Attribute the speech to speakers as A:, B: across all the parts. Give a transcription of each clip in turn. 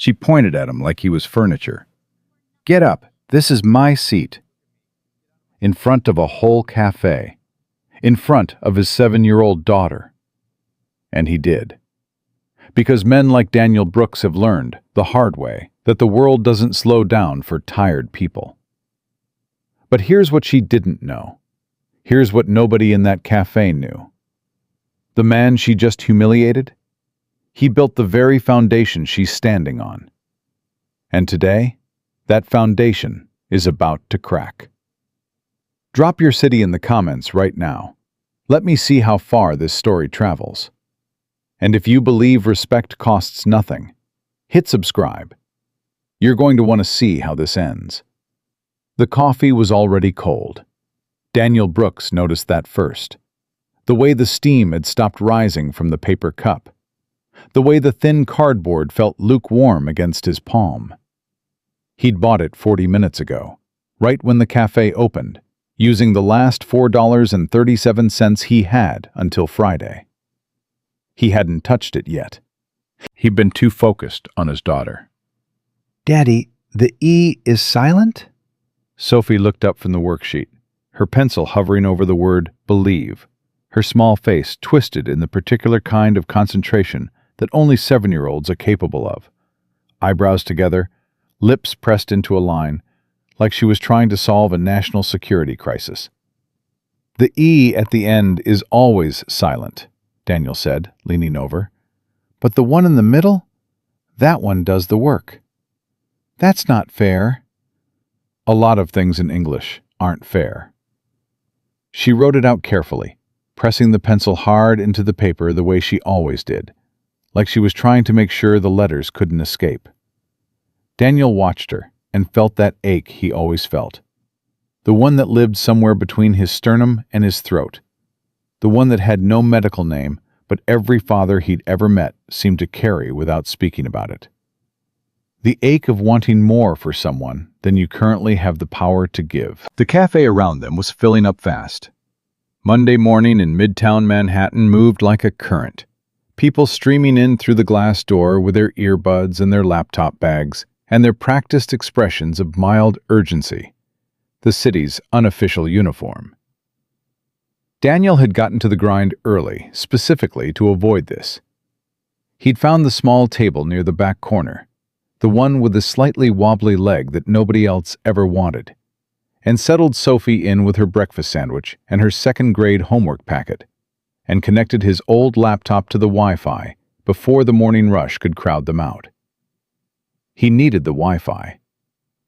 A: She pointed at him like he was furniture. "Get up, this is my seat." In front of a whole cafe. In front of his 7-year-old daughter. And he did. Because men like Daniel Brooks have learned, the hard way, that the world doesn't slow down for tired people. But here's what she didn't know. Here's what nobody in that cafe knew. The man she just humiliated, he built the very foundation she's standing on. And today, that foundation is about to crack. Drop your city in the comments right now. Let me see how far this story travels. And if you believe respect costs nothing, hit subscribe. You're going to want to see how this ends. The coffee was already cold. Daniel Brooks noticed that first. The way the steam had stopped rising from the paper cup. The way the thin cardboard felt lukewarm against his palm. He'd bought it 40 minutes ago, right when the cafe opened, using the last $4.37 he had until Friday. He hadn't touched it yet. He'd been too focused on his daughter.
B: "Daddy, the E is silent?"
A: Sophie looked up from the worksheet, her pencil hovering over the word believe, her small face twisted in the particular kind of concentration that only 7-year-olds are capable of. Eyebrows together, lips pressed into a line, like she was trying to solve a national security crisis. "The E at the end is always silent," Daniel said, leaning over. "But the one in the middle? That one does the work." "That's not fair." A lot of things in English aren't fair. She wrote it out carefully, pressing the pencil hard into the paper the way she always did, like she was trying to make sure the letters couldn't escape. Daniel watched her and felt that ache he always felt. The one that lived somewhere between his sternum and his throat. The one that had no medical name, but every father he'd ever met seemed to carry without speaking about it. The ache of wanting more for someone than you currently have the power to give. The cafe around them was filling up fast. Monday morning in Midtown Manhattan moved like a current. People streaming in through the glass door with their earbuds and their laptop bags, and their practiced expressions of mild urgency, the city's unofficial uniform. Daniel had gotten to the grind early, specifically to avoid this. He'd found the small table near the back corner, the one with the slightly wobbly leg that nobody else ever wanted, and settled Sophie in with her breakfast sandwich and her second-grade homework packet, and connected his old laptop to the Wi-Fi before the morning rush could crowd them out. He needed the Wi-Fi.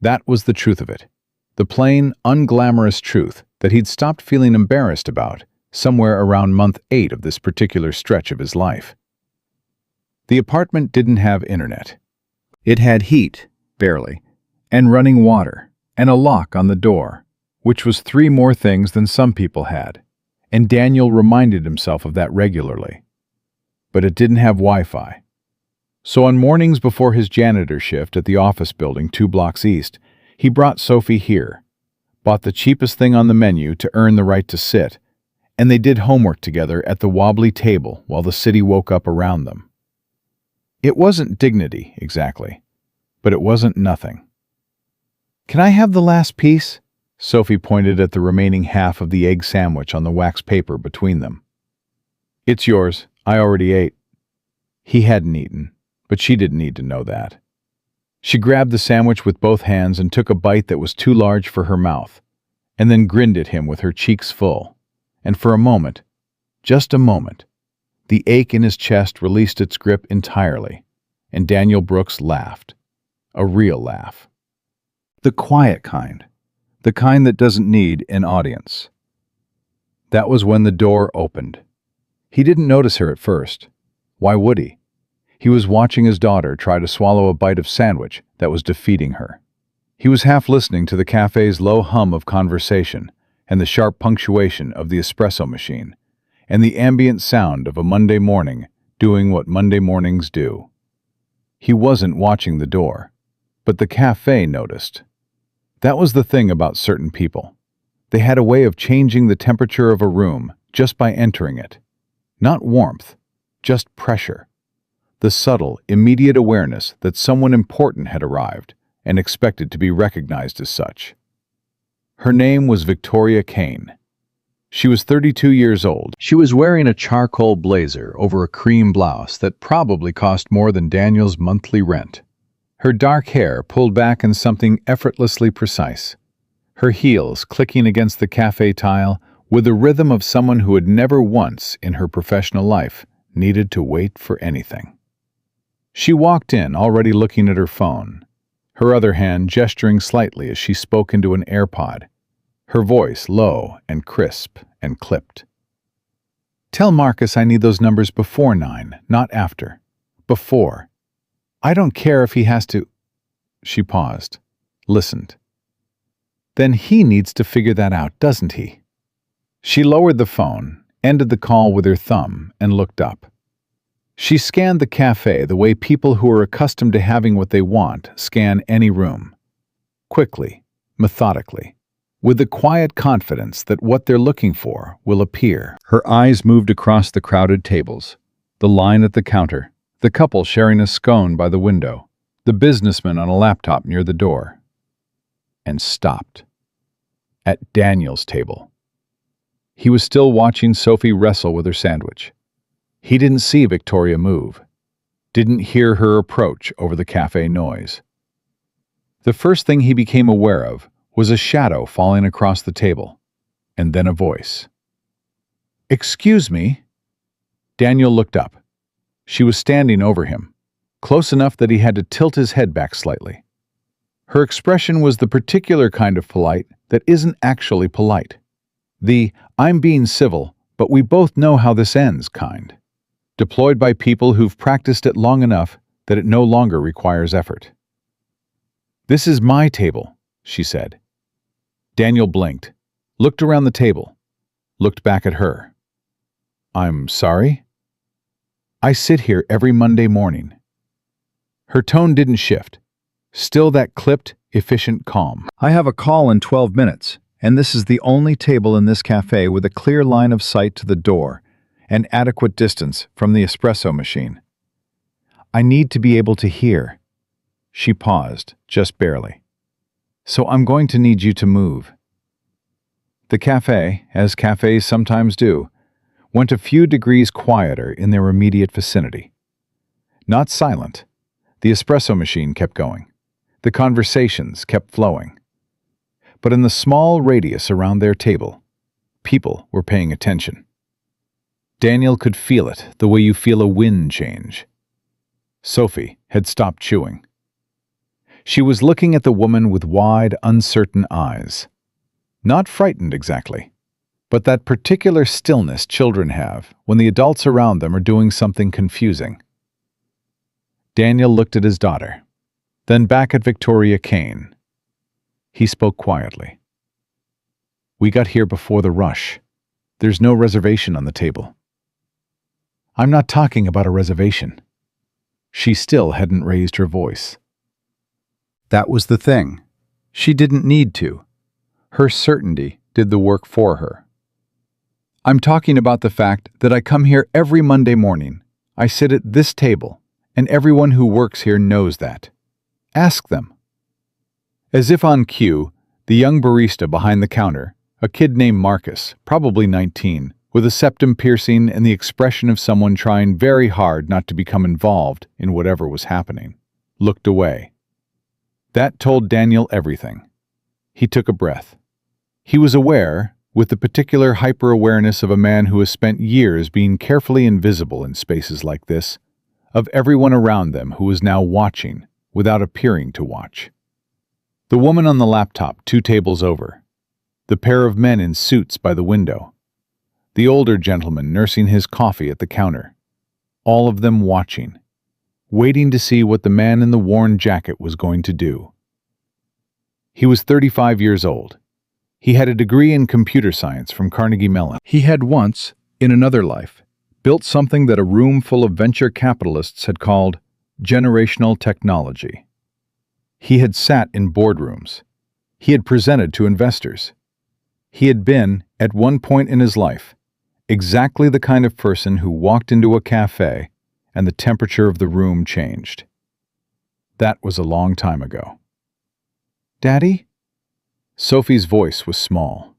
A: That was the truth of it. The plain, unglamorous truth that he'd stopped feeling embarrassed about somewhere around month 8 of this particular stretch of his life. The apartment didn't have internet. It had heat, barely, and running water, and a lock on the door, which was 3 more things than some people had, and Daniel reminded himself of that regularly. But it didn't have Wi-Fi. So on mornings before his janitor shift at the office building 2 blocks east, he brought Sophie here, bought the cheapest thing on the menu to earn the right to sit, and they did homework together at the wobbly table while the city woke up around them. It wasn't dignity, exactly, but it wasn't nothing. "Can I have the last piece?" Sophie pointed at the remaining half of the egg sandwich on the wax paper between them. "It's yours. I already ate." He hadn't eaten, but she didn't need to know that. She grabbed the sandwich with both hands and took a bite that was too large for her mouth, and then grinned at him with her cheeks full. And for a moment, just a moment, the ache in his chest released its grip entirely, and Daniel Brooks laughed. A real laugh. The quiet kind. The kind that doesn't need an audience. That was when the door opened. He didn't notice her at first. Why would he? He was watching his daughter try to swallow a bite of sandwich that was defeating her. He was half listening to the cafe's low hum of conversation and the sharp punctuation of the espresso machine and the ambient sound of a Monday morning doing what Monday mornings do. He wasn't watching the door, but the cafe noticed. That was the thing about certain people. They had a way of changing the temperature of a room just by entering it. Not warmth, just pressure. the subtle, immediate awareness that someone important had arrived and expected to be recognized as such. Her name was Victoria Kane. She was 32 years old. She was wearing a charcoal blazer over a cream blouse that probably cost more than Daniel's monthly rent. Her dark hair pulled back in something effortlessly precise, her heels clicking against the cafe tile with the rhythm of someone who had never once in her professional life needed to wait for anything. She walked in already looking at her phone, her other hand gesturing slightly as she spoke into an AirPod, her voice low and crisp and clipped. "Tell Marcus I need those numbers before 9, not after. Before. I don't care if he has to—" She paused, listened. "Then he needs to figure that out, doesn't he?" She lowered the phone, ended the call with her thumb, and looked up. She scanned the cafe the way people who are accustomed to having what they want scan any room. Quickly, methodically, with the quiet confidence that what they're looking for will appear. Her eyes moved across the crowded tables, the line at the counter, the couple sharing a scone by the window, the businessman on a laptop near the door, and stopped. At Daniel's table. He was still watching Sophie wrestle with her sandwich. He didn't see Victoria move, didn't hear her approach over the cafe noise. The first thing he became aware of was a shadow falling across the table, and then a voice. "Excuse me?" Daniel looked up. She was standing over him, close enough that he had to tilt his head back slightly. Her expression was the particular kind of polite that isn't actually polite. The "I'm being civil, but we both know how this ends" kind. Deployed by people who've practiced it long enough that it no longer requires effort. "This is my table," she said. Daniel blinked, looked around the table, looked back at her. "I'm sorry?" "I sit here every Monday morning." Her tone didn't shift, still that clipped, efficient calm. "I have a call in 12 minutes, and this is the only table in this cafe with a clear line of sight to the door and adequate distance from the espresso machine. I need to be able to hear." She paused, just barely. "So I'm going to need you to move." The cafe, as cafes sometimes do, went a few degrees quieter in their immediate vicinity. Not silent. The espresso machine kept going. The conversations kept flowing. But in the small radius around their table, people were paying attention. Daniel could feel it the way you feel a wind change. Sophie had stopped chewing. She was looking at the woman with wide, uncertain eyes. Not frightened exactly, but that particular stillness children have when the adults around them are doing something confusing. Daniel looked at his daughter, then back at Victoria Kane. He spoke quietly. "We got here before the rush. There's no reservation on the table." "I'm not talking about a reservation." She still hadn't raised her voice. That was the thing. She didn't need to. Her certainty did the work for her. "I'm talking about the fact that I come here every Monday morning. I sit at this table, and everyone who works here knows that. Ask them." As if on cue, the young barista behind the counter, a kid named Marcus, probably 19, with a septum piercing and the expression of someone trying very hard not to become involved in whatever was happening, looked away. That told Daniel everything. He took a breath. He was aware, with the particular hyper-awareness of a man who has spent years being carefully invisible in spaces like this, of everyone around them who was now watching without appearing to watch. The woman on the laptop 2 tables over, the pair of men in suits by the window, the older gentleman nursing his coffee at the counter, all of them watching, waiting to see what the man in the worn jacket was going to do. He was 35 years old. He had a degree in computer science from Carnegie Mellon. He had once, in another life, built something that a room full of venture capitalists had called generational technology. He had sat in boardrooms. He had presented to investors. He had been, at one point in his life, exactly the kind of person who walked into a cafe and the temperature of the room changed. That was a long time ago. "Daddy?" Sophie's voice was small.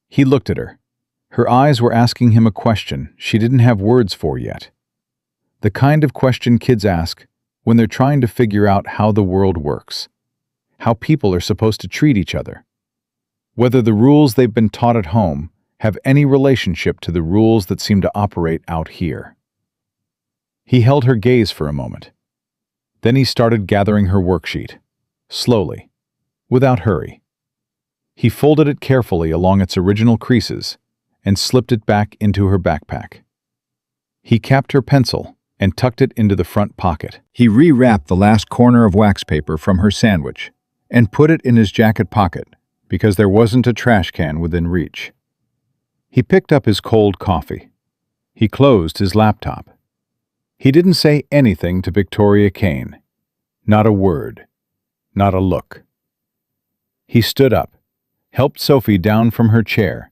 A: He looked at her. Her eyes were asking him a question she didn't have words for yet. The kind of question kids ask when they're trying to figure out how the world works, how people are supposed to treat each other, whether the rules they've been taught at home have any relationship to the rules that seem to operate out here. He held her gaze for a moment. Then he started gathering her worksheet, slowly, without hurry. He folded it carefully along its original creases and slipped it back into her backpack. He capped her pencil and tucked it into the front pocket. He rewrapped the last corner of wax paper from her sandwich and put it in his jacket pocket because there wasn't a trash can within reach. He picked up his cold coffee. He closed his laptop. He didn't say anything to Victoria Kane. Not a word. Not a look. He stood up, helped Sophie down from her chair.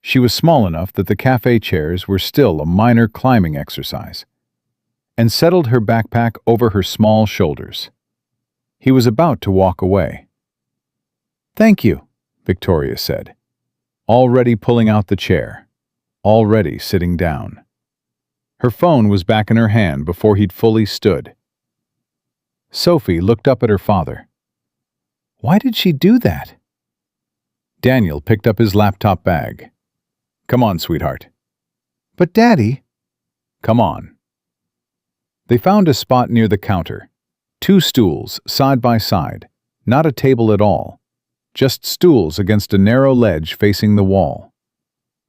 A: She was small enough that the café chairs were still a minor climbing exercise, and settled her backpack over her small shoulders. He was about to walk away. "Thank you," Victoria said, already pulling out the chair, already sitting down. Her phone was back in her hand before he'd fully stood. Sophie looked up at her father. "Why did she do that?" Daniel picked up his laptop bag. "Come on, sweetheart." "But Daddy..." "Come on." They found a spot near the counter. 2 stools, side by side, not a table at all, just stools against a narrow ledge facing the wall.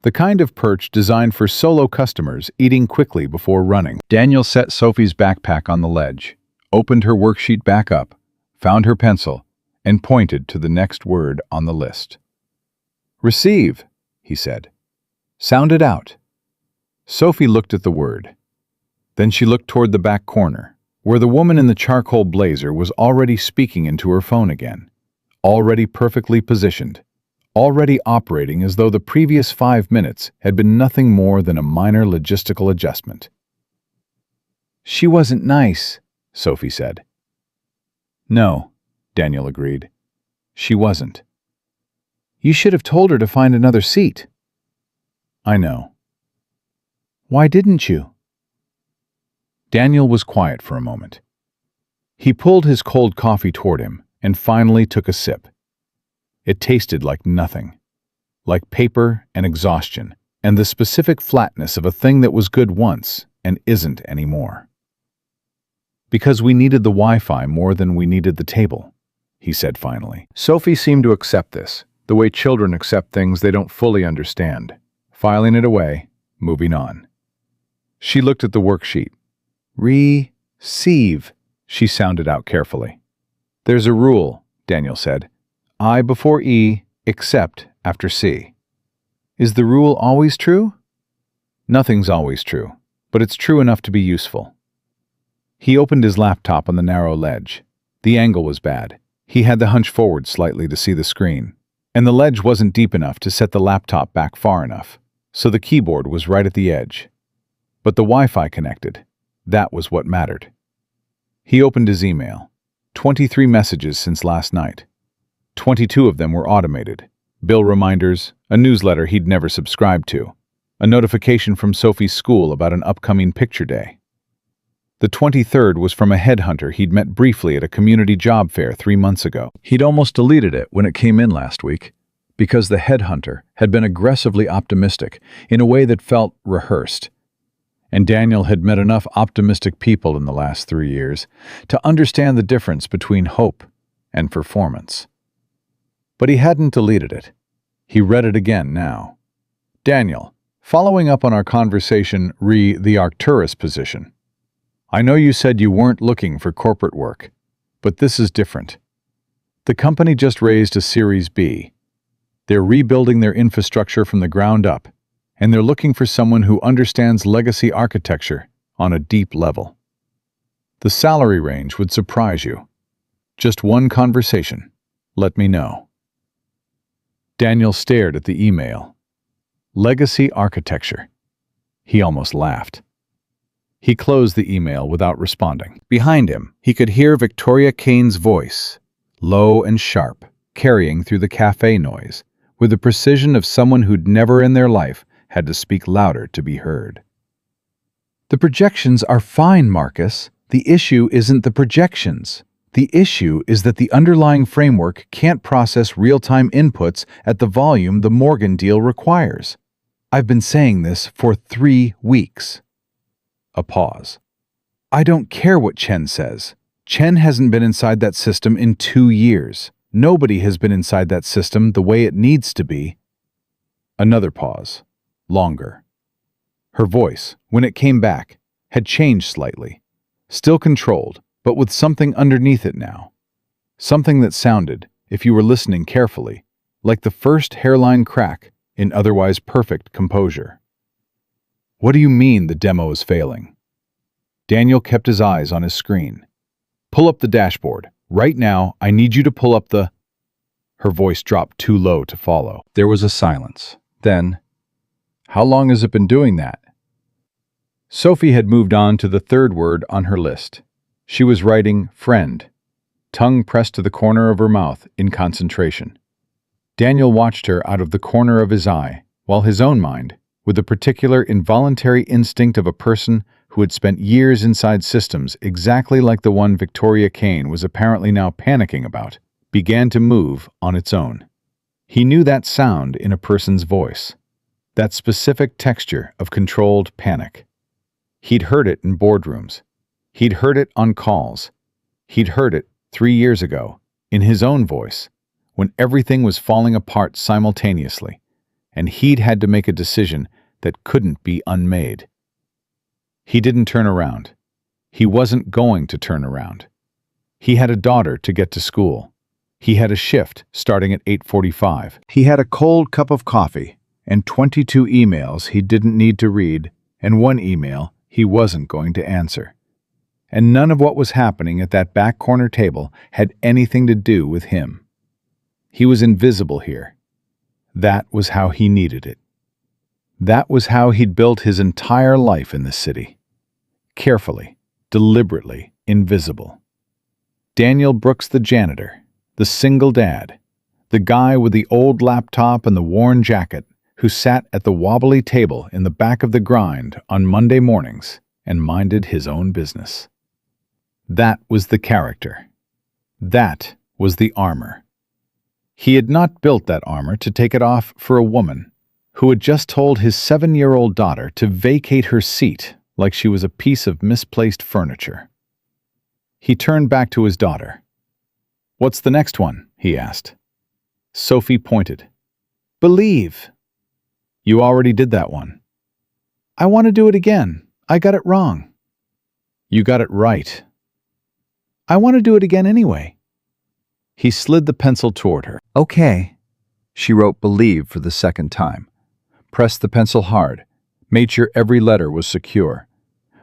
A: The kind of perch designed for solo customers eating quickly before running. Daniel set Sophie's backpack on the ledge, opened her worksheet back up, found her pencil, and pointed to the next word on the list. "Receive," he said. "Sound it out." Sophie looked at the word. Then she looked toward the back corner, where the woman in the charcoal blazer was already speaking into her phone again, already perfectly positioned, already operating as though the previous 5 minutes had been nothing more than a minor logistical adjustment. "She wasn't nice," Sophie said. "No," Daniel agreed. "She wasn't." "You should have told her to find another seat." "I know." "Why didn't you?" Daniel was quiet for a moment. He pulled his cold coffee toward him and finally took a sip. It tasted like nothing, like paper and exhaustion, and the specific flatness of a thing that was good once and isn't anymore. "Because we needed the Wi-Fi more than we needed the table," he said finally. Sophie seemed to accept this, the way children accept things they don't fully understand, filing it away, moving on. She looked at the worksheet. "Receive," she sounded out carefully. "There's a rule," Daniel said. "I before E, except after C." "Is the rule always true?" "Nothing's always true, but it's true enough to be useful." He opened his laptop on the narrow ledge. The angle was bad. He had to hunch forward slightly to see the screen, and the ledge wasn't deep enough to set the laptop back far enough, so the keyboard was right at the edge. But the Wi-Fi connected. That was what mattered. He opened his email. 23 messages since last night. 22 of them were automated. Bill reminders, a newsletter he'd never subscribed to, a notification from Sophie's school about an upcoming picture day. The 23rd was from a headhunter he'd met briefly at a community job fair 3 months ago. He'd almost deleted it when it came in last week, because the headhunter had been aggressively optimistic in a way that felt rehearsed. And Daniel had met enough optimistic people in the last 3 years to understand the difference between hope and performance. But he hadn't deleted it. He read it again now. "Daniel, following up on our conversation re the Arcturus position. I know you said you weren't looking for corporate work, but this is different. The company just raised a Series B. They're rebuilding their infrastructure from the ground up, and they're looking for someone who understands legacy architecture on a deep level. The salary range would surprise you. Just one conversation. Let me know." Daniel stared at the email. Legacy architecture. He almost laughed. He closed the email without responding. Behind him, he could hear Victoria Kane's voice, low and sharp, carrying through the café noise, with the precision of someone who'd never in their life had to speak louder to be heard. The projections are fine, Marcus. The issue isn't the projections. The issue is that the underlying framework can't process real-time inputs at the volume the Morgan deal requires. I've been saying this for 3 weeks. A pause. I don't care what Chen says. Chen hasn't been inside that system in 2 years. Nobody has been inside that system the way it needs to be. Another pause. Longer. Her voice, when it came back, had changed slightly. Still controlled, but with something underneath it now. Something that sounded, if you were listening carefully, like the first hairline crack in otherwise perfect composure. What do you mean the demo is failing? Daniel kept his eyes on his screen. Pull up the dashboard. Right now, I need you to pull up the... Her voice dropped too low to follow. There was a silence. Then, how long has it been doing that? Sophie had moved on to the third word on her list. She was writing friend, tongue pressed to the corner of her mouth in concentration. Daniel watched her out of the corner of his eye, while his own mind, with the particular involuntary instinct of a person who had spent years inside systems exactly like the one Victoria Kane was apparently now panicking about, began to move on its own. He knew that sound in a person's voice, that specific texture of controlled panic. He'd heard it in boardrooms. He'd heard it on calls. He'd heard it 3 years ago, in his own voice, when everything was falling apart simultaneously, and he'd had to make a decision that couldn't be unmade. He didn't turn around. He wasn't going to turn around. He had a daughter to get to school. He had a shift starting at 8:45. He had a cold cup of coffee and 22 emails he didn't need to read and 1 email he wasn't going to answer. And none of what was happening at that back corner table had anything to do with him. He was invisible here. That was how he needed it. That was how he'd built his entire life in this city. Carefully, deliberately invisible. Daniel Brooks, the janitor, the single dad, the guy with the old laptop and the worn jacket who sat at the wobbly table in the back of the grind on Monday mornings and minded his own business. That was the character. That was the armor. He had not built that armor to take it off for a woman who had just told his 7-year-old daughter to vacate her seat like she was a piece of misplaced furniture. He turned back to his daughter. "What's the next one?" he asked. Sophie pointed. "Believe." "You already did that one." "I want to do it again. I got it wrong." "You got it right." "I want to do it again anyway." He slid the pencil toward her. "Okay." She wrote believe for the second time. Pressed the pencil hard. Made sure every letter was secure.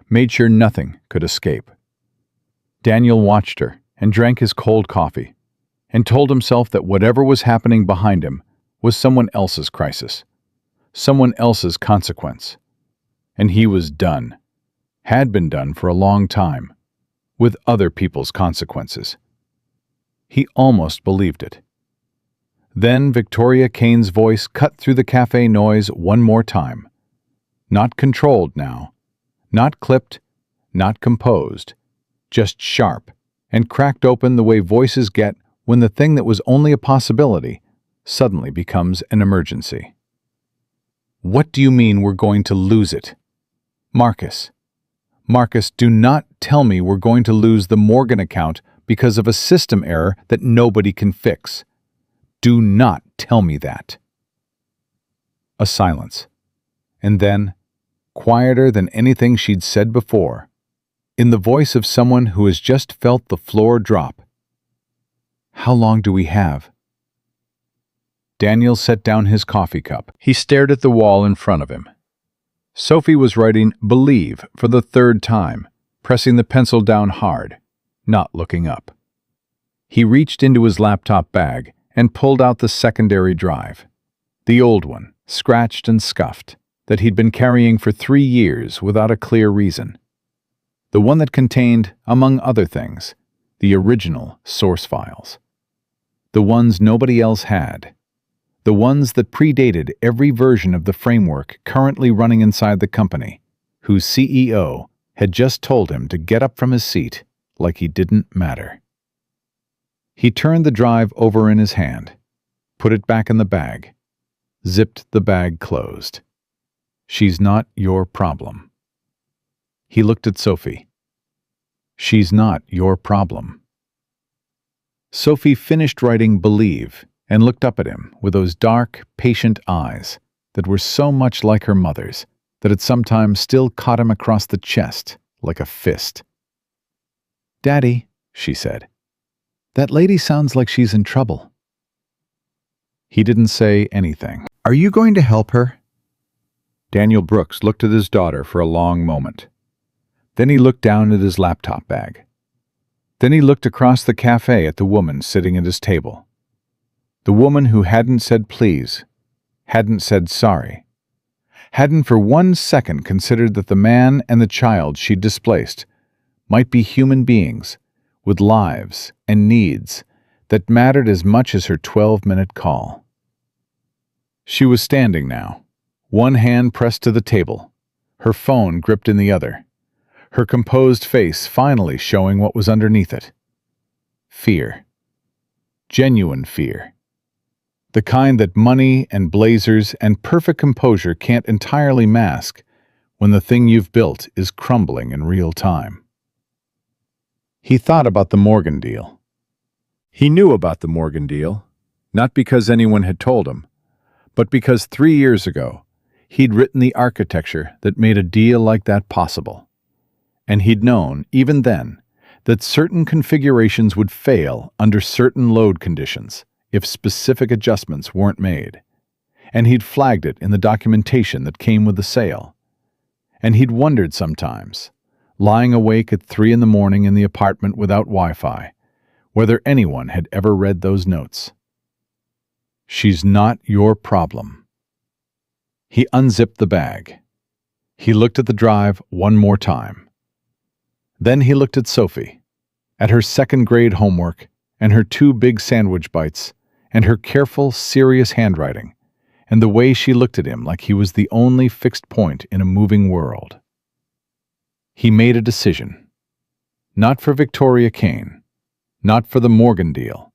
A: Made sure nothing could escape. Daniel watched her and drank his cold coffee and told himself that whatever was happening behind him was someone else's crisis, someone else's consequence. And he was done, had been done for a long time, with other people's consequences. He almost believed it. Then Victoria Kane's voice cut through the cafe noise one more time. Not controlled now, not clipped, not composed, just sharp, and cracked open the way voices get when the thing that was only a possibility suddenly becomes an emergency. "What do you mean we're going to lose it? Marcus, do not tell me we're going to lose the Morgan account because of a system error that nobody can fix. Do not tell me that." A silence. And then, quieter than anything she'd said before, in the voice of someone who has just felt the floor drop. "How long do we have?" Daniel set down his coffee cup. He stared at the wall in front of him. Sophie was writing believe for the 3rd time, pressing the pencil down hard, not looking up. He reached into his laptop bag and pulled out the secondary drive, the old one, scratched and scuffed, that he'd been carrying for 3 years without a clear reason. The one that contained, among other things, the original source files. The ones nobody else had. The ones that predated every version of the framework currently running inside the company, whose CEO had just told him to get up from his seat like he didn't matter. He turned the drive over in his hand, put it back in the bag, zipped the bag closed. She's not your problem. He looked at Sophie. She's not your problem. Sophie finished writing "believe" and looked up at him with those dark, patient eyes that were so much like her mother's that it sometimes still caught him across the chest like a fist. "Daddy," she said, "that lady sounds like she's in trouble." He didn't say anything.
B: Are you going to help her?
A: Daniel Brooks looked at his daughter for a long moment. Then he looked down at his laptop bag. Then he looked across the cafe at the woman sitting at his table. The woman who hadn't said please, hadn't said sorry, hadn't for 1 second considered that the man and the child she'd displaced might be human beings with lives and needs that mattered as much as her 12-minute call. She was standing now, one hand pressed to the table, her phone gripped in the other, her composed face finally showing what was underneath it. Fear. Genuine fear. The kind that money and blazers and perfect composure can't entirely mask when the thing you've built is crumbling in real time. He thought about the Morgan deal. He knew about the Morgan deal, not because anyone had told him, but because 3 years ago he'd written the architecture that made a deal like that possible. And he'd known, even then, that certain configurations would fail under certain load conditions if specific adjustments weren't made. And he'd flagged it in the documentation that came with the sale. And he'd wondered sometimes, lying awake at 3 in the morning in the apartment without Wi-Fi, whether anyone had ever read those notes. She's not your problem. He unzipped the bag. He looked at the drive one more time. Then he looked at Sophie, at her second-grade homework and her 2 big sandwich bites and her careful, serious handwriting, and the way she looked at him like he was the only fixed point in a moving world. He made a decision. Not for Victoria Kane, not for the Morgan deal,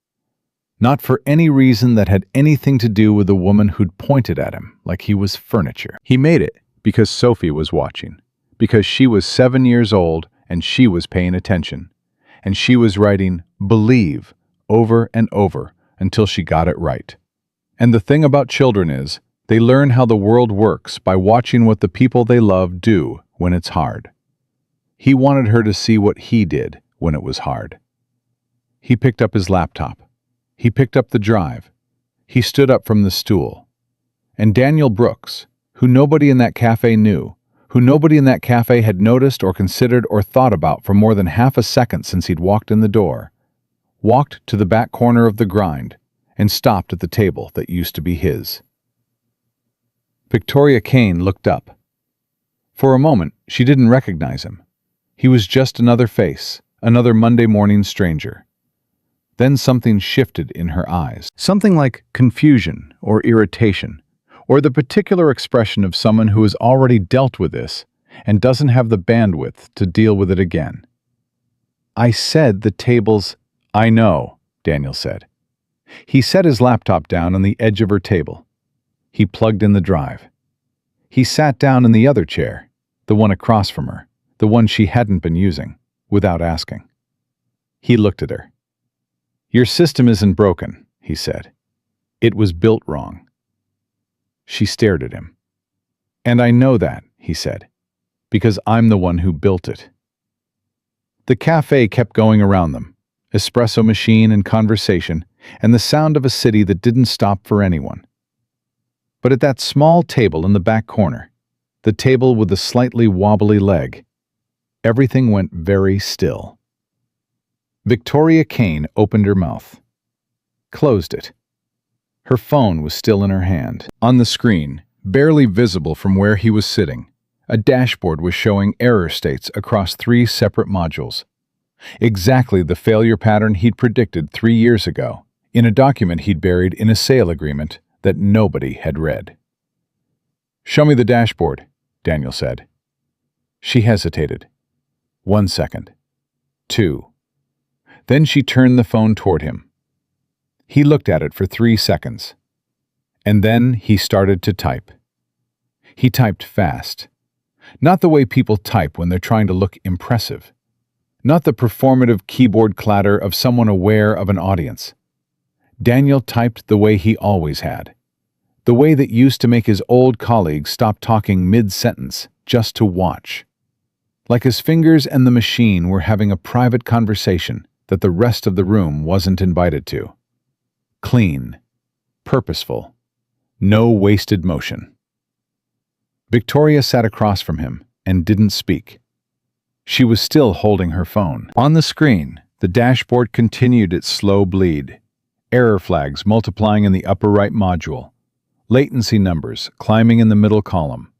A: not for any reason that had anything to do with the woman who'd pointed at him like he was furniture. He made it because Sophie was watching, because she was 7 years old and she was paying attention, and she was writing "believe" over and over until she got it right. And the thing about children is, they learn how the world works by watching what the people they love do when it's hard. He wanted her to see what he did when it was hard. He picked up his laptop. He picked up the drive. He stood up from the stool. And Daniel Brooks, who nobody in that cafe knew, who nobody in that cafe had noticed or considered or thought about for more than half a second since he'd walked in the door, walked to the back corner of the grind and stopped at the table that used to be his. Victoria Kane looked up. For a moment, she didn't recognize him. He was just another face, another Monday morning stranger. Then something shifted in her eyes. Something like confusion or irritation, or the particular expression of someone who has already dealt with this and doesn't have the bandwidth to deal with it again. "I said the tables—" "I know," Daniel said. He set his laptop down on the edge of her table. He plugged in the drive. He sat down in the other chair, the one across from her, the one she hadn't been using, without asking. He looked at her. "Your system isn't broken," he said. "It was built wrong." She stared at him. "And I know that," he said, "because I'm the one who built it." The cafe kept going around them, espresso machine and conversation, and the sound of a city that didn't stop for anyone. But at that small table in the back corner, the table with the slightly wobbly leg, everything went very still. Victoria Kane opened her mouth, closed it. Her phone was still in her hand. On the screen, barely visible from where he was sitting, A dashboard was showing error states across 3 separate modules. Exactly the failure pattern he'd predicted 3 years ago, in a document he'd buried in a sale agreement that nobody had read. "Show me the dashboard," Daniel said. She hesitated. 1 second. 2. Then she turned the phone toward him. He looked at it for 3 seconds. And then he started to type. He typed fast. Not the way people type when they're trying to look impressive. Not the performative keyboard clatter of someone aware of an audience. Daniel typed the way he always had. The way that used to make his old colleagues stop talking mid-sentence just to watch. Like his fingers and the machine were having a private conversation that the rest of the room wasn't invited to. Clean. Purposeful. No wasted motion. Victoria sat across from him and didn't speak. She was still holding her phone. On the screen, the dashboard continued its slow bleed. Error flags multiplying in the upper right module. Latency numbers climbing in the middle column.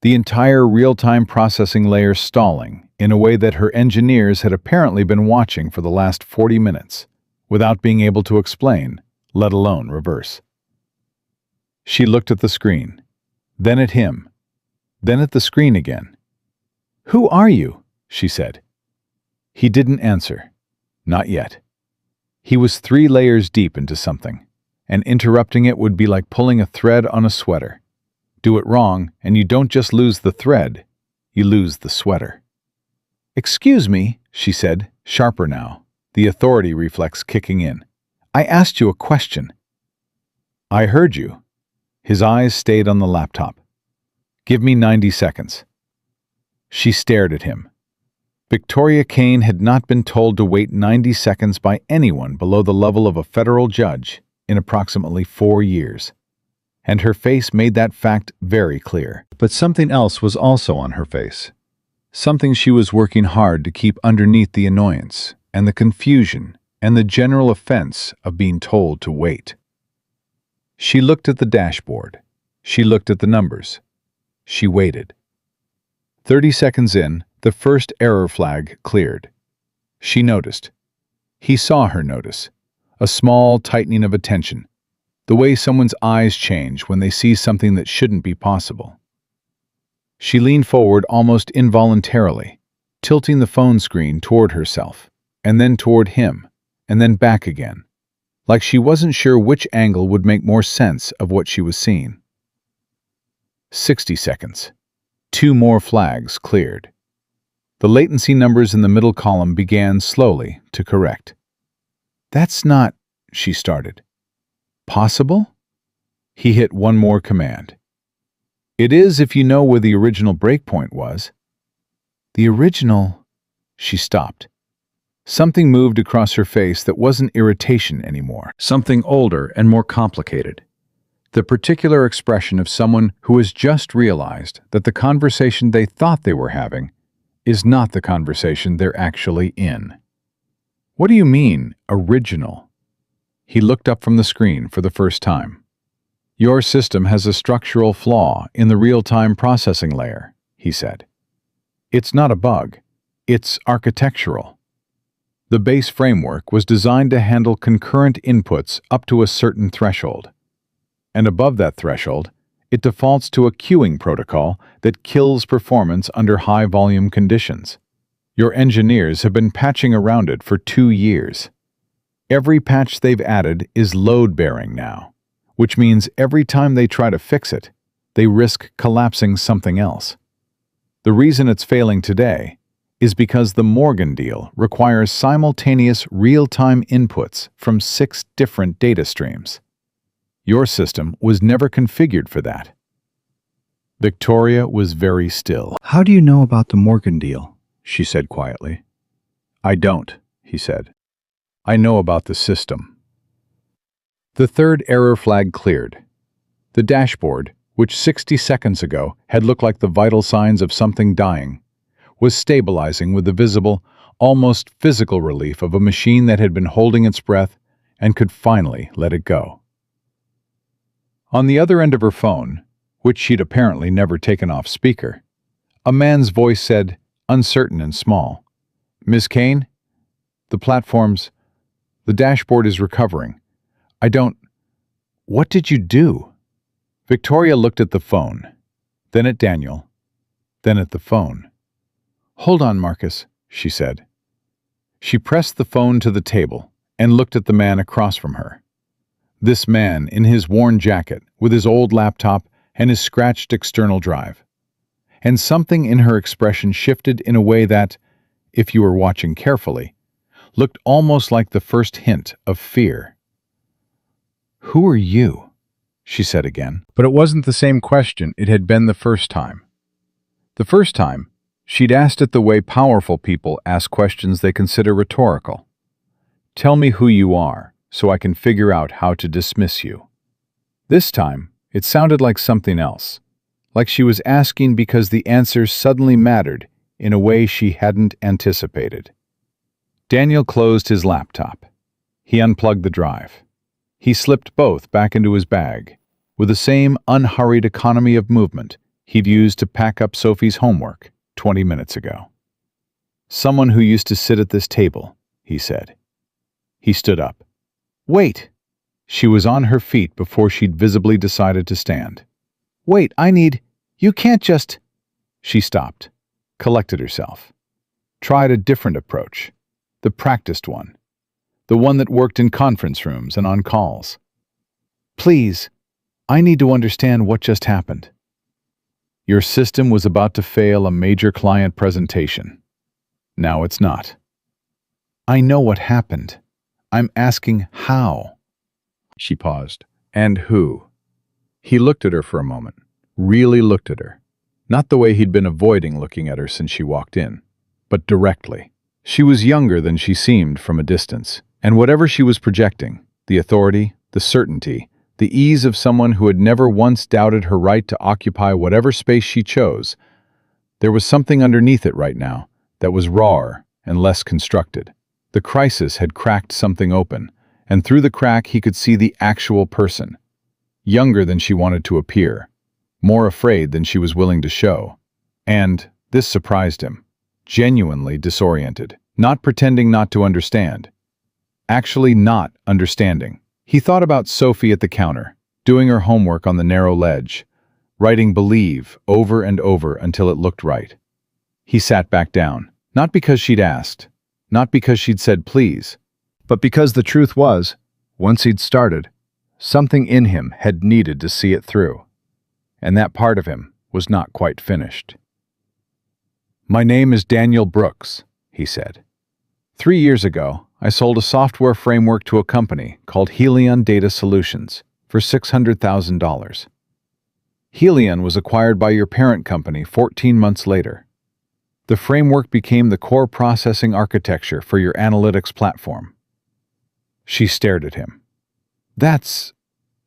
A: The entire real-time processing layer stalling in a way that her engineers had apparently been watching for the last 40 minutes, without being able to explain, let alone reverse. She looked at the screen, then at him, then at the screen again. "Who are you?" she said. He didn't answer. Not yet. He was 3 layers deep into something, and interrupting it would be like pulling a thread on a sweater. Do it wrong, and you don't just lose the thread, you lose the sweater. "Excuse me," she said, sharper now, the authority reflex kicking in. "I asked you a question." "I heard you." His eyes stayed on the laptop. "Give me 90 seconds. She stared at him. Victoria Kane had not been told to wait 90 seconds by anyone below the level of a federal judge in approximately 4 years. And her face made that fact very clear. But something else was also on her face. Something she was working hard to keep underneath the annoyance and the confusion and the general offense of being told to wait. She looked at the dashboard. She looked at the numbers. She waited. 30 seconds in, the first error flag cleared. She noticed. He saw her notice. A small tightening of attention. The way someone's eyes change when they see something that shouldn't be possible. She leaned forward almost involuntarily, tilting the phone screen toward herself, and then toward him, and then back again, like she wasn't sure which angle would make more sense of what she was seeing. 60 seconds. 2 more flags cleared. The latency numbers in the middle column began slowly to correct. "That's not," she started. "Possible?" He hit one more command. "It is if you know where the original breakpoint was." "The original—" She stopped. Something moved across her face that wasn't irritation anymore. Something older and more complicated. The particular expression of someone who has just realized that the conversation they thought they were having is not the conversation they're actually in. "What do you mean, original?" He looked up from the screen for the first time. "Your system has a structural flaw in the real-time processing layer," he said. "It's not a bug. It's architectural. The base framework was designed to handle concurrent inputs up to a certain threshold. And above that threshold, it defaults to a queuing protocol that kills performance under high-volume conditions. Your engineers have been patching around it for 2 years. Every patch they've added is load-bearing now, which means every time they try to fix it, they risk collapsing something else. The reason it's failing today is because the Morgan deal requires simultaneous real-time inputs from 6 different data streams. Your system was never configured for that." Victoria was very still.
B: "How do you know about the Morgan deal?"
A: she said quietly. "I don't," he said. "I know about the system." The third error flag cleared. The dashboard, which 60 seconds ago had looked like the vital signs of something dying, was stabilizing with the visible, almost physical relief of a machine that had been holding its breath and could finally let it go. On the other end of her phone, which she'd apparently never taken off speaker, A man's voice said, uncertain and small, "Miss Kane? The platform's... the dashboard is recovering. I don't... What did you do?" Victoria looked at the phone, then at Daniel, then at the phone. "Hold on, Marcus," she said. She pressed the phone to the table and looked at the man across from her. This man in his worn jacket, with his old laptop and his scratched external drive. And something in her expression shifted in a way that, if you were watching carefully, looked almost like the first hint of fear. "Who are you?" she said again. But it wasn't the same question it had been the first time. The first time, she'd asked it the way powerful people ask questions they consider rhetorical. "Tell me who you are, so I can figure out how to dismiss you." This time, it sounded like something else, like she was asking because the answers suddenly mattered in a way she hadn't anticipated. Daniel closed his laptop. He unplugged the drive. He slipped both back into his bag, with the same unhurried economy of movement he'd used to pack up Sophie's homework 20 minutes ago. "Someone who used to sit at this table," he said. He stood up. "Wait!" She was on her feet before she'd visibly decided to stand. "Wait, you can't just..." She stopped, collected herself, tried a different approach, the practiced one, the one that worked in conference rooms and on calls. "Please, I need to understand what just happened." "Your system was about to fail a major client presentation. Now it's not." "I know what happened. I'm asking how." She paused. "And who?" He looked at her for a moment, really looked at her. Not the way he'd been avoiding looking at her since she walked in, but directly. She was younger than she seemed from a distance, and whatever she was projecting, the authority, the certainty, the ease of someone who had never once doubted her right to occupy whatever space she chose, there was something underneath it right now that was rawer and less constructed. The crisis had cracked something open, and through the crack he could see the actual person. Younger than she wanted to appear, more afraid than she was willing to show. And this surprised him. Genuinely disoriented, not pretending not to understand. Actually not understanding. He thought about Sophie at the counter, doing her homework on the narrow ledge, writing "believe" over and over until it looked right. He sat back down, not because she'd asked, not because she'd said please, but because the truth was, once he'd started, something in him had needed to see it through. And that part of him was not quite finished. "My name is Daniel Brooks," he said. 3 years ago, I sold a software framework to a company called Helion Data Solutions for $600,000. Helion was acquired by your parent company 14 months later. The framework became the core processing architecture for your analytics platform. She stared at him. "That's..."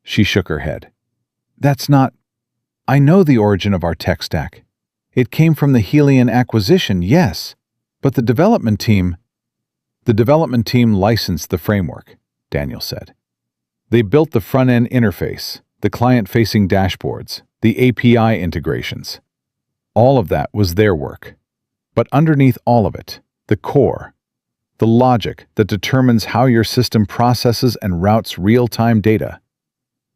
A: She shook her head. "That's not... I know the origin of our tech stack. It came from the Helion acquisition, yes, but the development team..." "The development team licensed the framework," Daniel said. "They built the front-end interface, the client-facing dashboards, the API integrations. All of that was their work. But underneath all of it, the core, the logic that determines how your system processes and routes real-time data,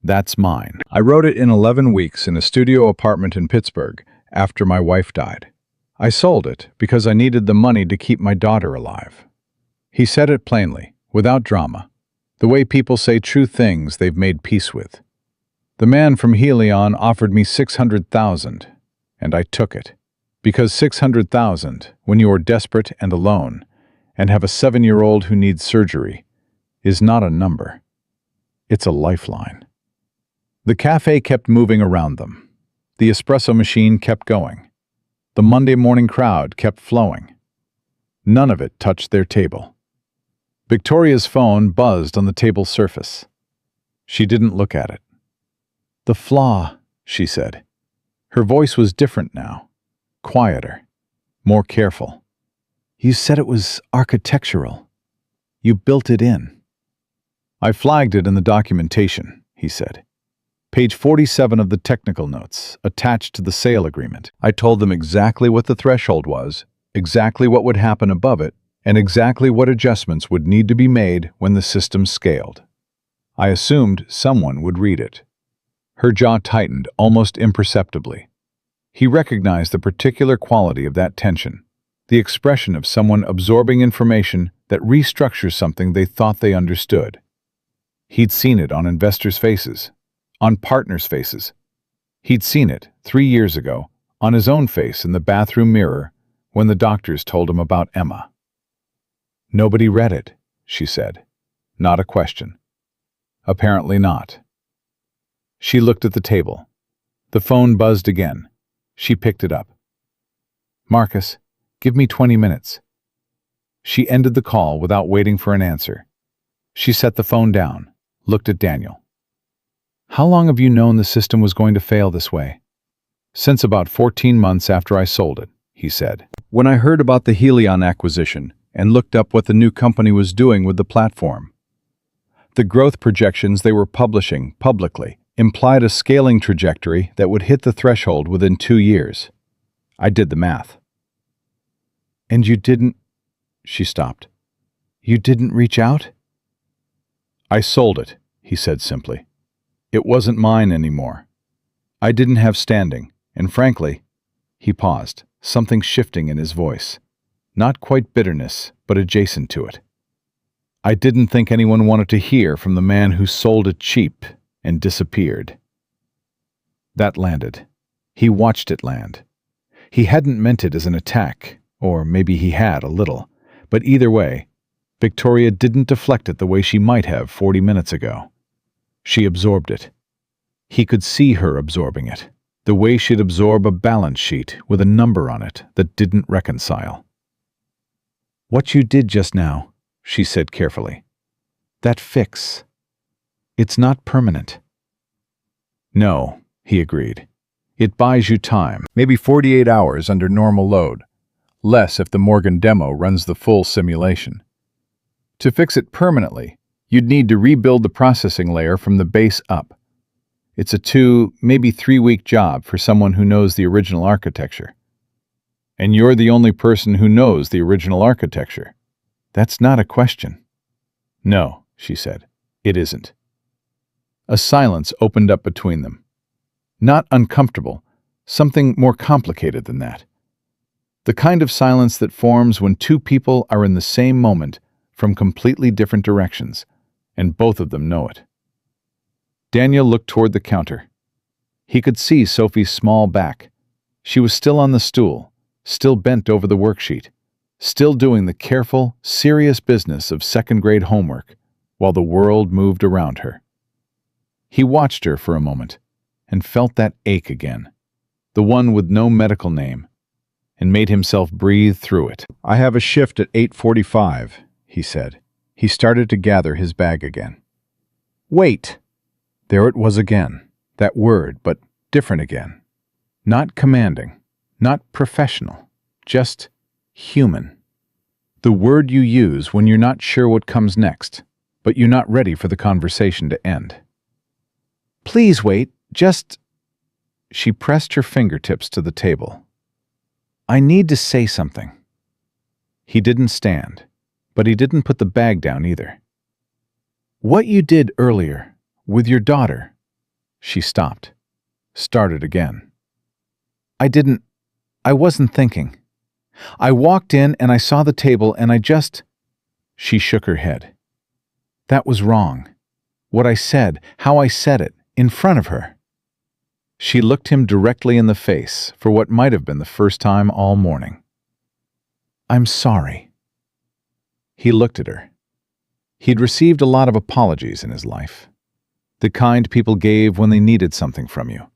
A: that's mine. I wrote it in 11 weeks in a studio apartment in Pittsburgh after my wife died. I sold it because I needed the money to keep my daughter alive." He said it plainly, without drama, the way people say true things they've made peace with. "The man from Helion offered me $600,000, and I took it. Because $600,000, when you are desperate and alone, and have a 7-year-old who needs surgery, is not a number. It's a lifeline." The café kept moving around them. The espresso machine kept going. The Monday morning crowd kept flowing. None of it touched their table. Victoria's phone buzzed on the table's surface. She didn't look at it. "The flaw," she said. Her voice was different now, quieter, more careful. "You said it was architectural. You built it in." "I flagged it in the documentation," he said. Page 47 of the technical notes, attached to the sale agreement. I told them exactly what the threshold was, exactly what would happen above it, and exactly what adjustments would need to be made when the system scaled. I assumed someone would read it. Her jaw tightened almost imperceptibly. He recognized the particular quality of that tension, the expression of someone absorbing information that restructures something they thought they understood. He'd seen it on investors' faces, on partners' faces. He'd seen it 3 years ago on his own face in the bathroom mirror when the doctors told him about Emma. "Nobody read it," she said. Not a question. Apparently not. She looked at the table. The phone buzzed again. She picked it up. "Marcus, give me 20 minutes." She ended the call without waiting for an answer. She set the phone down, looked at Daniel. "How long have you known the system was going to fail this way?" "Since about 14 months after I sold it," he said. "When I heard about the Helion acquisition and looked up what the new company was doing with the platform. The growth projections they were publishing publicly implied a scaling trajectory that would hit the threshold within 2 years. I did the math." "And you didn't—" She stopped. "You didn't reach out?" "I sold it," he said simply. "It wasn't mine anymore. I didn't have standing, and frankly—" He paused, something shifting in his voice. Not quite bitterness, but adjacent to it. "I didn't think anyone wanted to hear from the man who sold it cheap and disappeared." That landed. He watched it land. He hadn't meant it as an attack, or maybe he had a little, but either way, Victoria didn't deflect it the way she might have 40 minutes ago. She absorbed it. He could see her absorbing it, the way she'd absorb a balance sheet with a number on it that didn't reconcile. "What you did just now," she said carefully, "that fix, it's not permanent." "No," he agreed. "It buys you time, maybe 48 hours under normal load, less if the Morgan demo runs the full simulation. To fix it permanently, you'd need to rebuild the processing layer from the base up. It's a 2, maybe 3-week job for someone who knows the original architecture. And you're the only person who knows the original architecture. That's not a question." "No," she said, "it isn't." A silence opened up between them. Not uncomfortable, something more complicated than that. The kind of silence that forms when two people are in the same moment from completely different directions, and both of them know it. Daniel looked toward the counter. He could see Sophie's small back. She was still on the stool, still bent over the worksheet, still doing the careful, serious business of second-grade homework, while the world moved around her. He watched her for a moment, and felt that ache again, the one with no medical name, and made himself breathe through it. "I have a shift at 8:45, he said. He started to gather his bag again. "Wait!" There it was again, that word, but different again. Not commanding, not professional, just human. The word you use when you're not sure what comes next, but you're not ready for the conversation to end. "Please wait, just—" She pressed her fingertips to the table. "I need to say something." He didn't stand, but he didn't put the bag down either. "What you did earlier, with your daughter—" She stopped, started again. I wasn't thinking. I walked in and I saw the table and I just—" She shook her head. "That was wrong. What I said, how I said it, in front of her." She looked him directly in the face for what might have been the first time all morning. "I'm sorry." He looked at her. He'd received a lot of apologies in his life. The kind people gave when they needed something from you.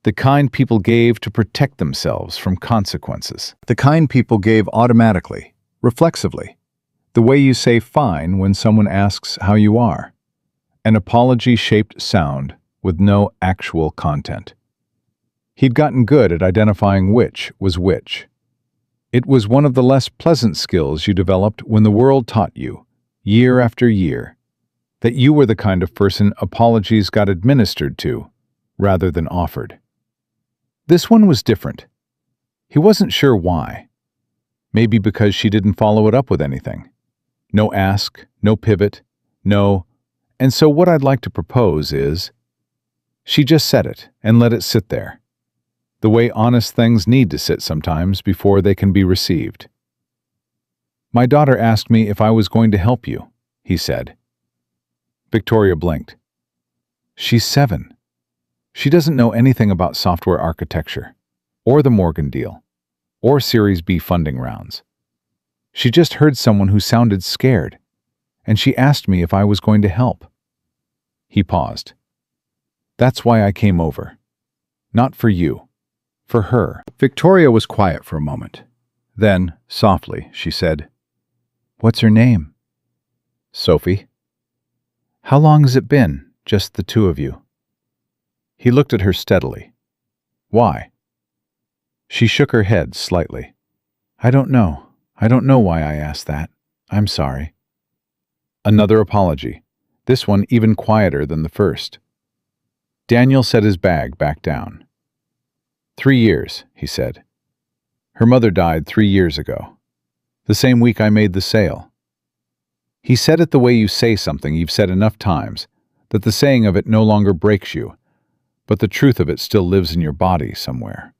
A: The kind people gave to protect themselves from consequences. The kind people gave automatically, reflexively. The way you say fine when someone asks how you are. An apology-shaped sound with no actual content. He'd gotten good at identifying which was which. It was one of the less pleasant skills you developed when the world taught you, year after year, that you were the kind of person apologies got administered to, rather than offered. This one was different. He wasn't sure why. Maybe because she didn't follow it up with anything. No ask, no pivot, no, and so what I'd like to propose is, she just said it and let it sit there. The way honest things need to sit sometimes before they can be received. My daughter asked me if I was going to help you, he said. Victoria blinked. She's 7. She doesn't know anything about software architecture, or the Morgan deal, or Series B funding rounds. She just heard someone who sounded scared, and she asked me if I was going to help. He paused. That's why I came over. Not for you. For her. Victoria was quiet for a moment. Then, softly, she said, "What's her name?" "Sophie." "How long has it been, just the two of you?" He looked at her steadily. "Why?" She shook her head slightly. "I don't know. I don't know why I asked that. I'm sorry." Another apology, this one even quieter than the first. Daniel set his bag back down. 3 years, he said. Her mother died 3 years ago. The same week I made the sale. He said it the way you say something you've said enough times, that the saying of it no longer breaks you, but the truth of it still lives in your body somewhere.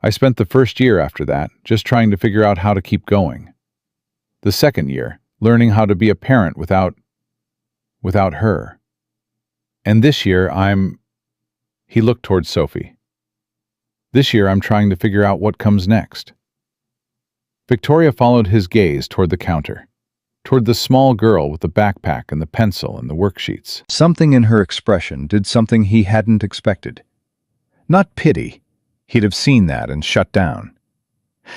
A: I spent the first year after that just trying to figure out how to keep going. The second year, learning how to be a parent without her. And this year He looked towards Sophie. This year I'm trying to figure out what comes next. Victoria followed his gaze toward the counter, toward the small girl with the backpack and the pencil and the worksheets. Something in her expression did something he hadn't expected. Not pity. He'd have seen that and shut down.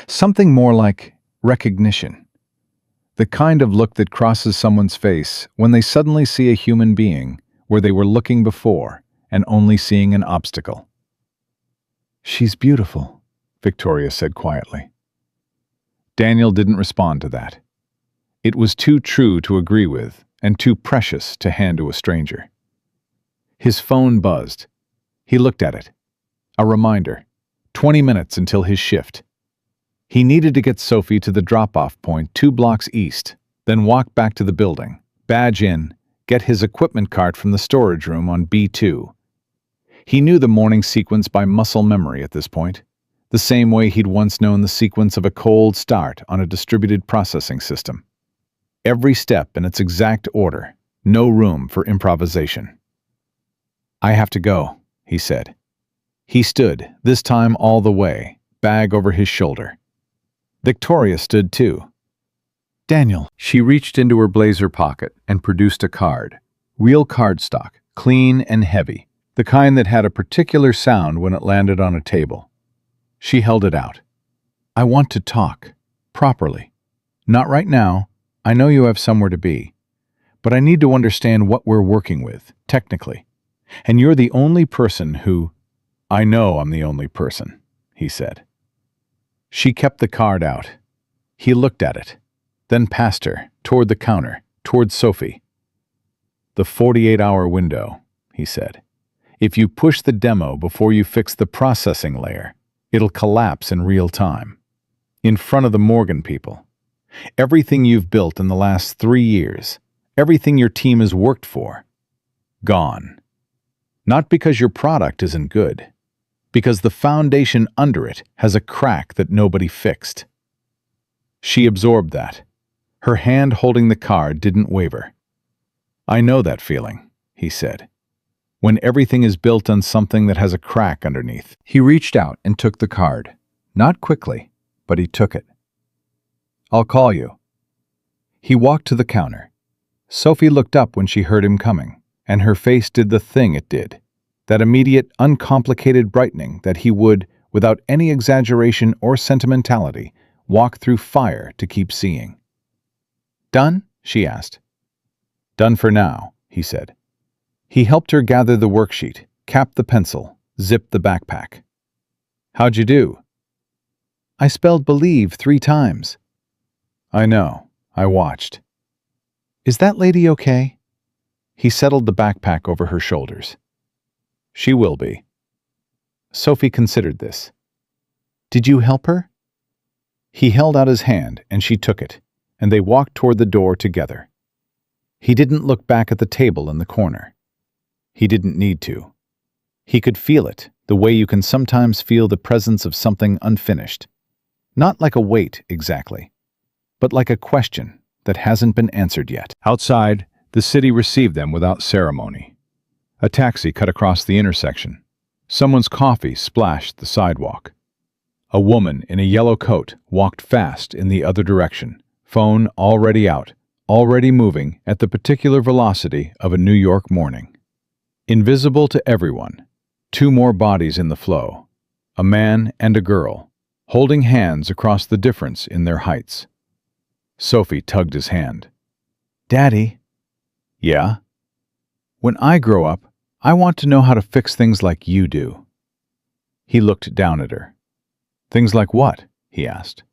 A: Something more like recognition. The kind of look that crosses someone's face when they suddenly see a human being where they were looking before and only seeing an obstacle. "She's beautiful," Victoria said quietly. Daniel didn't respond to that. It was too true to agree with and too precious to hand to a stranger. His phone buzzed. He looked at it. A reminder. 20 minutes until his shift. He needed to get Sophie to the drop-off point 2 blocks east, then walk back to the building, badge in, get his equipment cart from the storage room on B2. He knew the morning sequence by muscle memory at this point, the same way he'd once known the sequence of a cold start on a distributed processing system. Every step in its exact order, no room for improvisation. "I have to go," he said. He stood, this time all the way, bag over his shoulder. Victoria stood too. "Daniel." She reached into her blazer pocket and produced a card. Real cardstock, clean and heavy, the kind that had a particular sound when it landed on a table. She held it out. "I want to talk, properly. Not right now, I know you have somewhere to be. But I need to understand what we're working with, technically. And you're the only person who—" "I know I'm the only person," he said. She kept the card out. He looked at it, then past her, toward the counter, toward Sophie. "The 48-hour window," he said. "If you push the demo before you fix the processing layer, it'll collapse in real time. In front of the Morgan people. Everything you've built in the last 3 years, everything your team has worked for, gone. Not because your product isn't good, because the foundation under it has a crack that nobody fixed." She absorbed that. Her hand holding the card didn't waver. "I know that feeling," he said. "When everything is built on something that has a crack underneath." He reached out and took the card. Not quickly, but he took it. "I'll call you." He walked to the counter. Sophie looked up when she heard him coming, and her face did the thing it did. That immediate, uncomplicated brightening that he would, without any exaggeration or sentimentality, walk through fire to keep seeing. "Done?" she asked. "Done for now," he said. He helped her gather the worksheet, cap the pencil, zip the backpack. "How'd you do?" "I spelled believe 3 times. "I know. I watched." "Is that lady okay?" He settled the backpack over her shoulders. She will be. Sophie considered this. Did you help her? He held out his hand, and she took it, and they walked toward the door together. He didn't look back at the table in the corner. He didn't need to. He could feel it, the way you can sometimes feel the presence of something unfinished. Not like a weight, exactly, but like a question that hasn't been answered yet. Outside, the city received them without ceremony. A taxi cut across the intersection. Someone's coffee splashed the sidewalk. A woman in a yellow coat walked fast in the other direction, phone already out, already moving at the particular velocity of a New York morning. Invisible to everyone, two more bodies in the flow, a man and a girl, holding hands across the difference in their heights. Sophie tugged his hand. Daddy? Yeah? When I grow up, I want to know how to fix things like you do. He looked down at her. Things like what? He asked.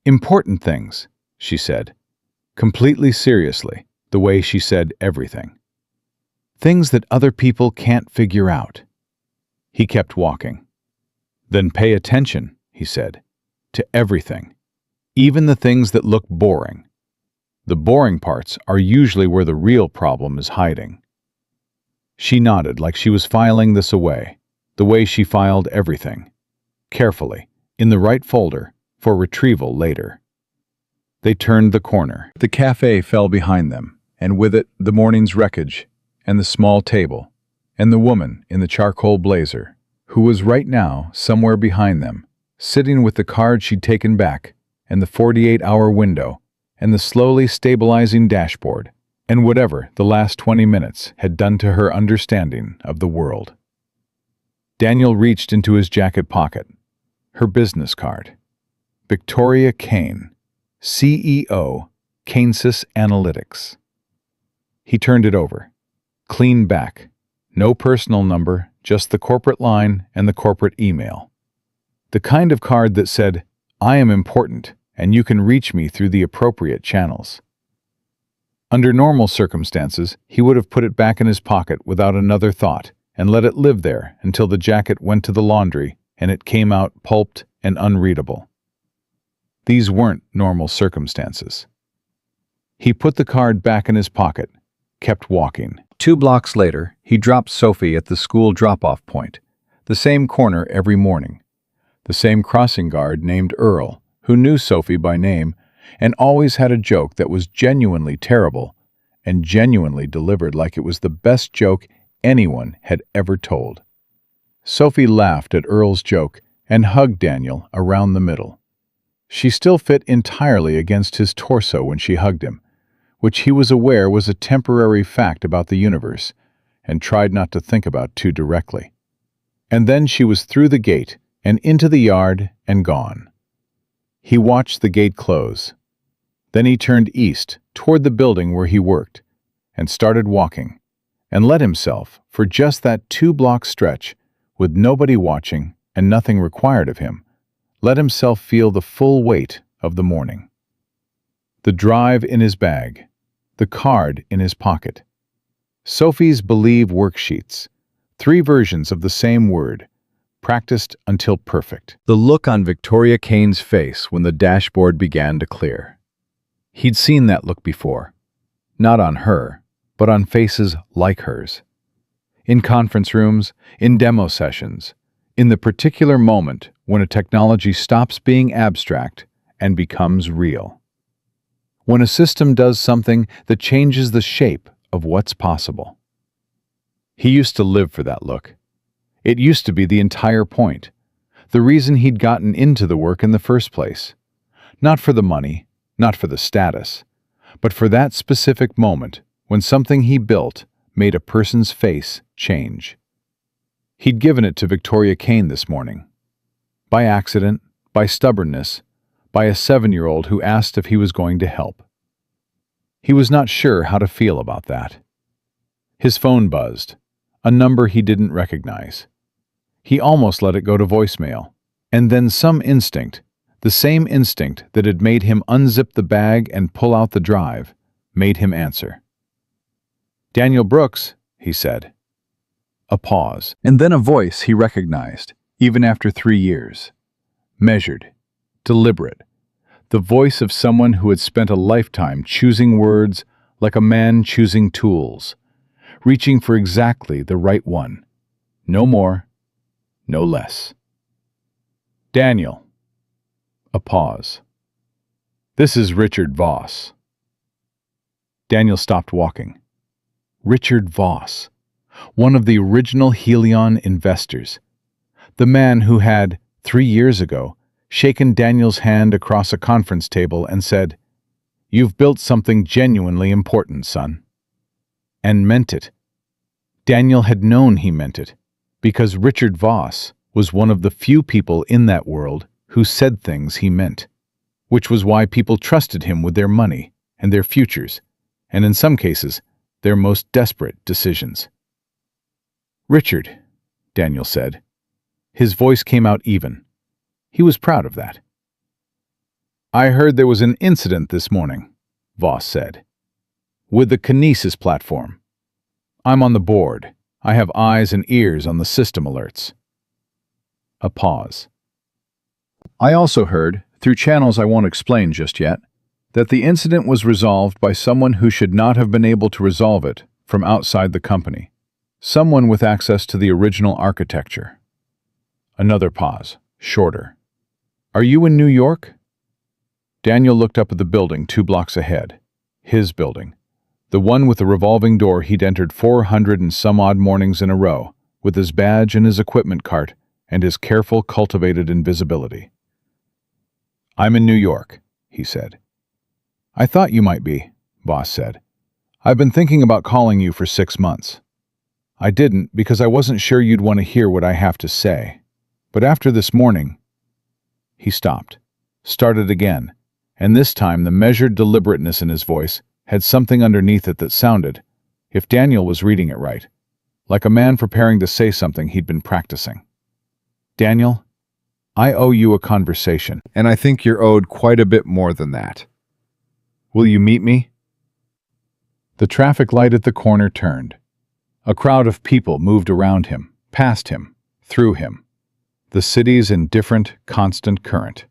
A: Important things, she said, completely seriously, the way she said everything. Things that other people can't figure out. He kept walking. Then pay attention, he said, to everything, even the things that look boring. The boring parts are usually where the real problem is hiding. She nodded like she was filing this away, the way she filed everything, carefully, in the right folder, for retrieval later. They turned the corner. The café fell behind them, and with it the morning's wreckage, and the small table, and the woman in the charcoal blazer, who was right now somewhere behind them, sitting with the card she'd taken back, and the 48-hour window, and the slowly stabilizing dashboard, and whatever the last 20 minutes had done to her understanding of the world. Daniel reached into his jacket pocket. Her business card. Victoria Kane, CEO, Kansas Analytics. He turned it over. Clean back. No personal number, just the corporate line and the corporate email. The kind of card that said, I am important, and you can reach me through the appropriate channels. Under normal circumstances, he would have put it back in his pocket without another thought and let it live there until the jacket went to the laundry and it came out pulped and unreadable. These weren't normal circumstances. He put the card back in his pocket, kept walking. 2 blocks later, he dropped Sophie at the school drop-off point, the same corner every morning. The same crossing guard named Earl, who knew Sophie by name and always had a joke that was genuinely terrible and genuinely delivered like it was the best joke anyone had ever told. Sophie laughed at Earl's joke and hugged Daniel around the middle. She still fit entirely against his torso when she hugged him, which he was aware was a temporary fact about the universe, and tried not to think about too directly. And then she was through the gate and into the yard and gone. He watched the gate close. Then he turned east toward the building where he worked and started walking, and let himself, for just that 2-block stretch, with nobody watching and nothing required of him, let himself feel the full weight of the morning. The drive in his bag, the card in his pocket. Sophie's Believe worksheets, 3 versions of the same word, practiced until perfect. The look on Victoria Kane's face when the dashboard began to clear. He'd seen that look before, not on her, but on faces like hers. In conference rooms, in demo sessions, in the particular moment when a technology stops being abstract and becomes real. When a system does something that changes the shape of what's possible. He used to live for that look. It used to be the entire point, the reason he'd gotten into the work in the first place. Not for the money, not for the status, but for that specific moment when something he built made a person's face change. He'd given it to Victoria Kane this morning. By accident, by stubbornness, by a 7-year-old who asked if he was going to help. He was not sure how to feel about that. His phone buzzed, a number he didn't recognize. He almost let it go to voicemail, and then some instinct, the same instinct that had made him unzip the bag and pull out the drive, made him answer. "Daniel Brooks," he said. A pause, and then a voice he recognized, even after 3 years. Measured, deliberate, the voice of someone who had spent a lifetime choosing words like a man choosing tools, reaching for exactly the right one. No more, no less. Daniel. A pause. This is Richard Voss. Daniel stopped walking. Richard Voss, one of the original Helion investors. The man who had, 3 years ago, shaken Daniel's hand across a conference table and said, "You've built something genuinely important, son." And meant it. Daniel had known he meant it, because Richard Voss was one of the few people in that world who said things he meant, which was why people trusted him with their money and their futures, and in some cases, their most desperate decisions. "Richard," Daniel said. His voice came out even. He was proud of that. "I heard there was an incident this morning," Voss said. "With the Kinesis platform. I'm on the board. I have eyes and ears on the system alerts." A pause. "I also heard, through channels I won't explain just yet, that the incident was resolved by someone who should not have been able to resolve it from outside the company. Someone with access to the original architecture." Another pause, shorter. "Are you in New York?" Daniel looked up at the building 2 blocks ahead. His building. The one with the revolving door he'd entered 400 and some odd mornings in a row, with his badge and his equipment cart and his careful, cultivated invisibility. "I'm in New York," he said. "I thought you might be," Voss said. "I've been thinking about calling you for 6 months. I didn't because I wasn't sure you'd want to hear what I have to say. But after this morning—" He stopped, started again, and this time the measured deliberateness in his voice had something underneath it that sounded, if Daniel was reading it right, like a man preparing to say something he'd been practicing. "Daniel, I owe you a conversation, and I think you're owed quite a bit more than that. Will you meet me?" The traffic light at the corner turned. A crowd of people moved around him, past him, through him. The city's indifferent, constant current.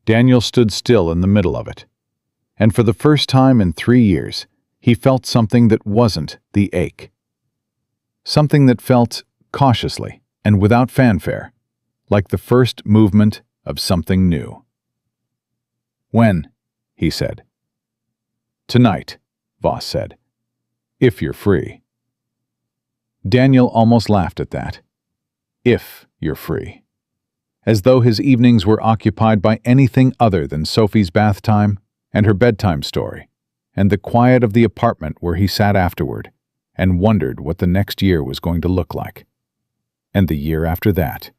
A: Daniel stood still in the middle of it. And for the first time in 3 years, he felt something that wasn't the ache. Something that felt cautiously and without fanfare, like the first movement of something new. "When?" he said. "Tonight," Voss said. "If you're free." Daniel almost laughed at that. If you're free. As though his evenings were occupied by anything other than Sophie's bath time and her bedtime story, and the quiet of the apartment where he sat afterward and wondered what the next year was going to look like. And the year after that.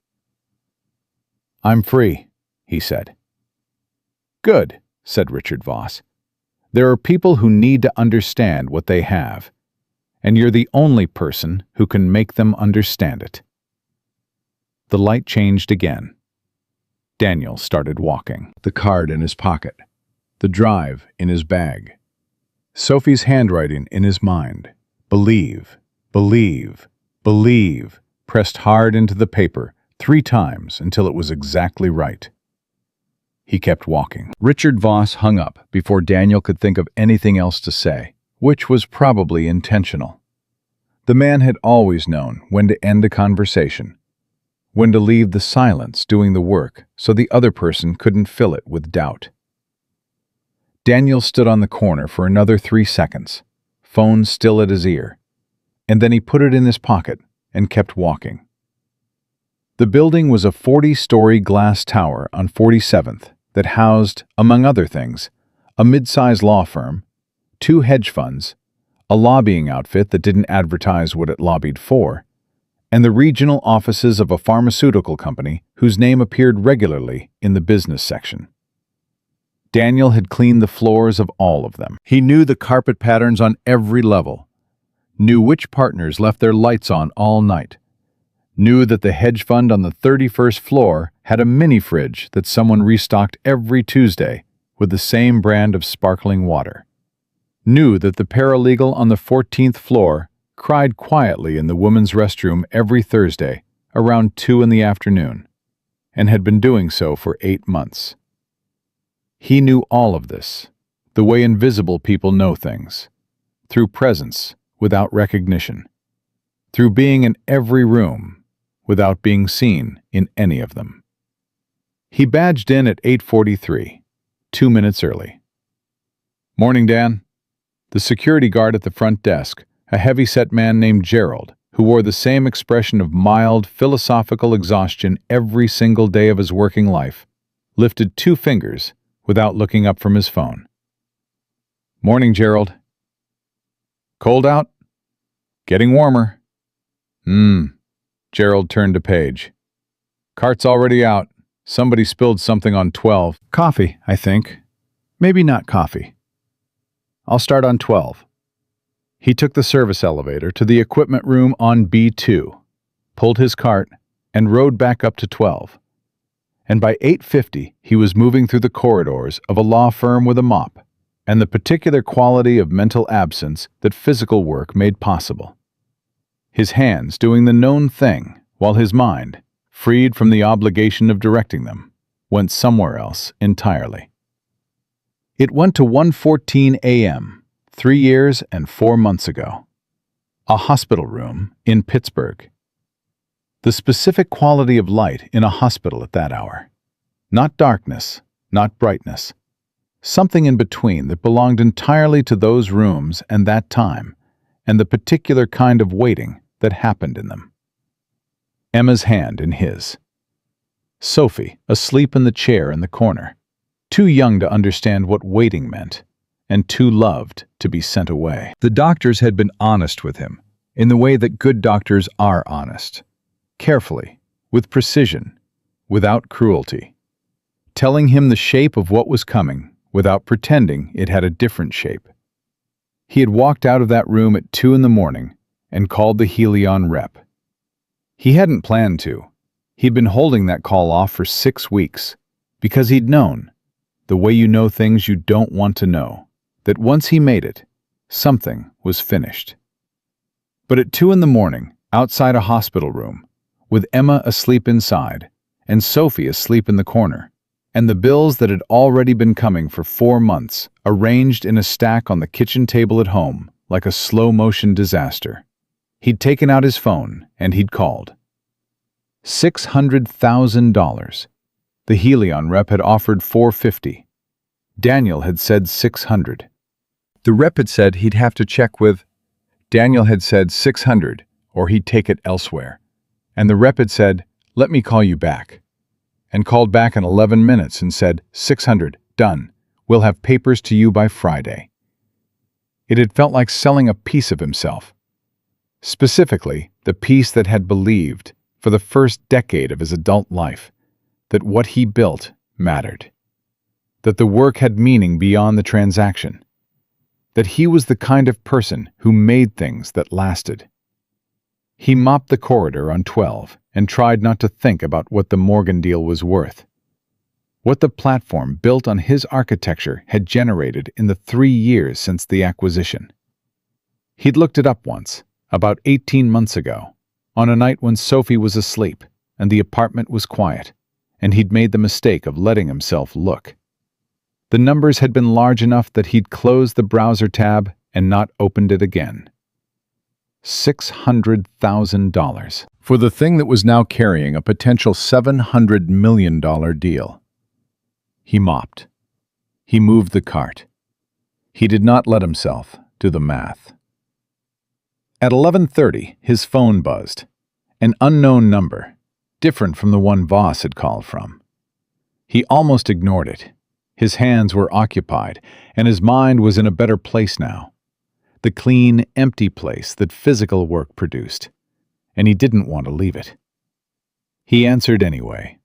A: "I'm free," he said. "Good," said Richard Voss. "There are people who need to understand what they have, and you're the only person who can make them understand it." The light changed again. Daniel started walking, the card in his pocket, the drive in his bag. Sophie's handwriting in his mind. Believe, believe, believe, pressed hard into the paper 3 times until it was exactly right. He kept walking. Richard Voss hung up before Daniel could think of anything else to say, which was probably intentional. The man had always known when to end a conversation, when to leave the silence doing the work so the other person couldn't fill it with doubt. Daniel stood on the corner for another 3 seconds, phone still at his ear, and then he put it in his pocket and kept walking. The building was a 40-story glass tower on 47th that housed, among other things, a mid-size law firm, 2 hedge funds, a lobbying outfit that didn't advertise what it lobbied for, and the regional offices of a pharmaceutical company whose name appeared regularly in the business section. Daniel had cleaned the floors of all of them. He knew the carpet patterns on every level, knew which partners left their lights on all night, knew that the hedge fund on the 31st floor had a mini fridge that someone restocked every Tuesday with the same brand of sparkling water, knew that the paralegal on the 14th floor cried quietly in the women's restroom every Thursday around 2 in the afternoon, and had been doing so for 8 months. He knew all of this, the way invisible people know things, through presence without recognition, through being in every room without being seen in any of them. He badged in at 8:43, 2 minutes early. "Morning, Dan." The security guard at the front desk, a heavy-set man named Gerald, who wore the same expression of mild, philosophical exhaustion every single day of his working life, lifted 2 fingers without looking up from his phone. "Morning, Gerald." "Cold out?" "Getting warmer." Gerald turned to Paige. "Cart's already out. Somebody spilled something on 12.
B: Coffee, I think. Maybe not coffee. I'll start on 12.
A: He took the service elevator to the equipment room on B2, pulled his cart, and rode back up to 12. And by 8:50, he was moving through the corridors of a law firm with a mop and the particular quality of mental absence that physical work made possible. His hands doing the known thing, while his mind, freed from the obligation of directing them, went somewhere else entirely. It went to 1:14 a.m., 3 years and 4 months ago. A hospital room in Pittsburgh. The specific quality of light in a hospital at that hour. Not darkness, not brightness. Something in between that belonged entirely to those rooms and that time, and the particular kind of waiting that happened in them. Emma's hand in his. Sophie, asleep in the chair in the corner, too young to understand what waiting meant, and too loved to be sent away. The doctors had been honest with him, in the way that good doctors are honest. Carefully, with precision, without cruelty. Telling him the shape of what was coming, without pretending it had a different shape. He had walked out of that room at 2 in the morning and called the Helion rep. He hadn't planned to. He'd been holding that call off for 6 weeks, because he'd known, the way you know things you don't want to know, that once he made it, something was finished. But at 2 in the morning, outside a hospital room, with Emma asleep inside, and Sophie asleep in the corner, and the bills that had already been coming for 4 months arranged in a stack on the kitchen table at home like a slow-motion disaster, he'd taken out his phone and he'd called. $600,000. The Helion rep had offered $450. Daniel had said $600. The rep had said he'd have to check with. Daniel had said $600, or he'd take it elsewhere. And the rep had said, "Let me call you back." And called back in 11 minutes and said, $600, done. We'll have papers to you by Friday. It had felt like selling a piece of himself. Specifically, the piece that had believed, for the first decade of his adult life, that what he built mattered. That the work had meaning beyond the transaction. That he was the kind of person who made things that lasted. He mopped the corridor on 12 and tried not to think about what the Morgan deal was worth. What the platform built on his architecture had generated in the 3 years since the acquisition. He'd looked it up once, about 18 months ago, on a night when Sophie was asleep and the apartment was quiet, and he'd made the mistake of letting himself look. The numbers had been large enough that he'd closed the browser tab and not opened it again. $600,000 for the thing that was now carrying a potential $700 million deal. He mopped. He moved the cart. He did not let himself do the math. At 11:30, his phone buzzed. An unknown number, different from the one Voss had called from. He almost ignored it. His hands were occupied, and his mind was in a better place now. The clean, empty place that physical work produced, and he didn't want to leave it. He answered anyway.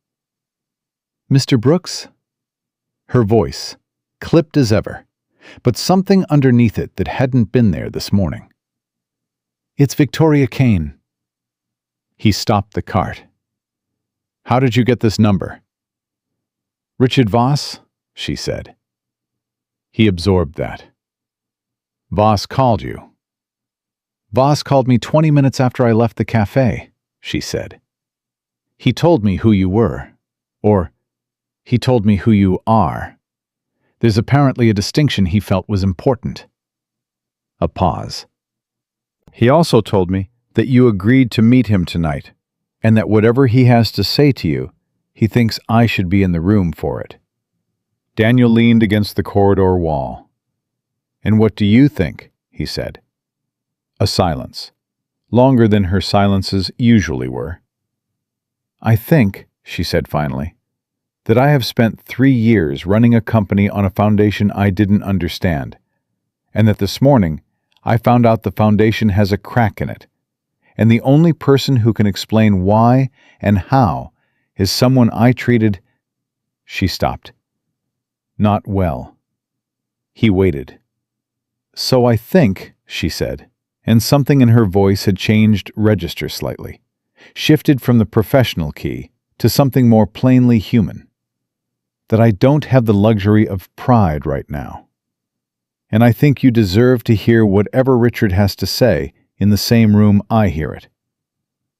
A: "Mr. Brooks?" Her voice, clipped as ever, but something underneath it that hadn't been there this morning. "It's Victoria Kane." He stopped the cart. "How did you get this number?" "Richard Voss," she said. He absorbed that. "Voss called you."
B: Voss called me 20 minutes after I left the café, she said. He told me who you were. Or, he told me who you are. There's apparently a distinction he felt was important. A pause. He also told me that you agreed to meet him tonight, and that whatever he has to say to you, he thinks I should be in the room for it. Daniel leaned against the corridor wall. And what do you think? He said. A silence, longer than her silences usually were. I think, she said finally, that I have spent 3 years running a company on a foundation I didn't understand, and that this morning I found out the foundation has a crack in it, and the only person who can explain why and how is someone I treated— She stopped. Not well. He waited. So I think, she said, and something in her voice had changed register slightly, shifted from the professional key to something more plainly human, that I don't have the luxury of pride right now. And I think you deserve to hear whatever Richard has to say in the same room I hear it.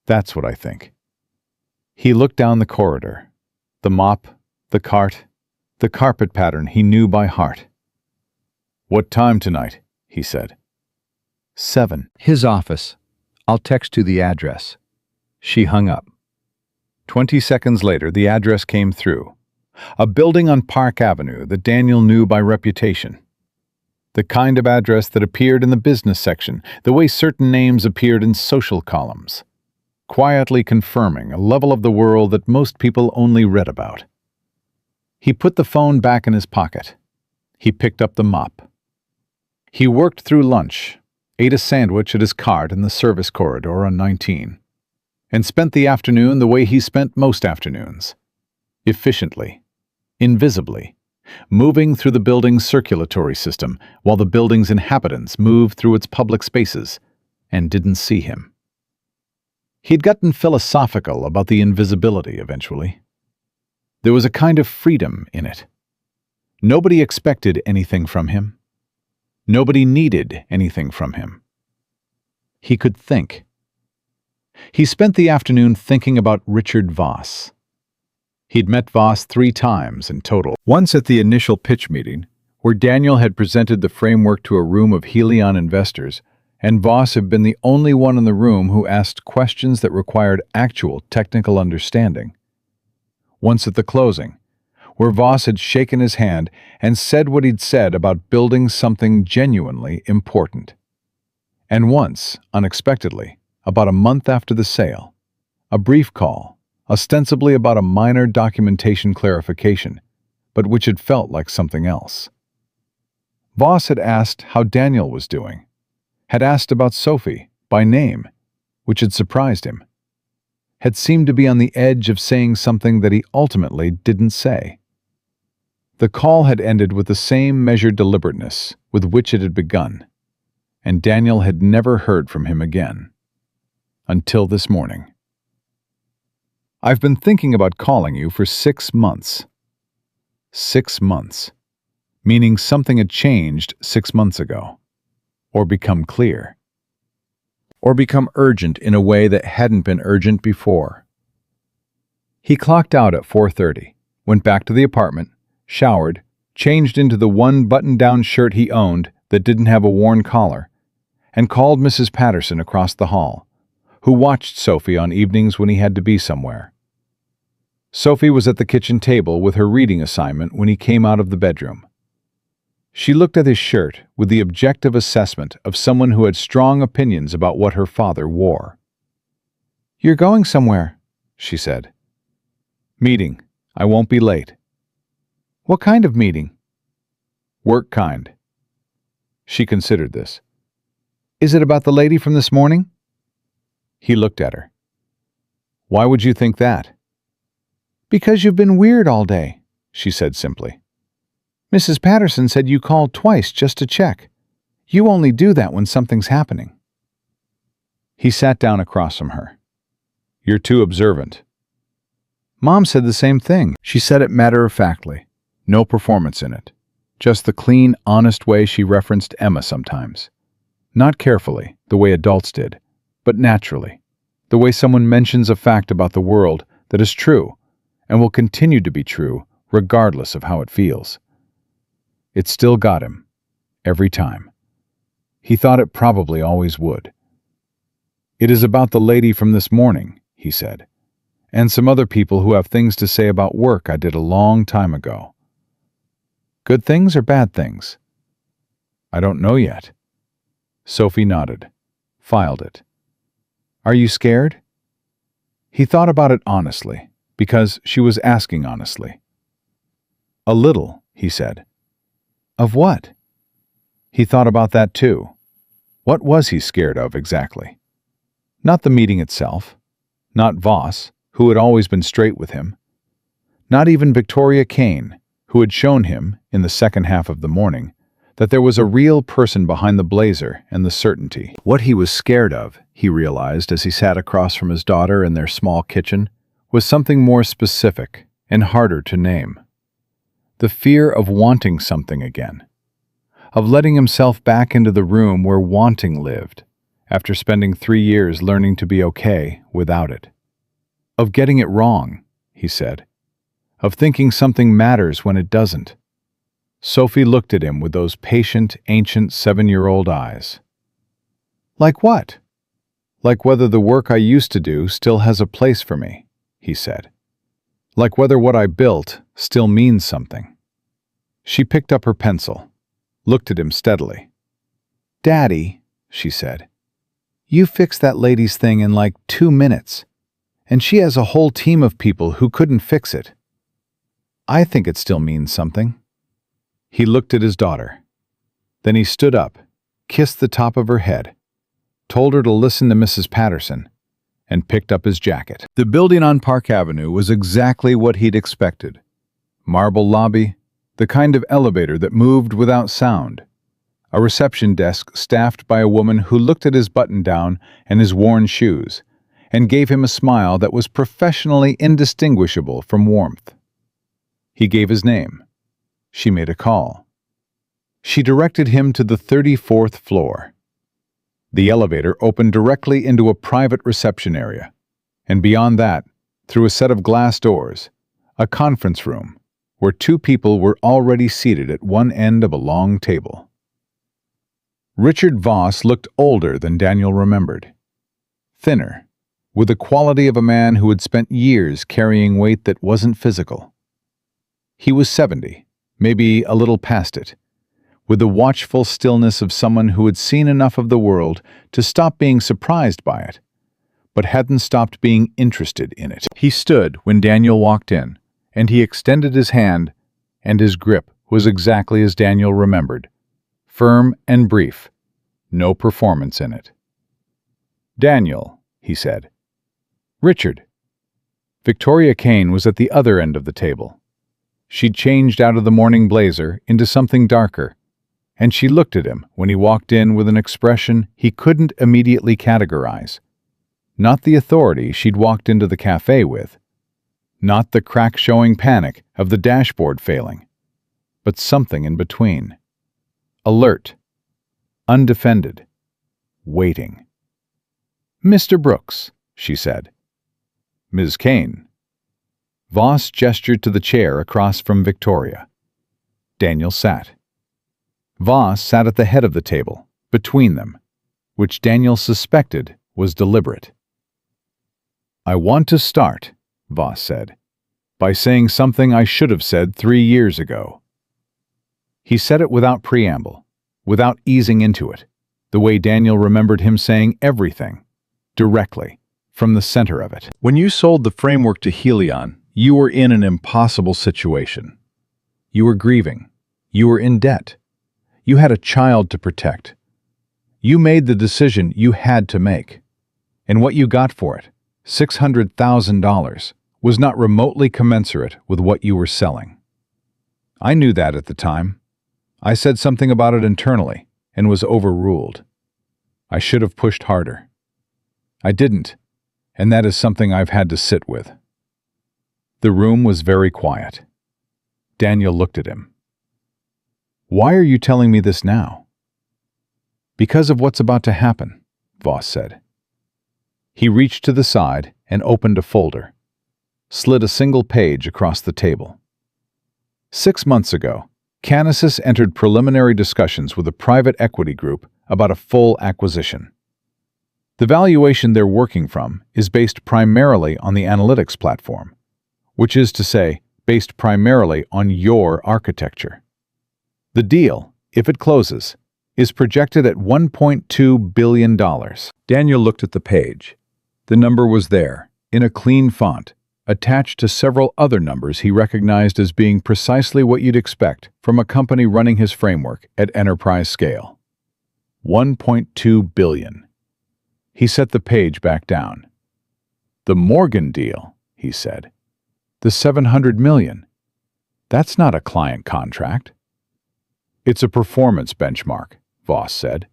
B: That's what I think. He looked down the corridor. The mop, the cart, the carpet pattern he knew by heart. What time tonight? He said. 7. His office. I'll text you the address. She hung up. 20 seconds later, the address came through. A building on Park Avenue that Daniel knew by reputation. The kind of address that appeared in the business section, the way certain names appeared in social columns, quietly confirming a level of the world that most people only read about. He put the phone back in his pocket. He picked up the mop. He worked through lunch, ate a sandwich at his cart in the service corridor on 19, and spent the afternoon the way he spent most afternoons, efficiently, invisibly, moving through the building's circulatory system while the building's inhabitants moved through its public spaces and didn't see him. He'd gotten philosophical about the invisibility eventually. There was a kind of freedom in it. Nobody expected anything from him. Nobody needed anything from him. He could think. He spent the afternoon thinking about Richard Voss. He'd met Voss 3 times in total. Once at the initial pitch meeting, where Daniel had presented the framework to a room of Helion investors, and Voss had been the only one in the room who asked questions that required actual technical understanding. Once at the closing, where Voss had shaken his hand and said what he'd said about building something genuinely important. And once, unexpectedly, about a month after the sale, a brief call, ostensibly about a minor documentation clarification, but which had felt like something else. Voss had asked how Daniel was doing, had asked about Sophie, by name, which had surprised him, had seemed to be on the edge of saying something that he ultimately didn't say. The call had ended with the same measured deliberateness with which it had begun, and Daniel had never heard from him again. Until this morning. I've been thinking about calling you for 6 months. 6 months. Meaning something had changed 6 months ago. Or become clear. Or become urgent in a way that hadn't been urgent before. He clocked out at 4:30, went back to the apartment, showered, changed into the one button-down shirt he owned that didn't have a worn collar, and called Mrs. Patterson across the hall, who watched Sophie on evenings when he had to be somewhere. Sophie was at the kitchen table with her reading assignment when he came out of the bedroom. She looked at his shirt with the objective assessment of someone who had strong opinions about what her father wore. "You're going somewhere," she said. "Meeting. I won't be late." "What kind of meeting?" "Work kind." She considered this. "Is it about the lady from this morning?" He looked at her. "Why would you think that?" "Because you've been weird all day," she said simply. "Mrs. Patterson said you called twice just to check. You only do that when something's happening." He sat down across from her. "You're too observant." "Mom said the same thing." She said it matter-of-factly, no performance in it, just the clean, honest way she referenced Emma sometimes.
A: Not carefully, the way adults did, but naturally, the way someone mentions a fact about the world that is true and will continue to be true regardless of how it feels. It still got him, every time. He thought it probably always would. "It is about the lady from this morning," he said, "and some other people who have things to say about work I did a long time ago." "Good things or bad things?" "I don't know yet." Sophie nodded, filed it. "Are you scared?" He thought about it honestly, because she was asking honestly. "A little," he said. "Of what?" He thought about that too. What was he scared of exactly? Not the meeting itself. Not Voss, who had always been straight with him. Not even Victoria Kane, who had shown him, in the second half of the morning, that there was a real person behind the blazer and the certainty. What he was scared of, he realized as he sat across from his daughter in their small kitchen, was something more specific and harder to name. The fear of wanting something again. Of letting himself back into the room where wanting lived, after spending 3 years learning to be okay without it. Of getting it wrong, he said. Of thinking something matters when it doesn't. Sophie looked at him with those patient, ancient 7-year-old eyes. "Like what?" "Like whether the work I used to do still has a place for me," he said. "Like whether what I built still means something." She picked up her pencil, looked at him steadily. "Daddy," she said, "you fixed that lady's thing in like 2 minutes, and she has a whole team of people who couldn't fix it. I think it still means something." He looked at his daughter. Then he stood up, kissed the top of her head, told her to listen to Mrs. Patterson, and picked up his jacket. The building on Park Avenue was exactly what he'd expected. Marble lobby, the kind of elevator that moved without sound. A reception desk staffed by a woman who looked at his button-down and his worn shoes, and gave him a smile that was professionally indistinguishable from warmth. He gave his name. She made a call. She directed him to the 34th floor. The elevator opened directly into a private reception area, and beyond that, through a set of glass doors, a conference room, where 2 people were already seated at one end of a long table. Richard Voss looked older than Daniel remembered. Thinner, with the quality of a man who had spent years carrying weight that wasn't physical. He was 70, maybe a little past it, with the watchful stillness of someone who had seen enough of the world to stop being surprised by it, but hadn't stopped being interested in it. He stood when Daniel walked in, and he extended his hand, and his grip was exactly as Daniel remembered, firm and brief, no performance in it. "Daniel," he said. "Richard." Victoria Kane was at the other end of the table. She'd changed out of the morning blazer into something darker, and she looked at him when he walked in with an expression he couldn't immediately categorize. Not the authority she'd walked into the café with, not the crack-showing panic of the dashboard failing, but something in between. Alert, undefended, waiting. "Mr. Brooks," she said. "Ms. Kane." Voss gestured to the chair across from Victoria. Daniel sat. Voss sat at the head of the table, between them, which Daniel suspected was deliberate. "I want to start," Voss said, "by saying something I should have said 3 years ago." He said it without preamble, without easing into it, the way Daniel remembered him saying everything, directly, from the center of it. "When you sold the framework to Helion, you were in an impossible situation. You were grieving. You were in debt. You had a child to protect. You made the decision you had to make. And what you got for it, $600,000, was not remotely commensurate with what you were selling. I knew that at the time. I said something about it internally and was overruled. I should have pushed harder. I didn't, and that is something I've had to sit with." The room was very quiet. Daniel looked at him. "Why are you telling me this now?" Because of what's about to happen, Voss said. He reached to the side and opened a folder, slid a single page across the table. 6 months ago, Canisius entered preliminary discussions with a private equity group about a full acquisition. The valuation they're working from is based primarily on the analytics platform, which is to say, based primarily on your architecture. The deal, if it closes, is projected at $1.2 billion. Daniel looked at the page. The number was there, in a clean font, attached to several other numbers he recognized as being precisely what you'd expect from a company running his framework at enterprise scale. 1.2 billion. He set the page back down. The Morgan deal, he said. The 700 million. That's not a client contract. It's a performance benchmark, Voss said.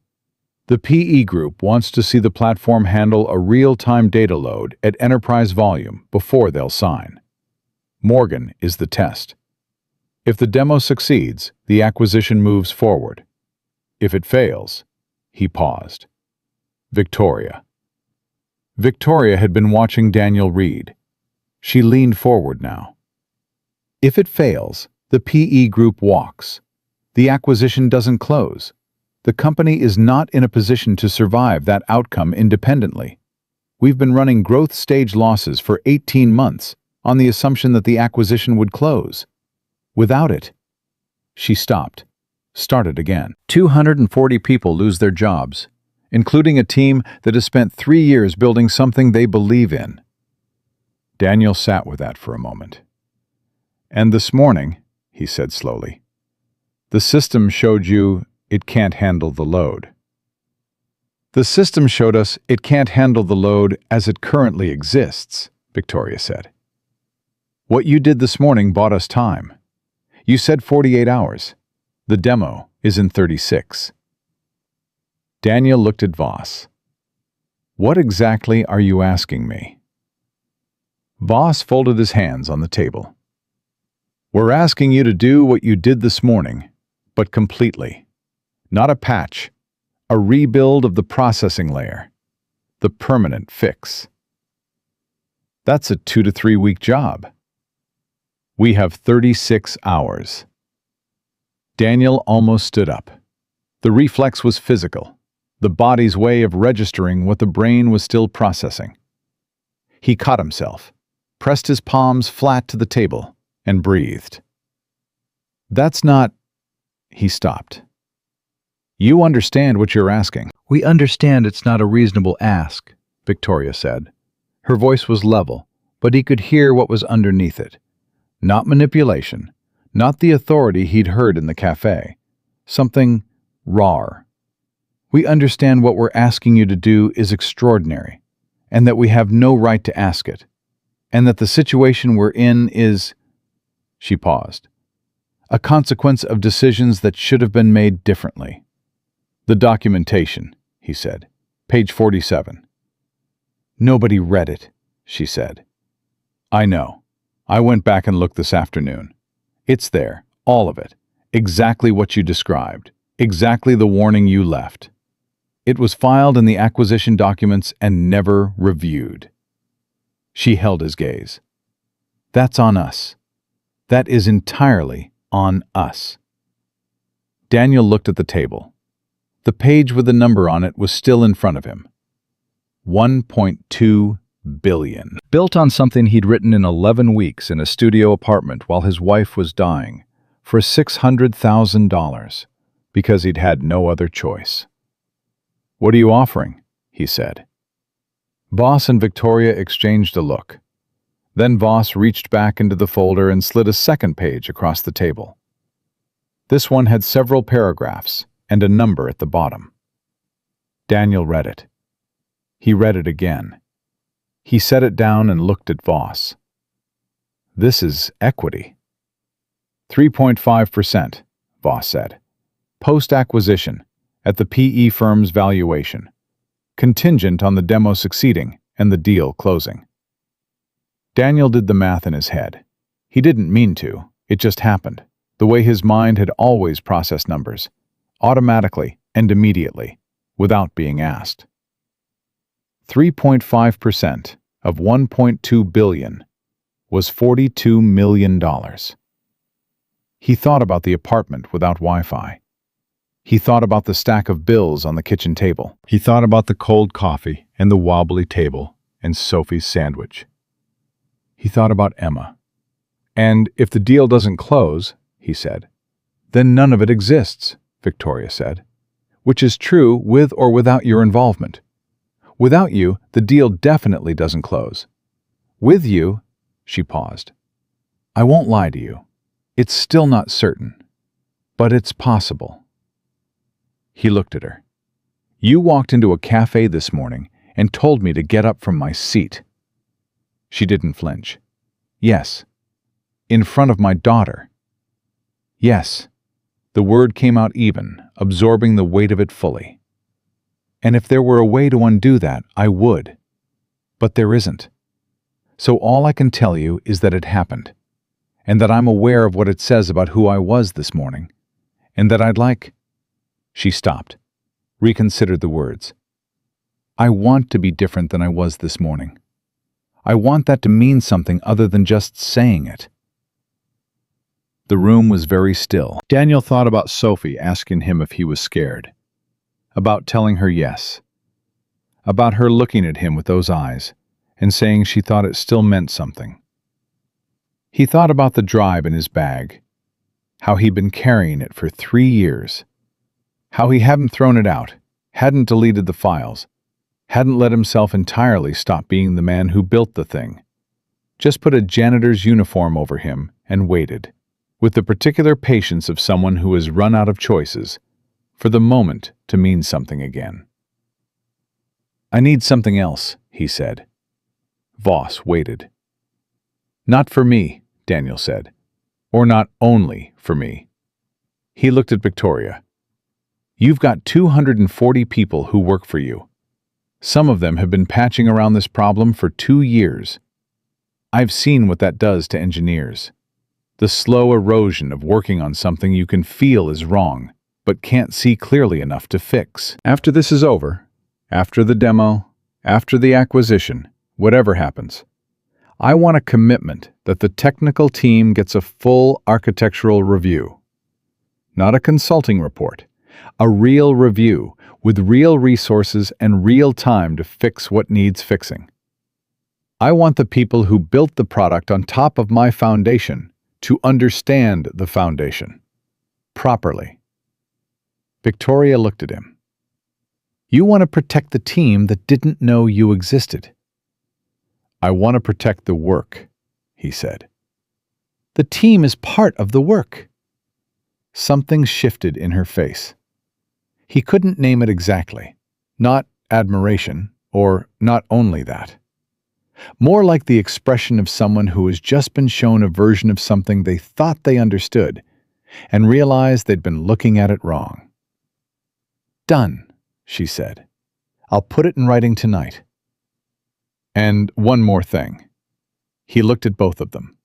A: The PE group wants to see the platform handle a real-time data load at enterprise volume before they'll sign. Morgan is the test. If the demo succeeds, the acquisition moves forward. If it fails, he paused. Victoria. Victoria had been watching Daniel read. She leaned forward now. If it fails, the PE group walks. The acquisition doesn't close. The company is not in a position to survive that outcome independently. We've been running growth stage losses for 18 months on the assumption that the acquisition would close. Without it, she stopped, started again. 240 people lose their jobs, including a team that has spent 3 years building something they believe in. Daniel sat with that for a moment. And this morning, he said slowly, the system showed you it can't handle the load. The system showed us it can't handle the load as it currently exists, Victoria said. What you did this morning bought us time. You said 48 hours. The demo is in 36. Daniel looked at Voss. What exactly are you asking me? Voss folded his hands on the table. We're asking you to do what you did this morning, but completely. Not a patch, a rebuild of the processing layer, the permanent fix. That's a 2 to 3 week job. We have 36 hours. Daniel almost stood up. The reflex was physical, the body's way of registering what the brain was still processing. He caught himself, pressed his palms flat to the table, and breathed. That's not... He stopped. You understand what you're asking. We understand it's not a reasonable ask, Victoria said. Her voice was level, but he could hear what was underneath it. Not manipulation, not the authority he'd heard in the café. Something raw. We understand what we're asking you to do is extraordinary, and that we have no right to ask it, and that the situation we're in is... She paused. A consequence of decisions that should have been made differently. The documentation, he said. Page 47. Nobody read it, she said. I know. I went back and looked this afternoon. It's there, all of it. Exactly what you described. Exactly the warning you left. It was filed in the acquisition documents and never reviewed. She held his gaze. That's on us. That is entirely on us. Daniel looked at the table. The page with the number on it was still in front of him. 1.2 billion. Built on something he'd written in 11 weeks in a studio apartment while his wife was dying, for $600,000, because he'd had no other choice. What are you offering? He said. Voss and Victoria exchanged a look. Then Voss reached back into the folder and slid a second page across the table. This one had several paragraphs and a number at the bottom. Daniel read it. He read it again. He set it down and looked at Voss. This is equity. 3.5%, Voss said. Post-acquisition, at the PE firm's valuation. Contingent on the demo succeeding and the deal closing. Daniel did the math in his head. He didn't mean to. It just happened, the way his mind had always processed numbers. Automatically and immediately,
B: without being asked. 3.5% of $1.2 billion was $42 million. He thought about the apartment without Wi-Fi. He thought about the stack of bills on the kitchen table.
A: He thought about the cold coffee and the wobbly table and Sophie's sandwich. He thought about Emma. "And if the deal doesn't close," he said. "Then none of it exists," Victoria said. "Which is true with or without your involvement. Without you, the deal definitely doesn't close. With you," she paused. "I won't lie to you. It's still not certain. But it's possible." He looked at her. "You walked into a café this morning and told me to get up from my seat." She didn't flinch. "Yes. In front of my daughter." "Yes." The word came out even, absorbing the weight of it fully. "And if there were a way to undo that, I would. But there isn't. So all I can tell you is that it happened, and that I'm aware of what it says about who I was this morning, and that I'd like—" She stopped, reconsidered the words. "I want to be different than I was this morning. I want that to mean something other than just saying it." The room was very still. Daniel thought about Sophie asking him if he was scared, about telling her yes, about her looking at him with those eyes and saying she thought it still meant something. He thought about the drive in his bag, how he'd been carrying it for 3 years, how he hadn't thrown it out, hadn't deleted the files, hadn't let himself entirely stop being the man who built the thing, just put a janitor's uniform over him and waited, with the particular patience of someone who has run out of choices, for the moment to mean something again. "I need something else," he said. Voss waited. "Not for me," Daniel said, "or not only for me." He looked at Victoria. "You've got 240 people who work for you. Some of them have been patching around this problem for 2 years. I've seen what that does to engineers. The slow erosion of working on something you can feel is wrong, but can't see clearly enough to fix. After this is over, after the demo, after the acquisition, whatever happens, I want a commitment that the technical team gets a full architectural review. Not a consulting report, a real review with real resources and real time to fix what needs fixing. I want the people who built the product on top of my foundation to understand the foundation properly." Victoria looked at him. "You want to protect the team that didn't know you existed." "I want to protect the work," he said. "The team is part of the work." Something shifted in her face. He couldn't name it exactly. Not admiration, or not only that. More like the expression of someone who has just been shown a version of something they thought they understood and realized they'd been looking at it wrong. "Done," she said. "I'll put it in writing tonight." "And one more thing." He looked at both of them.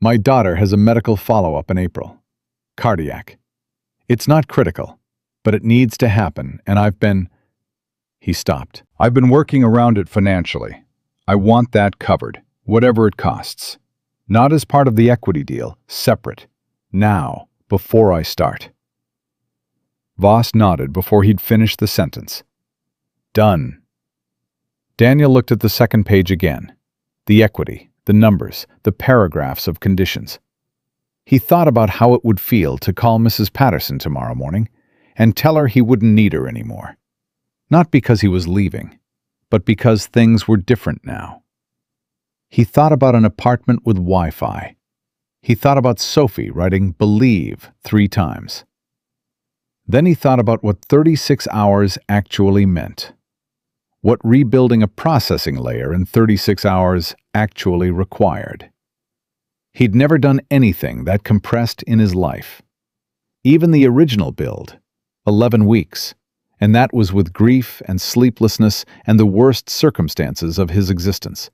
A: "My daughter has a medical follow-up in April. Cardiac. It's not critical, but it needs to happen, and He stopped. "I've been working around it financially. I want that covered, whatever it costs. Not as part of the equity deal, separate. Now, before I start." Voss nodded before he'd finished the sentence. "Done." Daniel looked at the second page again. The equity, the numbers, the paragraphs of conditions. He thought about how it would feel to call Mrs. Patterson tomorrow morning and tell her he wouldn't need her anymore. Not because he was leaving, but because things were different now. He thought about an apartment with Wi-Fi. He thought about Sophie writing "believe" 3 times. Then he thought about what 36 hours actually meant. What rebuilding a processing layer in 36 hours actually required. He'd never done anything that compressed in his life. Even the original build, 11 weeks, and that was with grief and sleeplessness and the worst circumstances of his existence.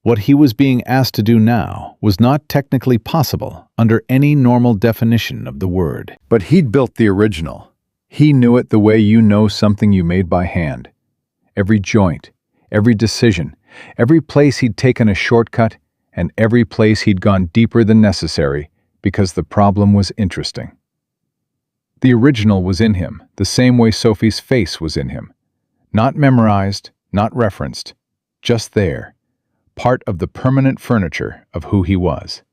A: What he was being asked to do now was not technically possible under any normal definition of the word. But he'd built the original. He knew it the way you know something you made by hand. Every joint, every decision, every place he'd taken a shortcut, and every place he'd gone deeper than necessary because the problem was interesting. The original was in him, the same way Sophie's face was in him. Not memorized, not referenced, just there, part of the permanent furniture of who he was.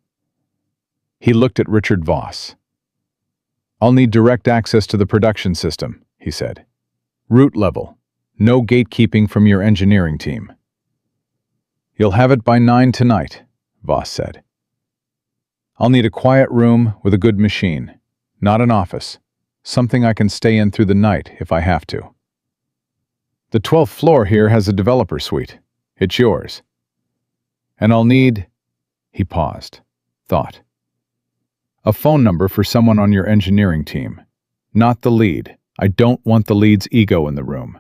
A: He looked at Richard Voss. "I'll need direct access to the production system," he said. "Root level. No gatekeeping from your engineering team." "You'll have it by 9 tonight," Voss said. "I'll need a quiet room with a good machine, not an office, something I can stay in through the night if I have to. The 12th floor here has a developer suite. It's yours. And I'll need—" he paused, thought. "A phone number for someone on your engineering team. Not the lead. I don't want the lead's ego in the room.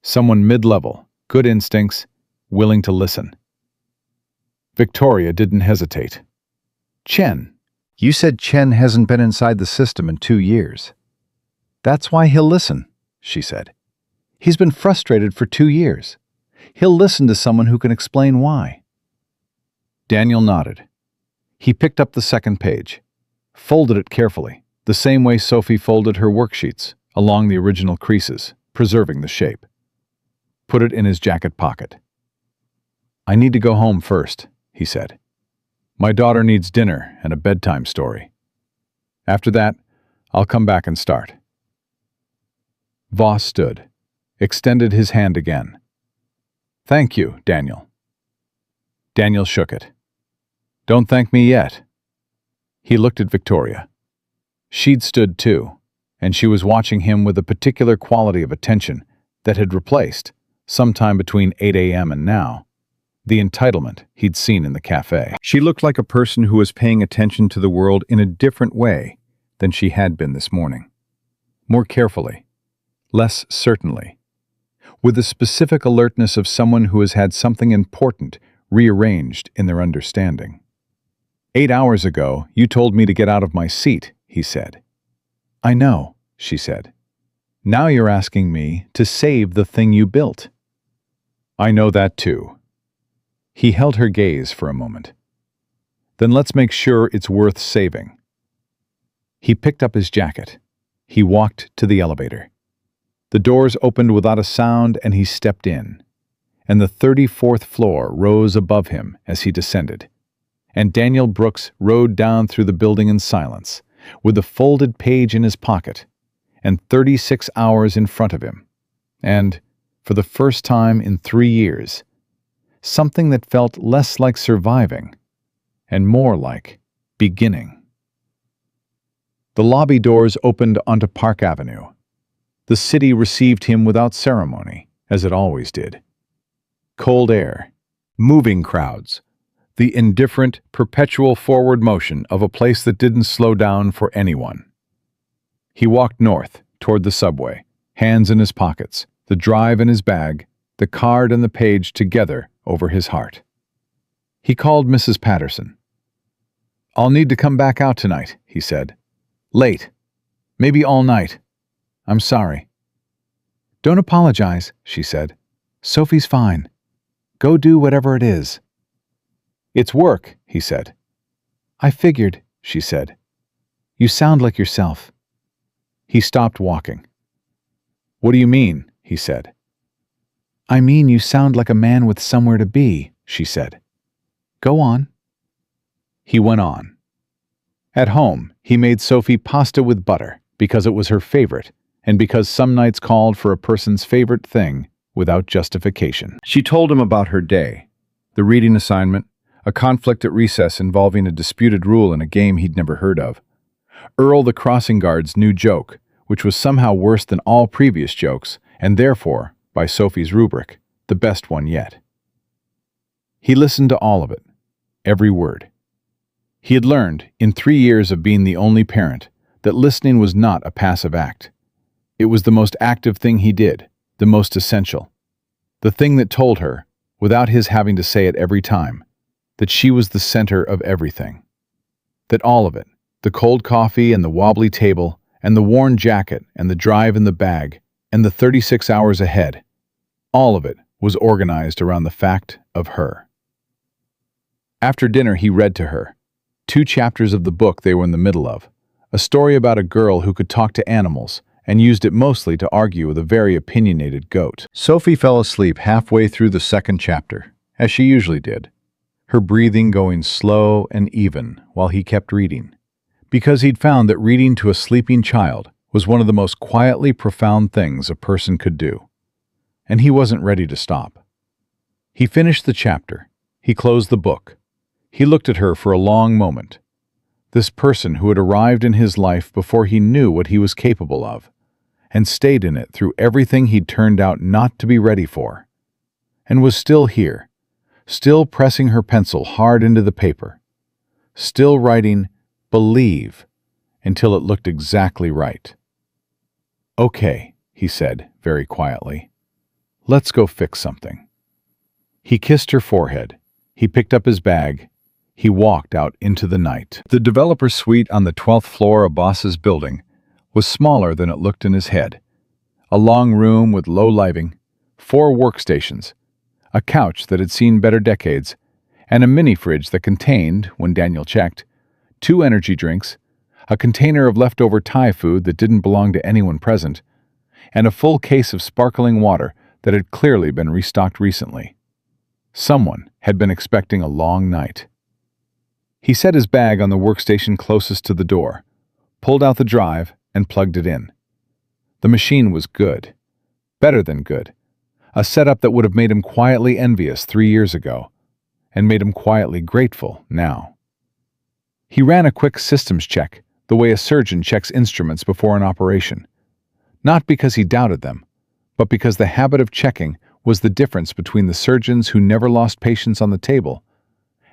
A: Someone mid-level, good instincts, willing to listen." Victoria didn't hesitate. "Chen. You said Chen hasn't been inside the system in 2 years. That's why he'll listen," she said. "He's been frustrated for 2 years. He'll listen to someone who can explain why." Daniel nodded. He picked up the second page, folded it carefully, the same way Sophie folded her worksheets, along the original creases, preserving the shape. Put it in his jacket pocket. "I need to go home first," he said. "My daughter needs dinner and a bedtime story. After that, I'll come back and start." Voss stood, extended his hand again. "Thank you, Daniel." Daniel shook it. "Don't thank me yet." He looked at Victoria. She'd stood too, and she was watching him with a particular quality of attention that had replaced, sometime between 8 a.m. and now, the entitlement he'd seen in the café. She looked like a person who was paying attention to the world in a different way than she had been this morning. More carefully, less certainly, with the specific alertness of someone who has had something important rearranged in their understanding. "8 hours ago, you told me to get out of my seat," he said. "I know," she said. "Now you're asking me to save the thing you built." "I know that too." He held her gaze for a moment. "Then let's make sure it's worth saving." He picked up his jacket. He walked to the elevator. The doors opened without a sound and he stepped in, and the 34th floor rose above him as he descended. And Daniel Brooks rode down through the building in silence, with the folded page in his pocket, and 36 hours in front of him. And, for the first time in 3 years, something that felt less like surviving and more like beginning. The lobby doors opened onto Park Avenue. The city received him without ceremony, as it always did. Cold air, moving crowds, the indifferent, perpetual forward motion of a place that didn't slow down for anyone. He walked north, toward the subway, hands in his pockets, the drive in his bag, the card and the page together over his heart. He called Mrs. Patterson. "I'll need to come back out tonight," he said. "Late. Maybe all night. I'm sorry." "Don't apologize," she said. "Sophie's fine. Go do whatever it is." "It's work," he said. "I figured," she said. "You sound like yourself." He stopped walking. "What do you mean?" he said. "I mean you sound like a man with somewhere to be," she said. "Go on." He went on. At home, he made Sophie pasta with butter because it was her favorite and because some nights called for a person's favorite thing without justification. She told him about her day, the reading assignment, a conflict at recess involving a disputed rule in a game he'd never heard of, Earl the crossing guard's new joke, which was somehow worse than all previous jokes, and therefore, by Sophie's rubric, the best one yet. He listened to all of it, every word. He had learned, in 3 years of being the only parent, that listening was not a passive act. It was the most active thing he did, the most essential. The thing that told her, without his having to say it every time, that she was the center of everything. That all of it, the cold coffee and the wobbly table, and the worn jacket, and the drive in the bag, and the 36 hours ahead. All of it was organized around the fact of her. After dinner, he read to her 2 chapters of the book they were in the middle of, a story about a girl who could talk to animals and used it mostly to argue with a very opinionated goat. Sophie fell asleep halfway through the 2nd chapter, as she usually did, her breathing going slow and even while he kept reading, because he'd found that reading to a sleeping child was one of the most quietly profound things a person could do. And he wasn't ready to stop. He finished the chapter. He closed the book. He looked at her for a long moment. This person who had arrived in his life before he knew what he was capable of, and stayed in it through everything he'd turned out not to be ready for, and was still here, still pressing her pencil hard into the paper, still writing "believe" until it looked exactly right. "Okay," he said very quietly. "Let's go fix something." He kissed her forehead. He picked up his bag. He walked out into the night. The developer suite on the 12th floor of Boss's building was smaller than it looked in his head. A long room with low lighting, 4 workstations, a couch that had seen better decades, and a mini-fridge that contained, when Daniel checked, 2 energy drinks, a container of leftover Thai food that didn't belong to anyone present, and a full case of sparkling water that had clearly been restocked recently. Someone had been expecting a long night. He set his bag on the workstation closest to the door, pulled out the drive, and plugged it in. The machine was good. Better than good. A setup that would have made him quietly envious 3 years ago, and made him quietly grateful now. He ran a quick systems check, the way a surgeon checks instruments before an operation. Not because he doubted them, but because the habit of checking was the difference between the surgeons who never lost patients on the table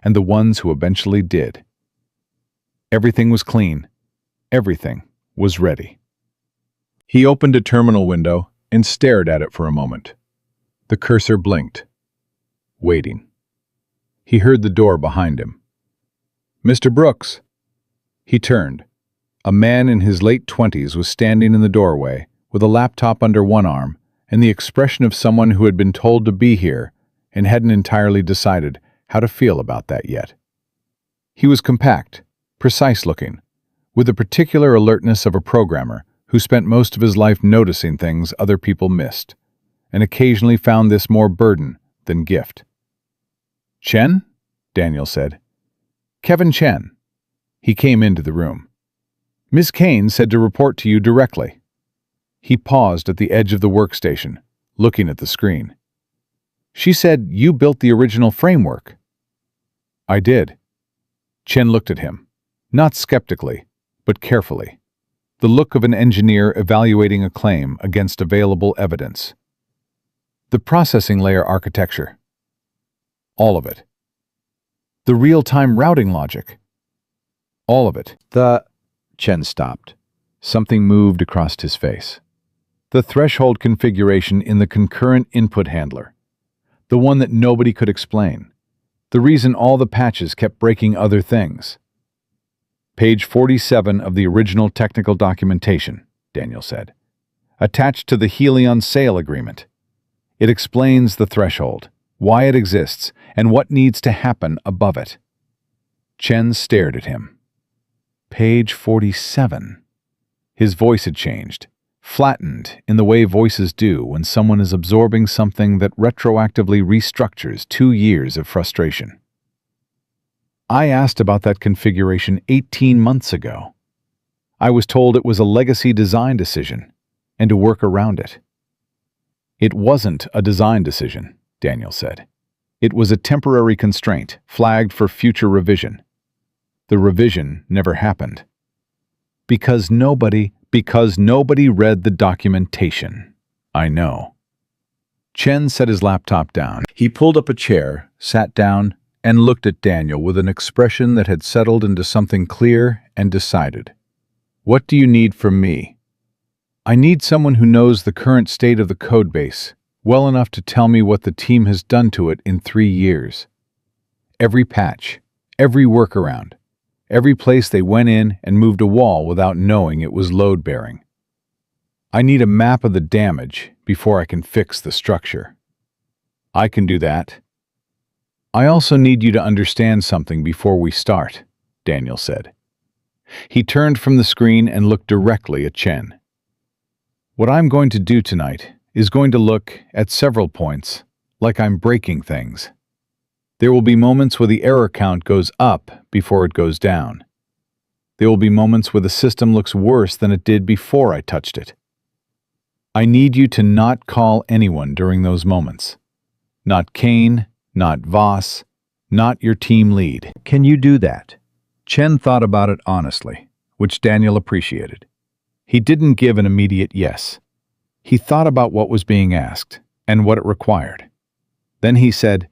A: and the ones who eventually did. Everything was clean. Everything was ready. He opened a terminal window and stared at it for a moment. The cursor blinked. Waiting. He heard the door behind him. "Mr. Brooks." He turned. A man in his late 20s was standing in the doorway with a laptop under one arm and the expression of someone who had been told to be here and hadn't entirely decided how to feel about that yet. He was compact, precise-looking, with the particular alertness of a programmer who spent most of his life noticing things other people missed, and occasionally found this more burden than gift. "Chen?" Daniel said. "Kevin Chen." He came into the room. "Miss Kane said to report to you directly." He paused at the edge of the workstation, looking at the screen. "She said you built the original framework." "I did." Chen looked at him, not skeptically, but carefully, the look of an engineer evaluating a claim against available evidence. "The processing layer architecture." "All of it." "The real-time routing logic." "All of it." Chen stopped. Something moved across his face. "The threshold configuration in the concurrent input handler. The one that nobody could explain. The reason all the patches kept breaking other things." "Page 47 of the original technical documentation," Daniel said. "Attached to the Helion sale agreement. It explains the threshold, why it exists, and what needs to happen above it." Chen stared at him. "Page 47. His voice had changed, flattened in the way voices do when someone is absorbing something that retroactively restructures 2 years of frustration. "I asked about that configuration 18 months ago. I was told it was a legacy design decision, and to work around it." "It wasn't a design decision," Daniel said. "It was a temporary constraint, flagged for future revision. The revision never happened. Because nobody read the documentation. I know." Chen set his laptop down. He pulled up a chair, sat down, and looked at Daniel with an expression that had settled into something clear and decided. "What do you need from me?" "I need someone who knows the current state of the codebase well enough to tell me what the team has done to it in 3 years. Every patch, every workaround, every place they went in and moved a wall without knowing it was load-bearing. I need a map of the damage before I can fix the structure. I can do that. I also need you to understand something before we start, Daniel said. He turned from the screen and looked directly at Chen. What I'm going to do tonight is going to look at several points like I'm breaking things. There will be moments where the error count goes up before it goes down. There will be moments where the system looks worse than it did before I touched it. I need you to not call anyone during those moments. Not Kane, not Voss, not your team lead.
B: Can you do that? Chen thought about it honestly, which Daniel appreciated. He didn't give an immediate yes. He thought about what was being asked and what it required. Then he said,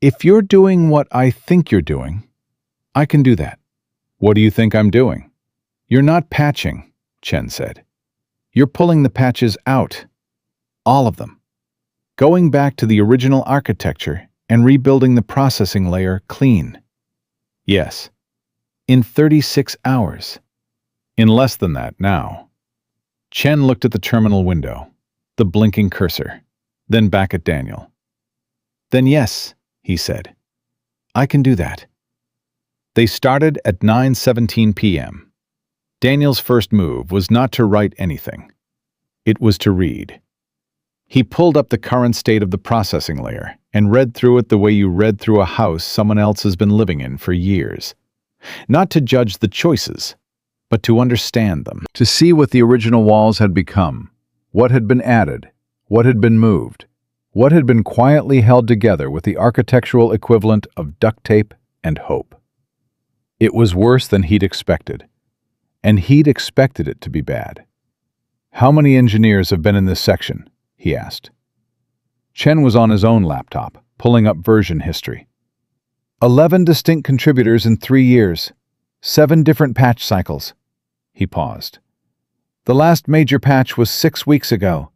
B: "If you're doing what I think you're doing, I can do that." "What do you think I'm doing?" "You're not patching," Chen said. "You're pulling the patches out. All of them. Going back to the original architecture and rebuilding the processing layer clean." "Yes. In 36 hours. In less than that now." Chen looked at the terminal window, the blinking cursor, then back at Daniel. "Then yes," he said. "I can do that." They started at 9:17 p.m. Daniel's first move was not to write anything. It was to read. He pulled up the current state of the processing layer and read through it the way you read through a house someone else has been living in for years. Not to judge the choices, but to understand them. To see what the original walls had become, what had been added, what had been moved, what had been quietly held together with the architectural equivalent of duct tape and hope. It was worse than he'd expected, and he'd expected it to be bad. "How many engineers have been in this section?" he asked. Chen was on his own laptop, pulling up version history. 11 distinct contributors in 3 years. 7 different patch cycles. He paused. The last major patch was 6 weeks ago.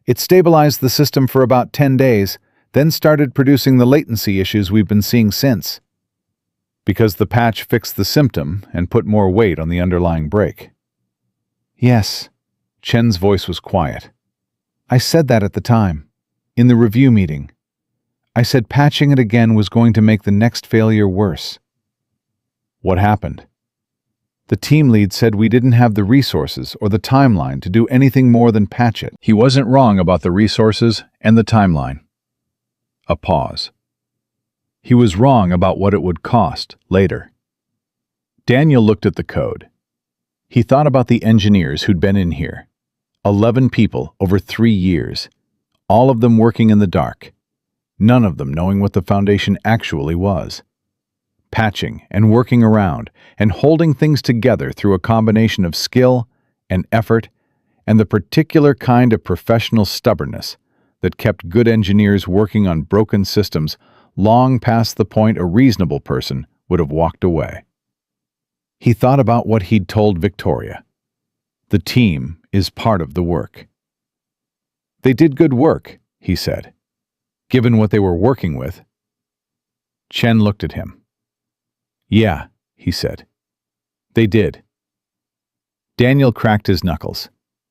B: It stabilized the system for about 10 days, then started producing the latency issues we've been seeing since. Because the patch fixed the symptom and put more weight on the underlying break. "Yes." Chen's voice was quiet. "I said that at the time, in the review meeting. I said patching it again was going to make the next failure worse." "What happened?" "The team lead said we didn't have the resources or the timeline to do anything more than patch it." He wasn't wrong about the resources and the timeline. A pause. He was wrong about what it would cost later. Daniel looked at the code. He thought about the engineers who'd been in here. 11 people over 3 years, all of them working in the dark, none of them knowing what the foundation actually was. Patching and working around and holding things together through a combination of skill and effort and the particular kind of professional stubbornness that kept good engineers working on broken systems long past the point a reasonable person would have walked away. He thought about what he'd told Victoria. The team is part of the work. They did good work, he said, given what they were working with. Chen looked at him. Yeah, he said. They did. Daniel cracked his knuckles.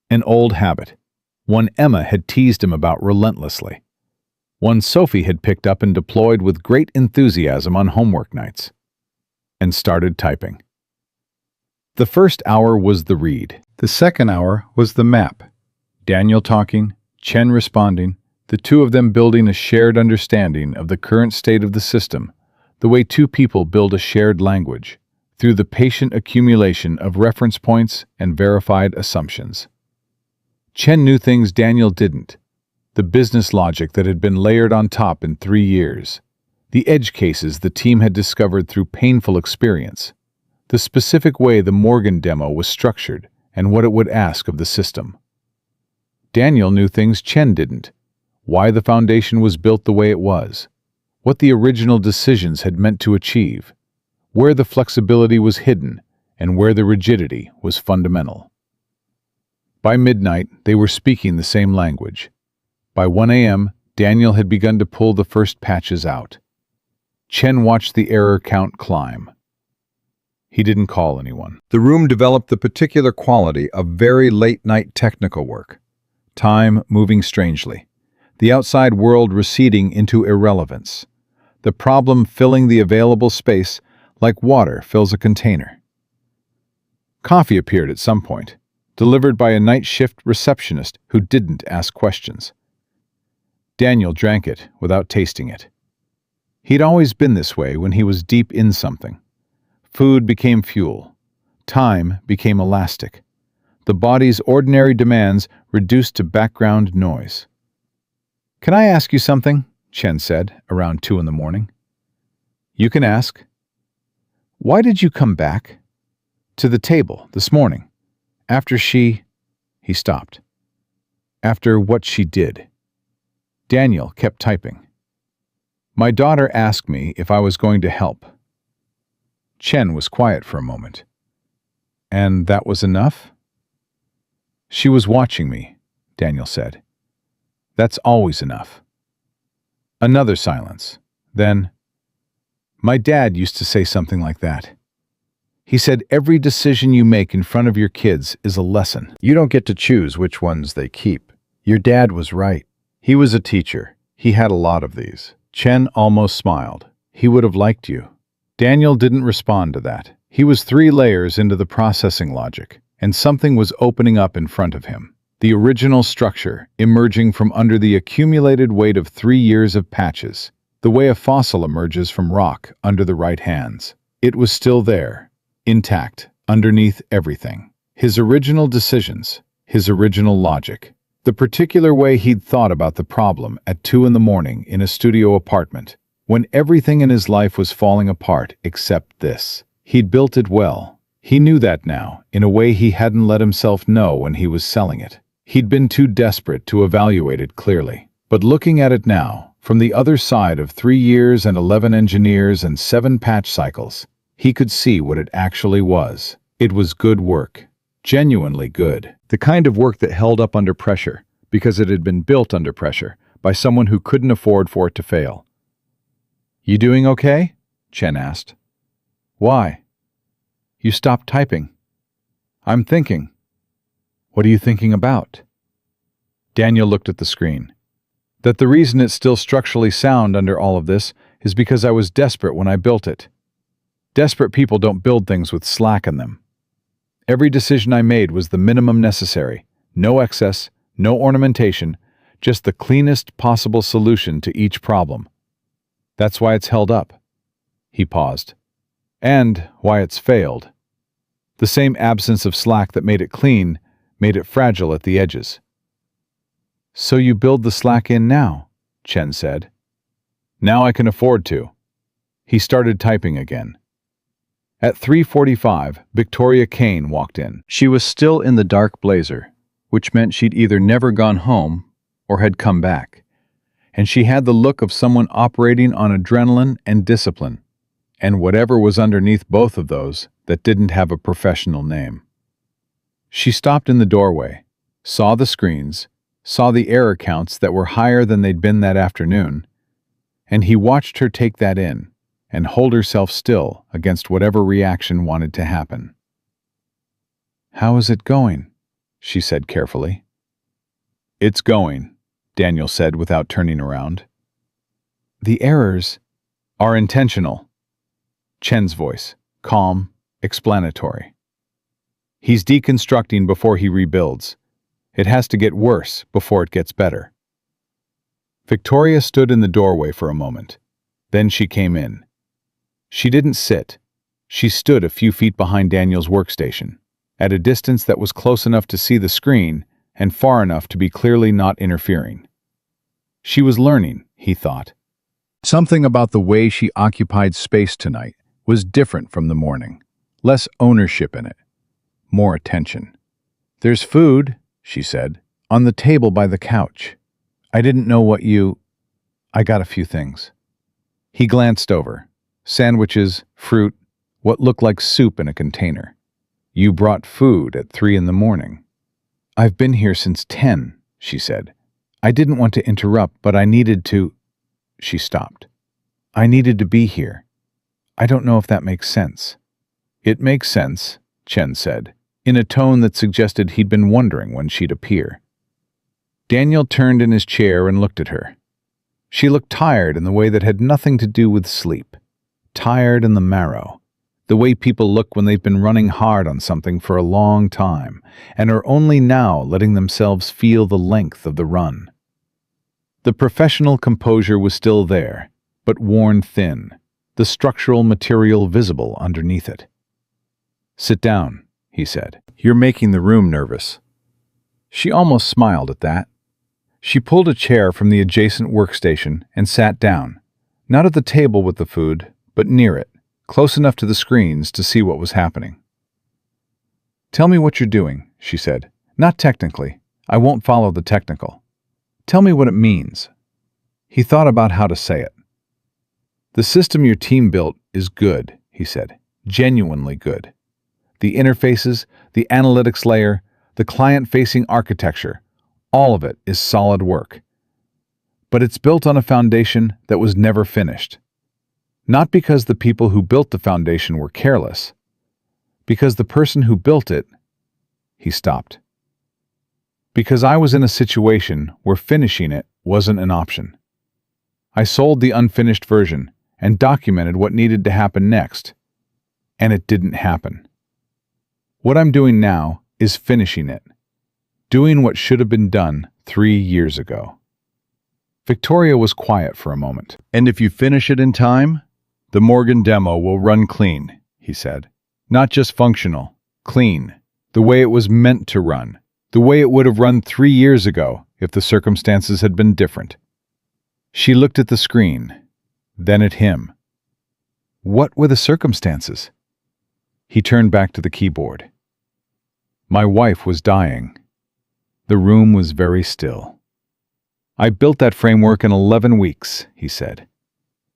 B: An old habit. One Emma had teased him about relentlessly. One Sophie had picked up and deployed with great enthusiasm on homework nights. And started typing. The first hour was the read. The second hour was the map. Daniel talking, Chen responding, the two of them building a shared understanding of the current state of the system, the way two people build a shared language, through the patient accumulation of reference points and verified assumptions. Chen knew things Daniel didn't, the business logic that had been layered on top in 3 years, the edge cases the team had discovered through painful experience, the specific way the Morgan demo was structured and what it would ask of the system. Daniel knew things Chen didn't, why the foundation was built the way it was, what the original decisions had meant to achieve, where the flexibility was hidden and where the rigidity was fundamental. By midnight, they were speaking the same language. By 1 a.m., Daniel had begun to pull the first patches out. Chen watched the error count climb.
A: He didn't call anyone. The room developed the particular quality of very late-night technical work. Time moving strangely. The outside world receding into irrelevance. The problem filling the available space like water fills a container. Coffee appeared at some point, delivered by a night shift receptionist who didn't ask questions. Daniel drank it without tasting it. He'd always been this way when he was deep in something. Food became fuel. Time became elastic. The body's ordinary demands reduced to background noise. "Can I ask you something?" Chen said, around 2 in the morning. "You can ask." "Why did you come back to the table this morning after she—" He stopped. "After what she did." Daniel kept typing. "My daughter asked me if I was going to help." Chen was quiet for a moment. "And that was enough?" "She was watching me," Daniel said. "That's always enough." Another silence. Then, "My dad used to say something like that. He said every decision you make in front of your kids is a lesson. You don't get to choose which ones they keep. Your dad was right. He was a teacher. He had a lot of these." Chen almost smiled. "He would have liked you." Daniel didn't respond to that. He was 3 layers into the processing logic, and something was opening up in front of him. The original structure emerging from under the accumulated weight of 3 years of patches, the way a fossil emerges from rock under the right hands. It was still there, intact, underneath everything. His original decisions, his original logic, the particular way he'd thought about the problem at 2 in the morning in a studio apartment, when everything in his life was falling apart except this. He'd built it well. He knew that now, in a way he hadn't let himself know when he was selling it. He'd been too desperate to evaluate it clearly. But looking at it now, from the other side of 3 years and 11 engineers and 7 patch cycles, he could see what it actually was. It was good work. Genuinely good. The kind of work that held up under pressure, because it had been built under pressure, by someone who couldn't afford for it to fail. "You doing okay?" Chen asked. "Why?" "You stopped typing." "I'm thinking." "What are you thinking about?" Daniel looked at the screen. "That the reason it's still structurally sound under all of this is because I was desperate when I built it. Desperate people don't build things with slack in them. Every decision I made was the minimum necessary. No excess, no ornamentation, just the cleanest possible solution to each problem. That's why it's held up." He paused. "And why it's failed. The same absence of slack that made it clean made it fragile at the edges." "So you build the slack in now," Chen said. "Now I can afford to." He started typing again. At 3:45, Victoria Kane walked in. She was still in the dark blazer, which meant she'd either never gone home or had come back. And she had the look of someone operating on adrenaline and discipline, and whatever was underneath both of those that didn't have a professional name. She stopped in the doorway, saw the screens, saw the error counts that were higher than they'd been that afternoon, and he watched her take that in and hold herself still against whatever reaction wanted to happen. "How is it going?" she said carefully. "It's going," Daniel said without turning around. "The errors are intentional." Chen's voice, calm, explanatory. "He's deconstructing before he rebuilds. It has to get worse before it gets better." Victoria stood in the doorway for a moment. Then she came in. She didn't sit. She stood a few feet behind Daniel's workstation, at a distance that was close enough to see the screen and far enough to be clearly not interfering. She was learning, he thought. Something about the way she occupied space tonight was different from the morning. Less ownership in it. More attention. "There's food," she said, "on the table by the couch. I didn't know what you—" "I got a few things." He glanced over. Sandwiches, fruit, what looked like soup in a container. "You brought food at 3 in the morning." "I've been here since 10, she said. "I didn't want to interrupt, but I needed to—" She stopped. "I needed to be here. I don't know if that makes sense." It makes sense, Chen said, in a tone that suggested he'd been wondering when she'd appear. Daniel turned in his chair and looked at her. She looked tired in the way that had nothing to do with sleep. Tired in the marrow. The way people look when they've been running hard on something for a long time and are only now letting themselves feel the length of the run. The professional composure was still there, but worn thin, the structural material visible underneath it. "Sit down," he said. "You're making the room nervous." She almost smiled at that. She pulled a chair from the adjacent workstation and sat down, not at the table with the food, but near it, close enough to the screens to see what was happening. "Tell me what you're doing," she said. "Not technically. I won't follow the technical. Tell me what it means." He thought about how to say it. "The system your team built is good," he said. "Genuinely good. The interfaces, the analytics layer, the client-facing architecture, all of it is solid work. But it's built on a foundation that was never finished. Not because the people who built the foundation were careless. Because the person who built it..." He stopped. "Because I was in a situation where finishing it wasn't an option. I sold the unfinished version and documented what needed to happen next. And it didn't happen. What I'm doing now is finishing it. Doing what should have been done 3 years ago." Victoria was quiet for a moment. "And if you finish it in time, the Morgan demo will run clean," he said. "Not just functional, clean, the way it was meant to run, the way it would have run 3 years ago if the circumstances had been different." She looked at the screen, then at him. What were the circumstances? He turned back to the keyboard. "My wife was dying." The room was very still. "I built that framework in 11 weeks, he said.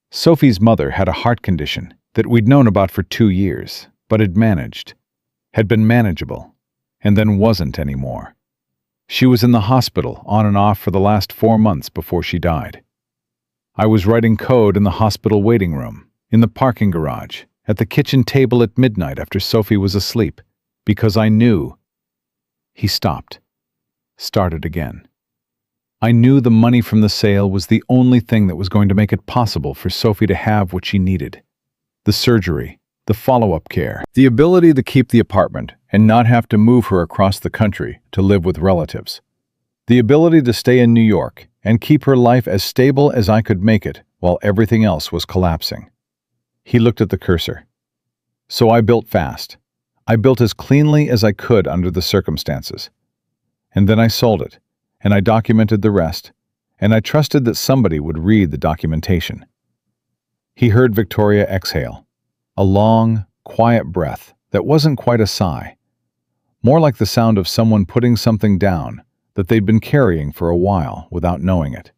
A: "Sophie's mother had a heart condition that we'd known about for 2 years, but had been manageable, and then wasn't anymore. She was in the hospital on and off for the last 4 months before she died. I was writing code in the hospital waiting room, in the parking garage, at the kitchen table at midnight after Sophie was asleep, because I knew..." He stopped, started again. "I knew the money from the sale was the only thing that was going to make it possible for Sophie to have what she needed. The surgery, the follow-up care, the ability to keep the apartment and not have to move her across the country to live with relatives. The ability to stay in New York and keep her life as stable as I could make it while everything else was collapsing." He looked at the cursor. "So I built fast. I built as cleanly as I could under the circumstances. And then I sold it, and I documented the rest, and I trusted that somebody would read the documentation." He heard Victoria exhale, a long, quiet breath that wasn't quite a sigh, more like the sound of someone putting something down that they'd been carrying for a while without knowing it.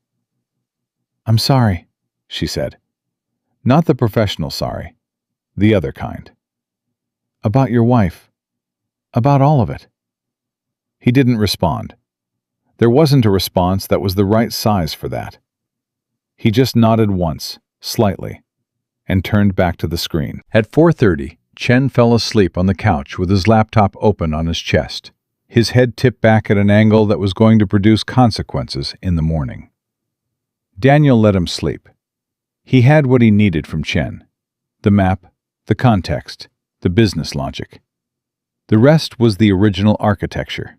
A: "I'm sorry," she said. Not the professional sorry, the other kind. "About your wife. About all of it." He didn't respond. There wasn't a response that was the right size for that. He just nodded once, slightly, and turned back to the screen. At 4:30, Chen fell asleep on the couch with his laptop open on his chest, his head tipped back at an angle that was going to produce consequences in the morning. Daniel let him sleep. He had what he needed from Chen: the map, the context, the business logic. The rest was the original architecture,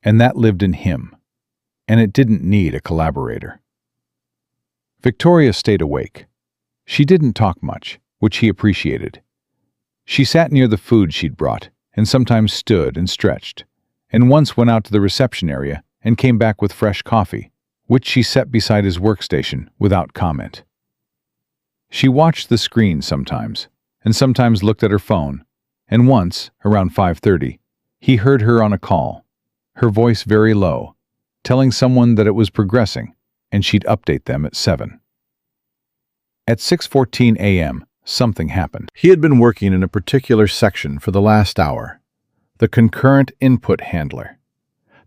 A: and that lived in him, and it didn't need a collaborator. Victoria stayed awake. She didn't talk much, which he appreciated. She sat near the food she'd brought, and sometimes stood and stretched, and once went out to the reception area and came back with fresh coffee, which she set beside his workstation without comment. She watched the screen sometimes, and sometimes looked at her phone, and once, around 5:30, he heard her on a call, her voice very low, telling someone that it was progressing, and she'd update them at 7. At 6:14 a.m., something happened. He had been working in a particular section for the last hour, the concurrent input handler,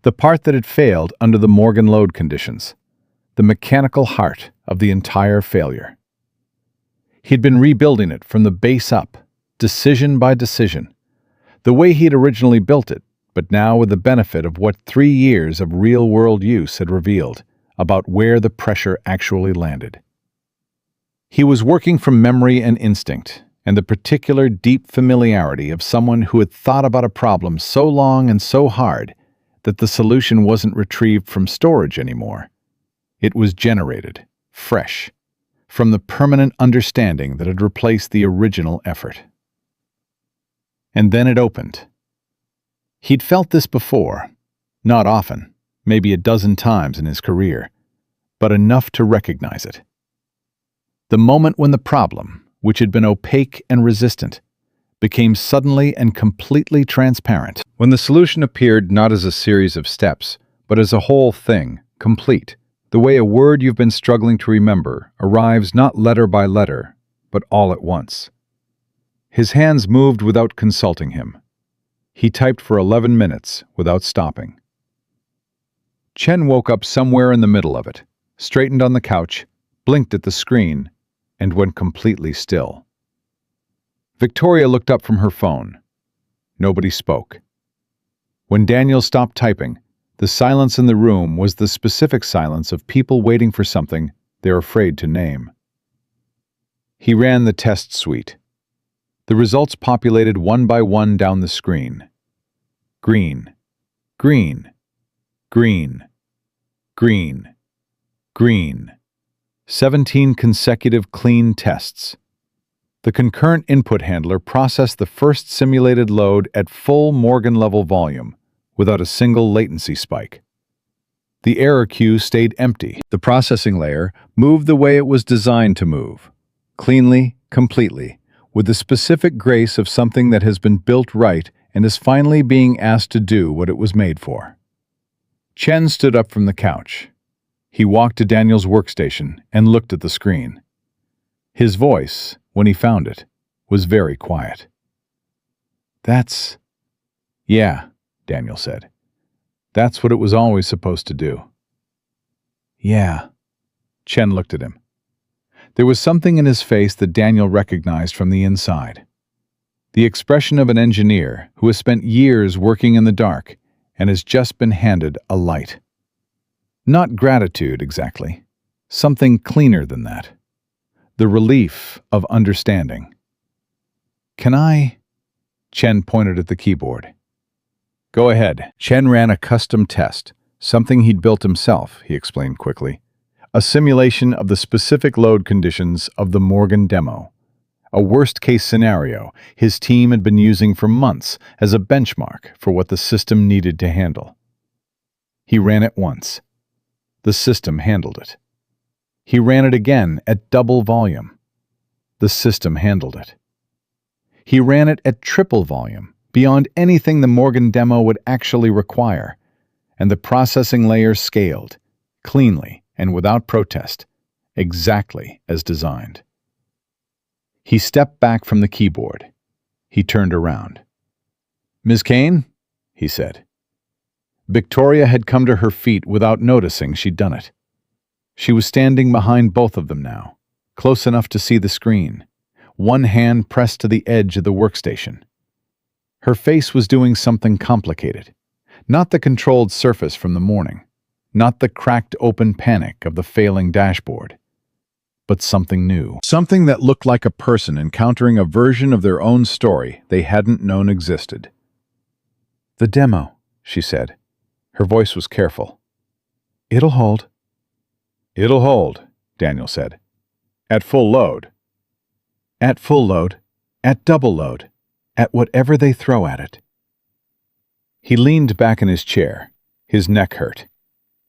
A: the part that had failed under the Morgan load conditions, the mechanical heart of the entire failure. He'd been rebuilding it from the base up, decision by decision, the way he had originally built it, but now with the benefit of what 3 years of real-world use had revealed about where the pressure actually landed. He was working from memory and instinct, and the particular deep familiarity of someone who had thought about a problem so long and so hard that the solution wasn't retrieved from storage anymore. It was generated, fresh, from the permanent understanding that had replaced the original effort. And then it opened. He'd felt this before, not often, maybe a dozen times in his career, but enough to recognize it. The moment when the problem, which had been opaque and resistant, became suddenly and completely transparent. When the solution appeared not as a series of steps, but as a whole thing, complete. The way a word you've been struggling to remember arrives not letter by letter, but all at once. His hands moved without consulting him. He typed for 11 minutes without stopping. Chen woke up somewhere in the middle of it, straightened on the couch, blinked at the screen, and went completely still. Victoria looked up from her phone. Nobody spoke. When Daniel stopped typing, the silence in the room was the specific silence of people waiting for something they're afraid to name. He ran the test suite. The results populated one by one down the screen. Green, green, green, green, green. 17 consecutive clean tests. The concurrent input handler processed the first simulated load at full Morgan-level volume, without a single latency spike. The error queue stayed empty. The processing layer moved the way it was designed to move, cleanly, completely, with the specific grace of something that has been built right and is finally being asked to do what it was made for. Chen stood up from the couch. He walked to Daniel's workstation and looked at the screen. His voice, when he found it, was very quiet. Yeah, Daniel said. That's what it was always supposed to do. Yeah. Chen looked at him. There was something in his face that Daniel recognized from the inside. The expression of an engineer who has spent years working in the dark and has just been handed a light. Not gratitude, exactly. Something cleaner than that. The relief of understanding. Can I? Chen pointed at the keyboard. Go ahead. Chen ran a custom test, something he'd built himself, he explained quickly. A simulation of the specific load conditions of the Morgan demo. A worst-case scenario his team had been using for months as a benchmark for what the system needed to handle. He ran it once. The system handled it. He ran it again at double volume. The system handled it. He ran it at triple volume, beyond anything the Morgan demo would actually require, and the processing layer scaled, cleanly and without protest, exactly as designed. He stepped back from the keyboard. He turned around. "Ms. Kane?" he said. Victoria had come to her feet without noticing she'd done it. She was standing behind both of them now, close enough to see the screen, one hand pressed to the edge of the workstation. Her face was doing something complicated, not the controlled surface from the morning, not the cracked open panic of the failing dashboard, but something new, something that looked like a person encountering a version of their own story they hadn't known existed. "The demo," she said. Her voice was careful. "It'll hold." "It'll hold," Daniel said. "At full load." "At full load. At double load. At whatever they throw at it." He leaned back in his chair. His neck hurt.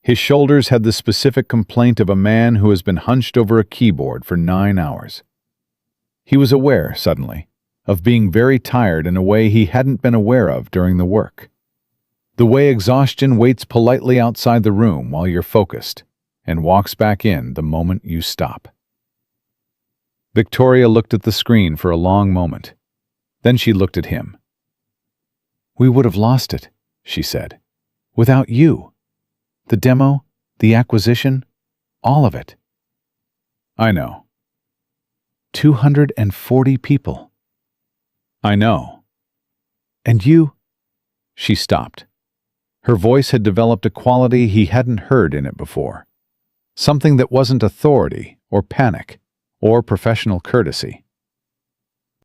A: His shoulders had the specific complaint of a man who has been hunched over a keyboard for 9 hours. He was aware, suddenly, of being very tired in a way he hadn't been aware of during the work. The way exhaustion waits politely outside the room while you're focused, and walks back in the moment you stop. Victoria looked at the screen for a long moment. Then she looked at him. "We would have lost it," she said. "Without you. The demo, the acquisition, all of it." "I know." 240 people. I know.
B: And you? She stopped. Her voice had developed a quality he hadn't heard in it before. Something that wasn't authority or panic or professional courtesy.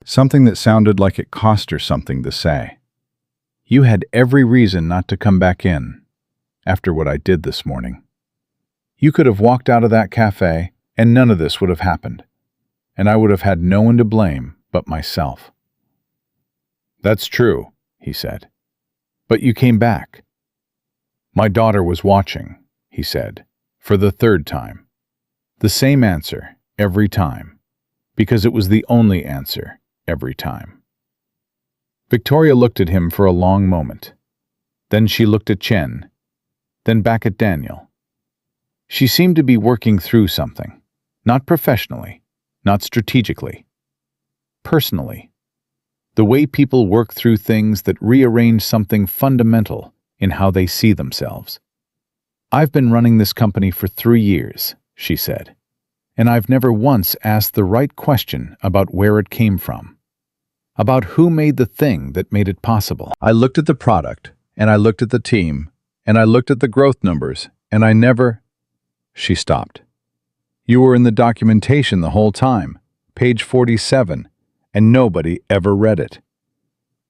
B: Something that sounded like it cost her something to say. You had every reason not to come back in after what I did this morning. You could have walked out of that cafe and none of this would have happened. And I would have had no one to blame but myself.
A: That's true, he said.
B: But you came back.
A: My daughter was watching, he said, for the third time. The same answer every time, because it was the only answer every time. Victoria looked at him for a long moment. Then she looked at Chen, then back at Daniel. She seemed to be working through something, not professionally, not strategically, personally. The way people work through things that rearrange something fundamental in how they see themselves. I've been running this company for 3 years, she said, and I've never once asked the right question about where it came from, about who made the thing that made it possible. I looked at the product, and I looked at the team, and I looked at the growth numbers, and I never... She stopped. You were in the documentation the whole time, page 47, and nobody ever read it.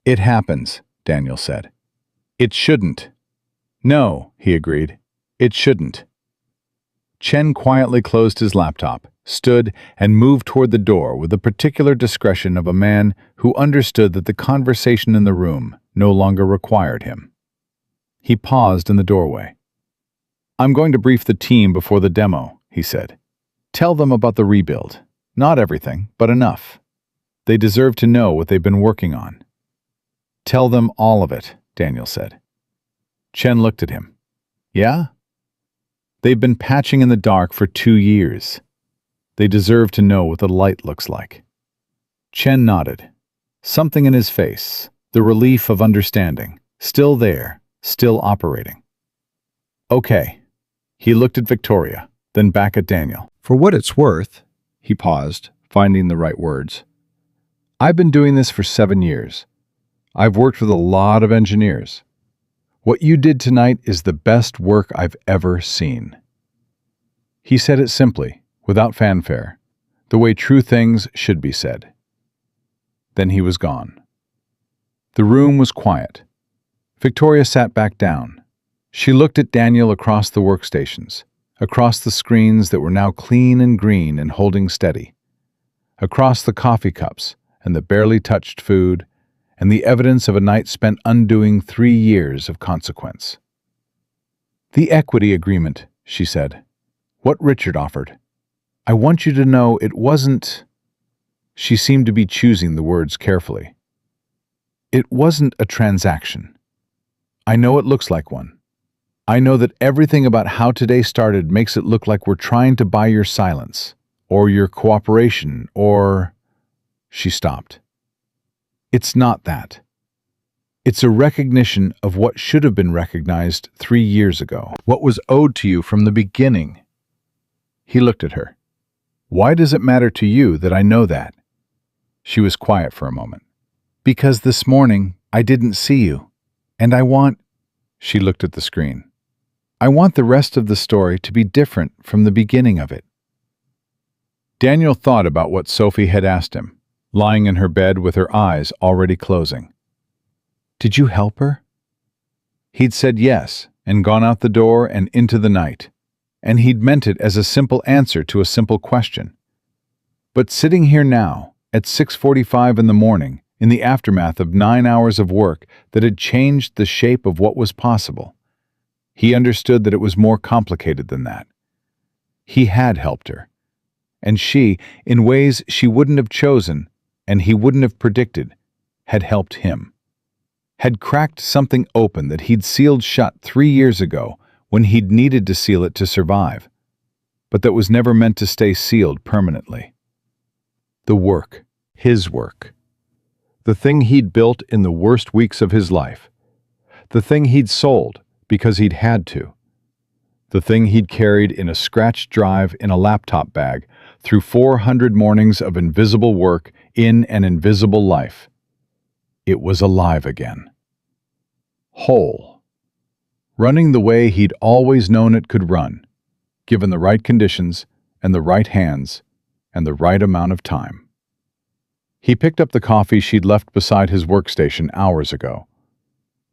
A: It happens, Daniel said. It shouldn't. No, he agreed. It shouldn't. Chen quietly closed his laptop, stood, and moved toward the door with the particular discretion of a man who understood that the conversation in the room no longer required him. He paused in the doorway. I'm going to brief the team before the demo, he said. Tell them about the rebuild. Not everything, but enough. They deserve to know what they've been working on. Tell them all of it, Daniel said. Chen looked at him. Yeah? They've been patching in the dark for 2 years. They deserve to know what the light looks like. Chen nodded. Something in his face, the relief of understanding, still there, still operating. Okay. He looked at Victoria, then back at Daniel. For what it's worth, he paused, finding the right words. I've been doing this for 7 years. I've worked with a lot of engineers. What you did tonight is the best work I've ever seen. He said it simply, without fanfare, the way true things should be said. Then he was gone. The room was quiet. Victoria sat back down. She looked at Daniel across the workstations, across the screens that were now clean and green and holding steady, across the coffee cups and the barely touched food, and the evidence of a night spent undoing 3 years of consequence. The equity agreement, she said. What Richard offered. I want you to know it wasn't... She seemed to be choosing the words carefully. It wasn't a transaction. I know it looks like one. I know that everything about how today started makes it look like we're trying to buy your silence, or your cooperation, or... She stopped. It's not that. It's a recognition of what should have been recognized 3 years ago, what was owed to you from the beginning. He looked at her. Why does it matter to you that I know that? She was quiet for a moment. Because this morning I didn't see you, and I want... She looked at the screen. I want the rest of the story to be different from the beginning of it. Daniel thought about what Sophie had asked him, lying in her bed with her eyes already closing. Did you help her? He'd said yes and gone out the door and into the night, and he'd meant it as a simple answer to a simple question. But sitting here now, at 6:45 in the morning, in the aftermath of 9 hours of work that had changed the shape of what was possible, he understood that it was more complicated than that. He had helped her, and she, in ways she wouldn't have chosen and he wouldn't have predicted, had helped him. Had cracked something open that he'd sealed shut 3 years ago when he'd needed to seal it to survive, but that was never meant to stay sealed permanently. The work, his work. The thing he'd built in the worst weeks of his life. The thing he'd sold because he'd had to. The thing he'd carried in a scratched drive in a laptop bag through 400 mornings of invisible work in an invisible life. It was alive again. Whole. Running the way he'd always known it could run, given the right conditions and the right hands and the right amount of time. He picked up the coffee she'd left beside his workstation hours ago.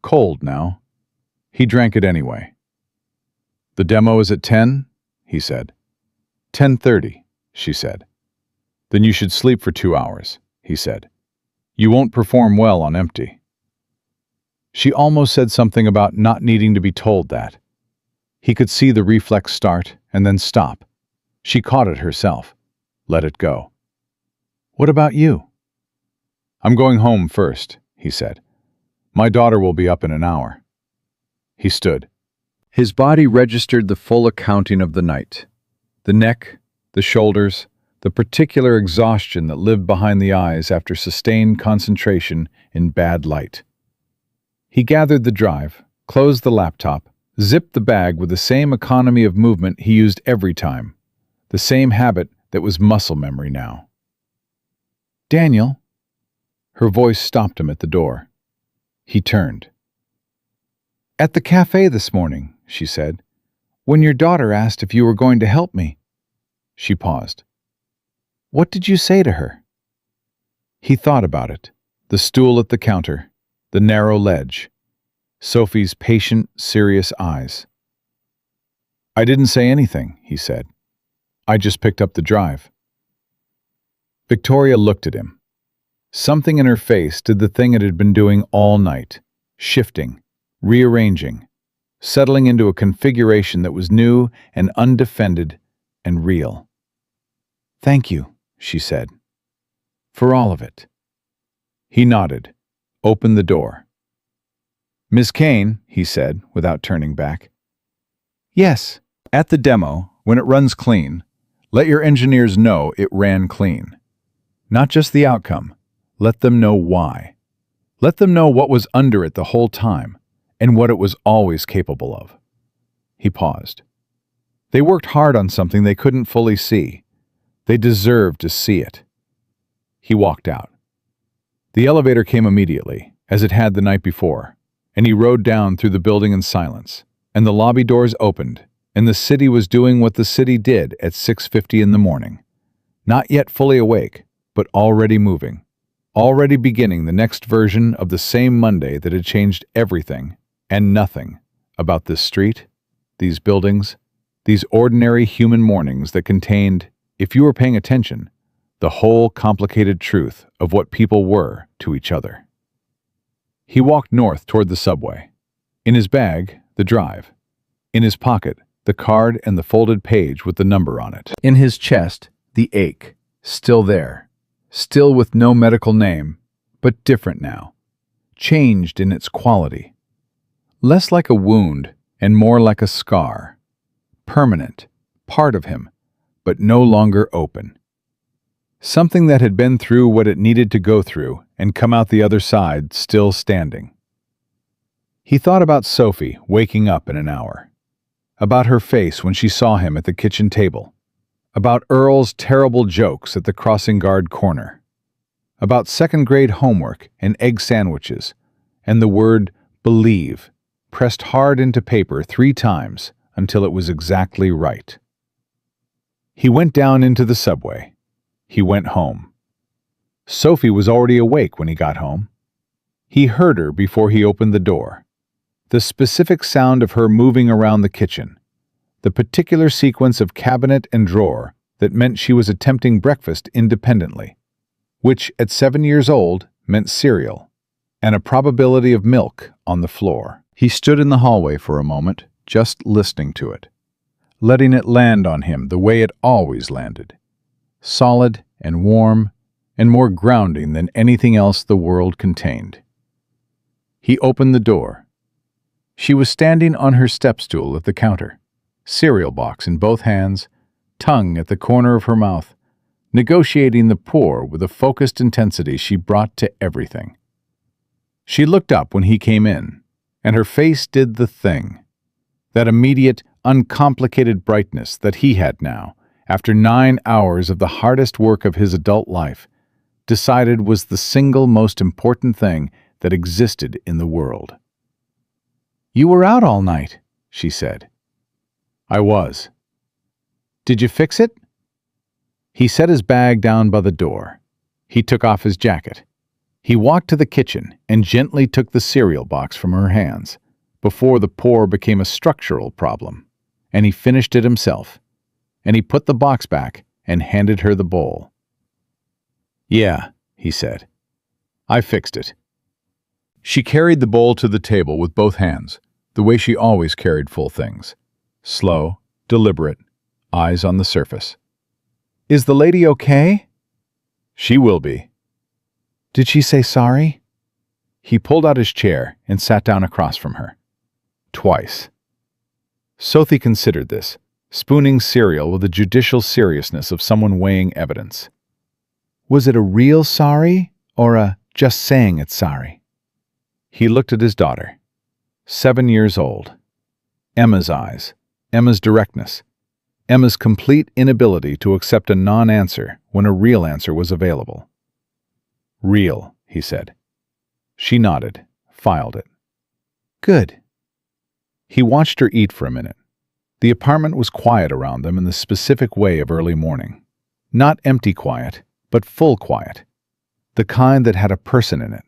A: Cold now. He drank it anyway. "The demo is at 10?" he said. 10:30, she said. "Then you should sleep for 2 hours," he said. "You won't perform well on empty." She almost said something about not needing to be told that. He could see the reflex start and then stop. She caught it herself. Let it go. "What about you?" "I'm going home first," he said. "My daughter will be up in an hour." He stood. His body registered the full accounting of the night. The neck, the shoulders, the particular exhaustion that lived behind the eyes after sustained concentration in bad light. He gathered the drive, closed the laptop, zipped the bag with the same economy of movement he used every time, the same habit that was muscle memory now. "Daniel?" Her voice stopped him at the door. He turned. "At the café this morning," she said, "when your daughter asked if you were going to help me." She paused. "What did you say to her?" He thought about it. The stool at the counter, the narrow ledge, Sophie's patient, serious eyes. "I didn't say anything," he said. "I just picked up the drive." Victoria looked at him. Something in her face did the thing it had been doing all night, shifting, rearranging, settling into a configuration that was new and undefended and real. "Thank you," she said, "for all of it." He nodded, opened the door. "Miss Kane," he said, without turning back. "Yes." "At the demo, when it runs clean, let your engineers know it ran clean. Not just the outcome. Let them know why. Let them know what was under it the whole time, and what it was always capable of." He paused. They worked hard on something they couldn't fully see. They deserved to see it. He walked out. The elevator came immediately, as it had the night before, and he rode down through the building in silence, and the lobby doors opened, and the city was doing what the city did at 6:50 in the morning. Not yet fully awake, but already moving. Already beginning the next version of the same Monday that had changed everything and nothing about this street, these buildings, these ordinary human mornings that contained, if you were paying attention, the whole complicated truth of what people were to each other. He walked north toward the subway. In his bag, the drive. In his pocket, the card and the folded page with the number on it. In his chest, the ache, still there. Still with no medical name, but different now, changed in its quality. Less like a wound and more like a scar. Permanent, part of him, but no longer open. Something that had been through what it needed to go through and come out the other side still standing. He thought about Sophie waking up in an hour. About her face when she saw him at the kitchen table. About Earl's terrible jokes at the crossing guard corner. About second-grade homework and egg sandwiches, and the word believe pressed hard into paper 3 times until it was exactly right. He went down into the subway. He went home. Sophie was already awake when he got home. He heard her before he opened the door. The specific sound of her moving around the kitchen. The particular sequence of cabinet and drawer that meant she was attempting breakfast independently, which at 7 years old meant cereal, and a probability of milk on the floor. He stood in the hallway for a moment, just listening to it, letting it land on him the way it always landed, solid and warm and more grounding than anything else the world contained. He opened the door. She was standing on her step stool at the counter, cereal box in both hands, tongue at the corner of her mouth, negotiating the pour with a focused intensity she brought to everything. She looked up when he came in, and her face did the thing. That immediate, uncomplicated brightness that he had now, after 9 hours of the hardest work of his adult life, decided was the single most important thing
B: that existed in the world. "You were out all night," she said. "I was." "Did you fix it?" He set his bag down by the door. He took off his jacket. He walked to the kitchen and gently took the cereal box from her hands before the pour became a structural problem, and he finished it himself, and he put the box back and handed her the bowl. "Yeah," he said. "I fixed it." She carried the bowl to the table with both hands, the way she always carried full things. Slow, deliberate, eyes on the surface. "Is the lady okay?" "She will be." "Did she say sorry?" He pulled out his chair and sat down across from her. Twice. Sophie considered this, spooning cereal with the judicial seriousness of someone weighing evidence. Was it a real sorry or a just saying it's sorry? He looked at his daughter. 7 years old. Emma's eyes, Emma's directness, Emma's complete inability to accept a non-answer when a real answer was available. "Real," he said. She nodded, filed it. "Good." He watched her eat for a minute. The apartment was quiet around them in the specific way of early morning. Not empty quiet, but full quiet. The kind that had a person in it.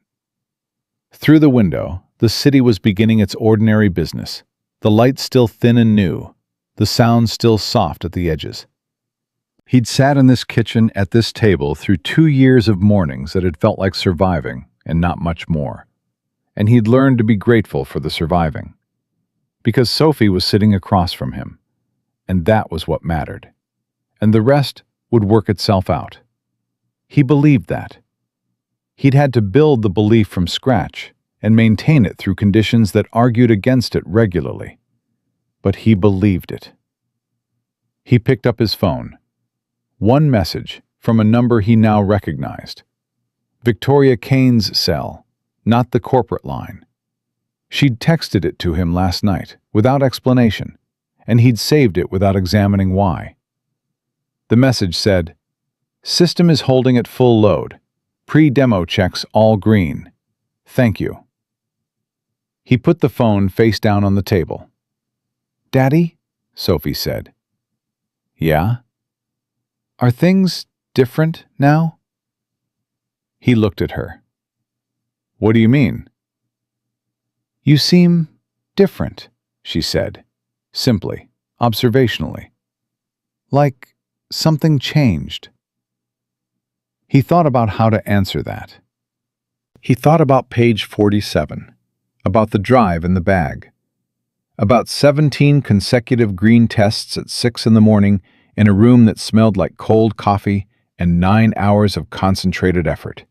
B: Through the window, the city was beginning its ordinary business, the light still thin and new, the sound still soft at the edges. He'd sat in this kitchen at this table through 2 years of mornings that had felt like surviving and not much more. And he'd learned to be grateful for the surviving. Because Sophie was sitting across from him, and that was what mattered. And the rest would work itself out. He believed that. He'd had to build the belief from scratch and maintain it through conditions that argued against it regularly. But he believed it. He picked up his phone. One message from a number he now recognized. Victoria Kane's cell, not the corporate line. She'd texted it to him last night, without explanation, and he'd saved it without examining why. The message said, "System is holding at full load. Pre-demo checks all green. Thank you." He put the phone face down on the table. "Daddy?" Sophie said. "Yeah?" "Are things different now?" He looked at her. "What do you mean?" "You seem different," she said, simply, observationally. "Like something changed." He thought about how to answer that. He thought about page 47, about the drive in the bag, about 17 consecutive green tests at 6 in the morning in a room that smelled like cold coffee and 9 hours of concentrated effort,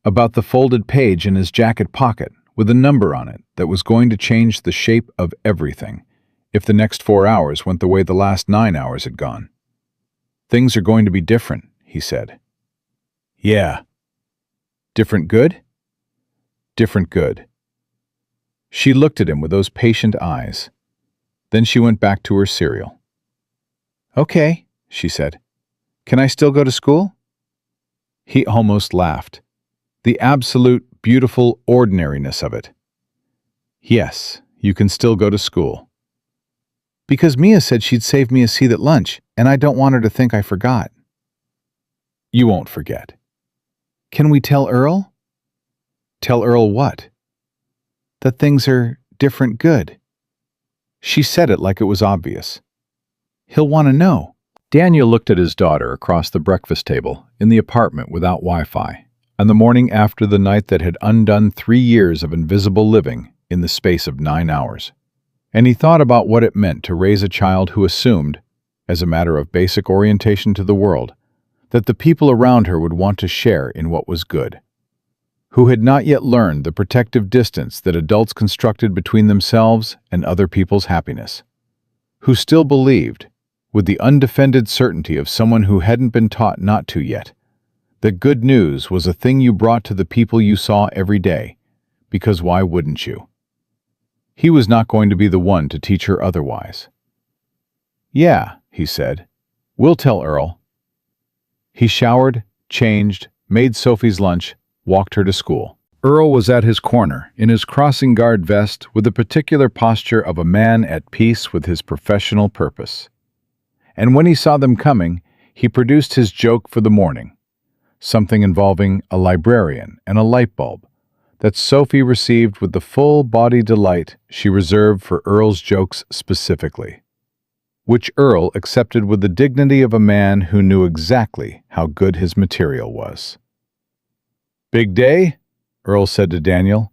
B: about the folded page in his jacket pocket with a number on it that was going to change the shape of everything if the next 4 hours went the way the last 9 hours had gone. "Things are going to be different," he said. "Yeah." "Different good?" "Different good." She looked at him with those patient eyes. Then she went back to her cereal. "Okay," she said. "Can I still go to school?" He almost laughed. The absolute, beautiful ordinariness of it. "Yes, you can still go to school." "Because Mia said she'd save me a seat at lunch, and I don't want her to think I forgot." "You won't forget." "Can we tell Earl?" "Tell Earl what?" "That things are different good." She said it like it was obvious. "He'll want to know." Daniel looked at his daughter across the breakfast table in the apartment without Wi-Fi, on the morning after the night that had undone 3 years of invisible living in the space of 9 hours. And he thought about what it meant to raise a child who assumed, as a matter of basic orientation to the world, that the people around her would want to share in what was good, who had not yet learned the protective distance that adults constructed between themselves and other people's happiness, who still believed, with the undefended certainty of someone who hadn't been taught not to yet, that good news was a thing you brought to the people you saw every day, because why wouldn't you? He was not going to be the one to teach her otherwise. "Yeah," he said, "we'll tell Earl." He showered, changed, made Sophie's lunch, walked her to school.
A: Earl was at his corner, in his crossing guard vest, with the particular posture of a man at peace with his professional purpose. And when he saw them coming, he produced his joke for the morning, something involving a librarian and a light bulb, that Sophie received with the full-body delight she reserved for Earl's jokes specifically, which Earl accepted with the dignity of a man who knew exactly how good his material was. "Big day?" Earl said to Daniel,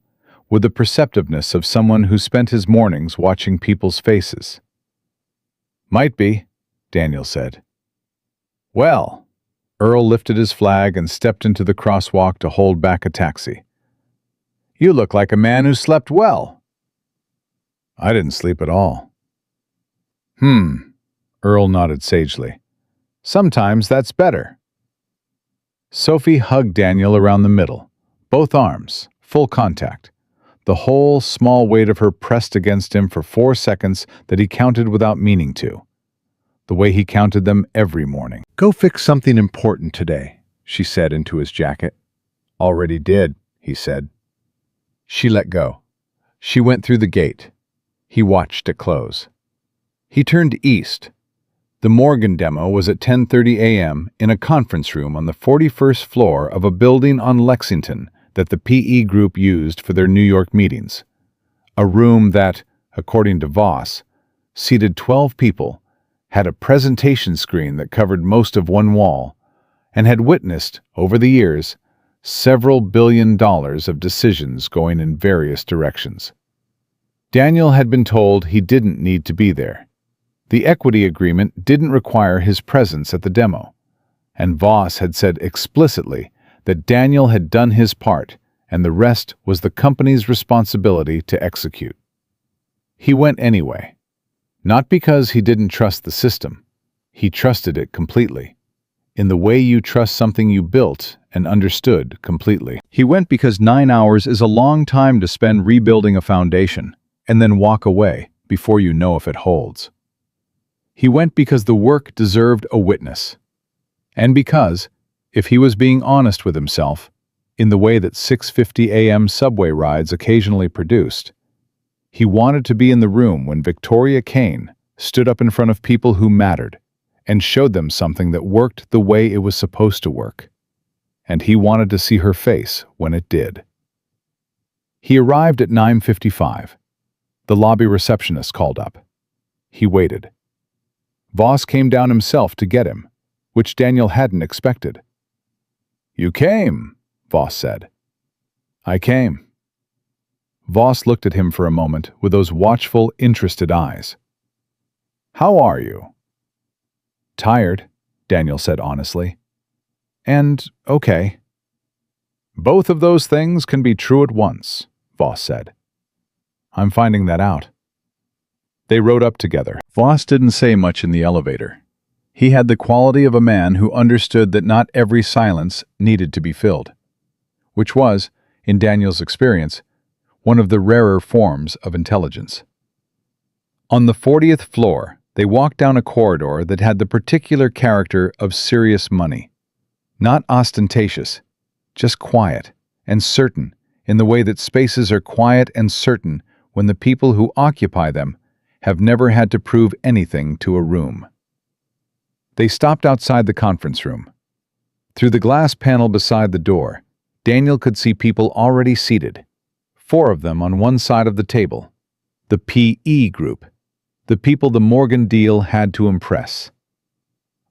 A: with the perceptiveness of someone who spent his mornings watching people's faces. "Might be," Daniel said. "Well," Earl lifted his flag and stepped into the crosswalk to hold back a taxi. "You look like a man who slept well." "I didn't sleep at all." Earl nodded sagely. "Sometimes that's better." Sophie hugged Daniel around the middle, both arms, full contact, the whole small weight of her pressed against him for 4 seconds that he counted without meaning to, the way he counted them every morning. "Go fix something important today," she said into his jacket. "Already did," he said. She let go. She went through the gate. He watched it close. He turned east. The Morgan demo was at 10:30 a.m. in a conference room on the 41st floor of a building on Lexington that the PE group used for their New York meetings. A room that, according to Voss, seated 12 people, had a presentation screen that covered most of one wall, and had witnessed, over the years, several $billion of decisions going in various directions. Daniel had been told he didn't need to be there. The equity agreement didn't require his presence at the demo, and Voss had said explicitly that Daniel had done his part and the rest was the company's responsibility to execute. He went anyway, not because he didn't trust the system. He trusted it completely, in the way you trust something you built and understood completely. He went because 9 hours is a long time to spend rebuilding a foundation and then walk away before you know if it holds. He went because the work deserved a witness, and because, if he was being honest with himself, in the way that 6:50 a.m. subway rides occasionally produced, he wanted to be in the room when Victoria Kane stood up in front of people who mattered and showed them something that worked the way it was supposed to work, and he wanted to see her face when it did. He arrived at 9:55. The lobby receptionist called up. He waited. Voss came down himself to get him, which Daniel hadn't expected. "You came," Voss said. "I came." Voss looked at him for a moment with those watchful, interested eyes. "How are you?" "Tired," Daniel said honestly. "And okay." "Both of those things can be true at once," Voss said. "I'm finding that out." They rode up together. Voss didn't say much in the elevator. He had the quality of a man who understood that not every silence needed to be filled, which was, in Daniel's experience, one of the rarer forms of intelligence. On the 40th floor, they walked down a corridor that had the particular character of serious money. Not ostentatious, just quiet and certain in the way that spaces are quiet and certain when the people who occupy them have never had to prove anything to a room. They stopped outside the conference room. Through the glass panel beside the door, Daniel could see people already seated, 4 of them on one side of the table, the PE group, the people the Morgan deal had to impress.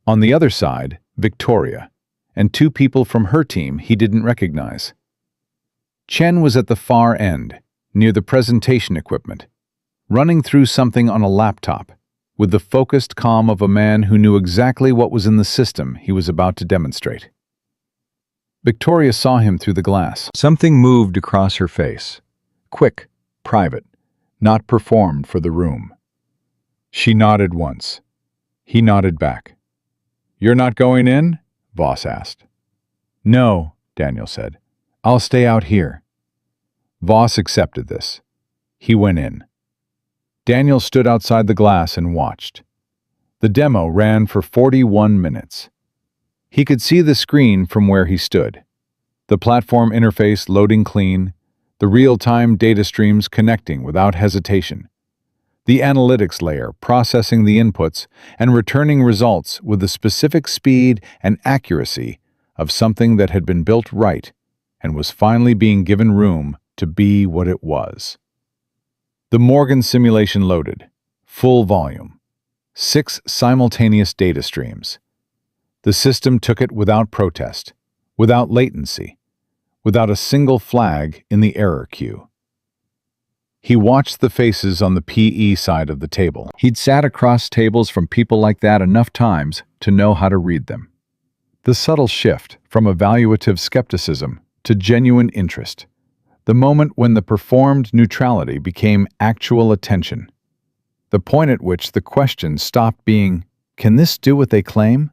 A: On the other side, Victoria, and 2 people from her team he didn't recognize. Chen was at the far end, near the presentation equipment, running through something on a laptop, with the focused calm of a man who knew exactly what was in the system he was about to demonstrate. Victoria saw him through the glass. Something moved across her face. Quick, private, not performed for the room. She nodded once. He nodded back. "You're not going in?" Voss asked. "No," Daniel said. "I'll stay out here." Voss accepted this. He went in. Daniel stood outside the glass and watched. The demo ran for 41 minutes. He could see the screen from where he stood. The platform interface loading clean, the real-time data streams connecting without hesitation, the analytics layer processing the inputs and returning results with the specific speed and accuracy of something that had been built right and was finally being given room to be what it was. The Morgan simulation loaded, full volume, 6 simultaneous data streams. The system took it without protest, without latency, without a single flag in the error queue. He watched the faces on the PE side of the table. He'd sat across tables from people like that enough times to know how to read them. The subtle shift from evaluative skepticism to genuine interest. The moment when the performed neutrality became actual attention. The point at which the question stopped being, "Can this do what they claim?"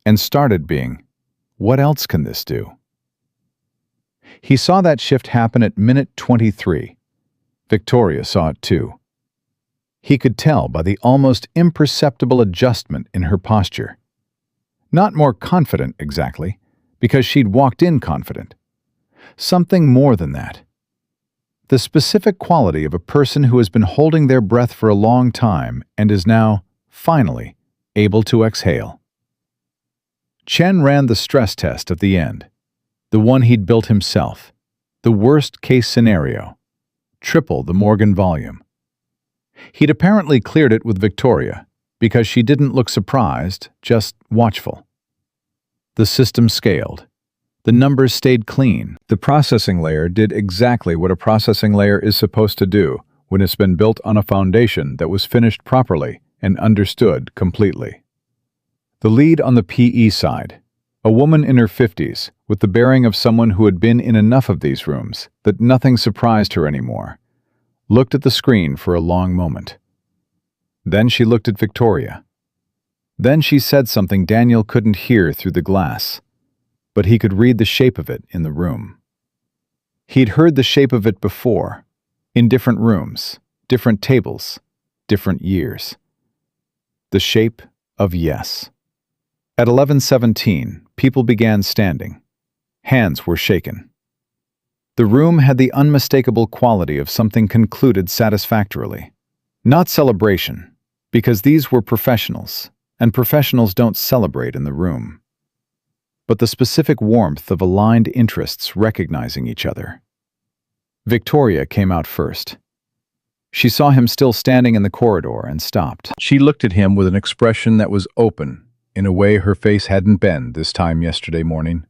A: and started being, "What else can this do?" He saw that shift happen at minute 23. Victoria saw it too. He could tell by the almost imperceptible adjustment in her posture. Not more confident exactly, because she'd walked in confident. Something more than that. The specific quality of a person who has been holding their breath for a long time and is now, finally, able to exhale. Chen ran the stress test at the end, the one he'd built himself, the worst-case scenario. Triple the Morgan volume. He'd apparently cleared it with Victoria, because she didn't look surprised, just watchful. The system scaled. The numbers stayed clean. The processing layer did exactly what a processing layer is supposed to do when it's been built on a foundation that was finished properly and understood completely. The lead on the PE side, a woman in her 50s, with the bearing of someone who had been in enough of these rooms that nothing surprised her anymore, looked at the screen for a long moment. Then she looked at Victoria. Then she said something Daniel couldn't hear through the glass, but he could read the shape of it in the room. He'd heard the shape of it before, in different rooms, different tables, different years. The shape of yes. At 11:17, people began standing. Hands were shaken. The room had the unmistakable quality of something concluded satisfactorily. Not celebration, because these were professionals, and professionals don't celebrate in the room. But the specific warmth of aligned interests recognizing each other. Victoria came out first. She saw him still standing in the corridor and stopped. She looked at him with an expression that was open, in a way her face hadn't been this time yesterday morning,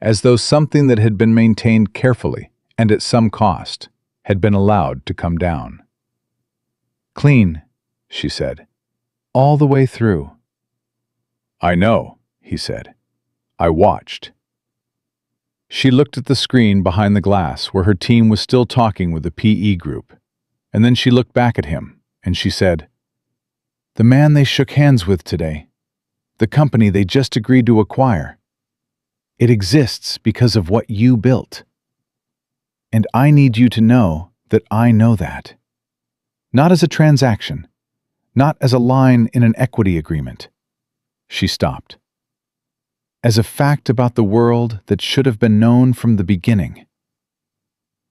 A: as though something that had been maintained carefully and at some cost had been allowed to come down. "Clean," she said, "all the way through." "I know," he said. "I watched." She looked at the screen behind the glass where her team was still talking with the PE group, and then she looked back at him, and she said, "The man they shook hands with today, the company they just agreed to acquire. It exists because of what you built. And I need you to know that I know that. Not as a transaction, not as a line in an equity agreement." She stopped. "As a fact about the world that should have been known from the beginning."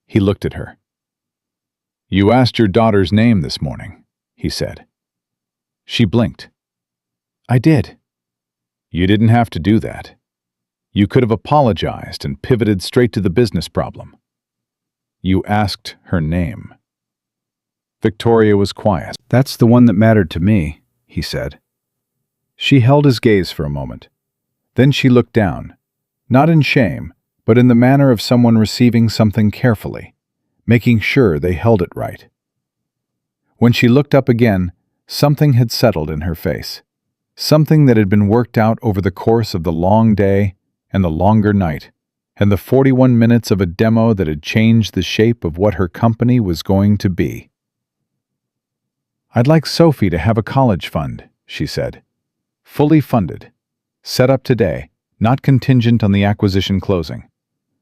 A: He looked at her. "You asked your daughter's name this morning," he said. She blinked. "I did." "You didn't have to do that. You could have apologized and pivoted straight to the business problem. You asked her name." Victoria was quiet. "That's the one that mattered to me," he said. She held his gaze for a moment. Then she looked down, not in shame, but in the manner of someone receiving something carefully, making sure they held it right. When she looked up again, something had settled in her face. Something that had been worked out over the course of the long day and the longer night, and the 41 minutes of a demo that had changed the shape of what her company was going to be. "I'd like Sophie to have a college fund," she said. "Fully funded. Set up today, not contingent on the acquisition closing.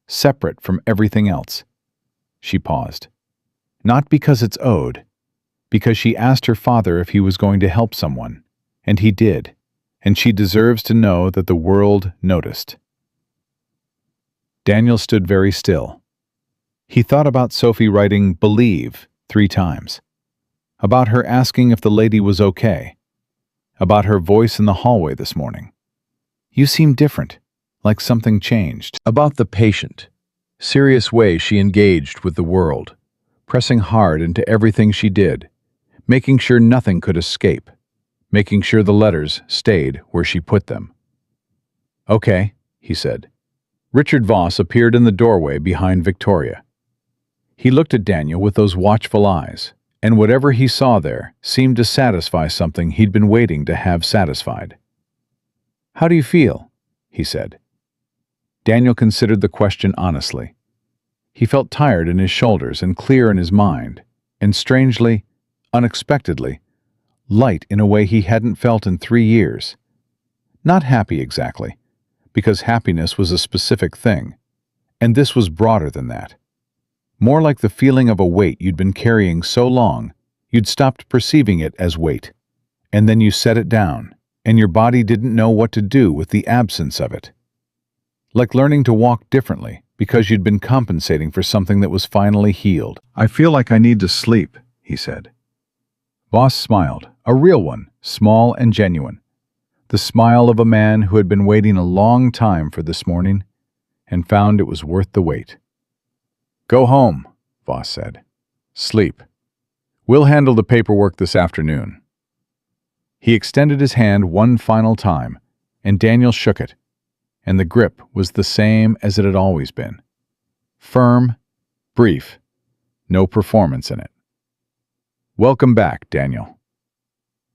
A: Separate from everything else." She paused. Not because it's owed, because she asked her father if he was going to help someone. And he did, and she deserves to know that the world noticed. Daniel stood very still. He thought about Sophie writing "believe" 3 times, about her asking if the lady was okay, about her voice in the hallway this morning. "You seem different, like something changed." About the patient, serious way she engaged with the world, pressing hard into everything she did, making sure nothing could escape, making sure the letters stayed where she put them. "Okay," he said. Richard Voss appeared in the doorway behind Victoria. He looked at Daniel with those watchful eyes, and whatever he saw there seemed to satisfy something he'd been waiting to have satisfied. "How do you feel?" he said. Daniel considered the question honestly. He felt tired in his shoulders and clear in his mind, and strangely, unexpectedly, light in a way he hadn't felt in 3 years. Not happy exactly, because happiness was a specific thing, and this was broader than that. More like the feeling of a weight you'd been carrying so long, you'd stopped perceiving it as weight, and then you set it down, and your body didn't know what to do with the absence of it. Like learning to walk differently because you'd been compensating for something that was finally healed. "I feel like I need to sleep," he said. Voss smiled, a real one, small and genuine. The smile of a man who had been waiting a long time for this morning and found it was worth the wait. "Go home," Voss said. "Sleep. We'll handle the paperwork this afternoon." He extended his hand one final time, and Daniel shook it, and the grip was the same as it had always been. Firm, brief, no performance in it. "Welcome back, Daniel."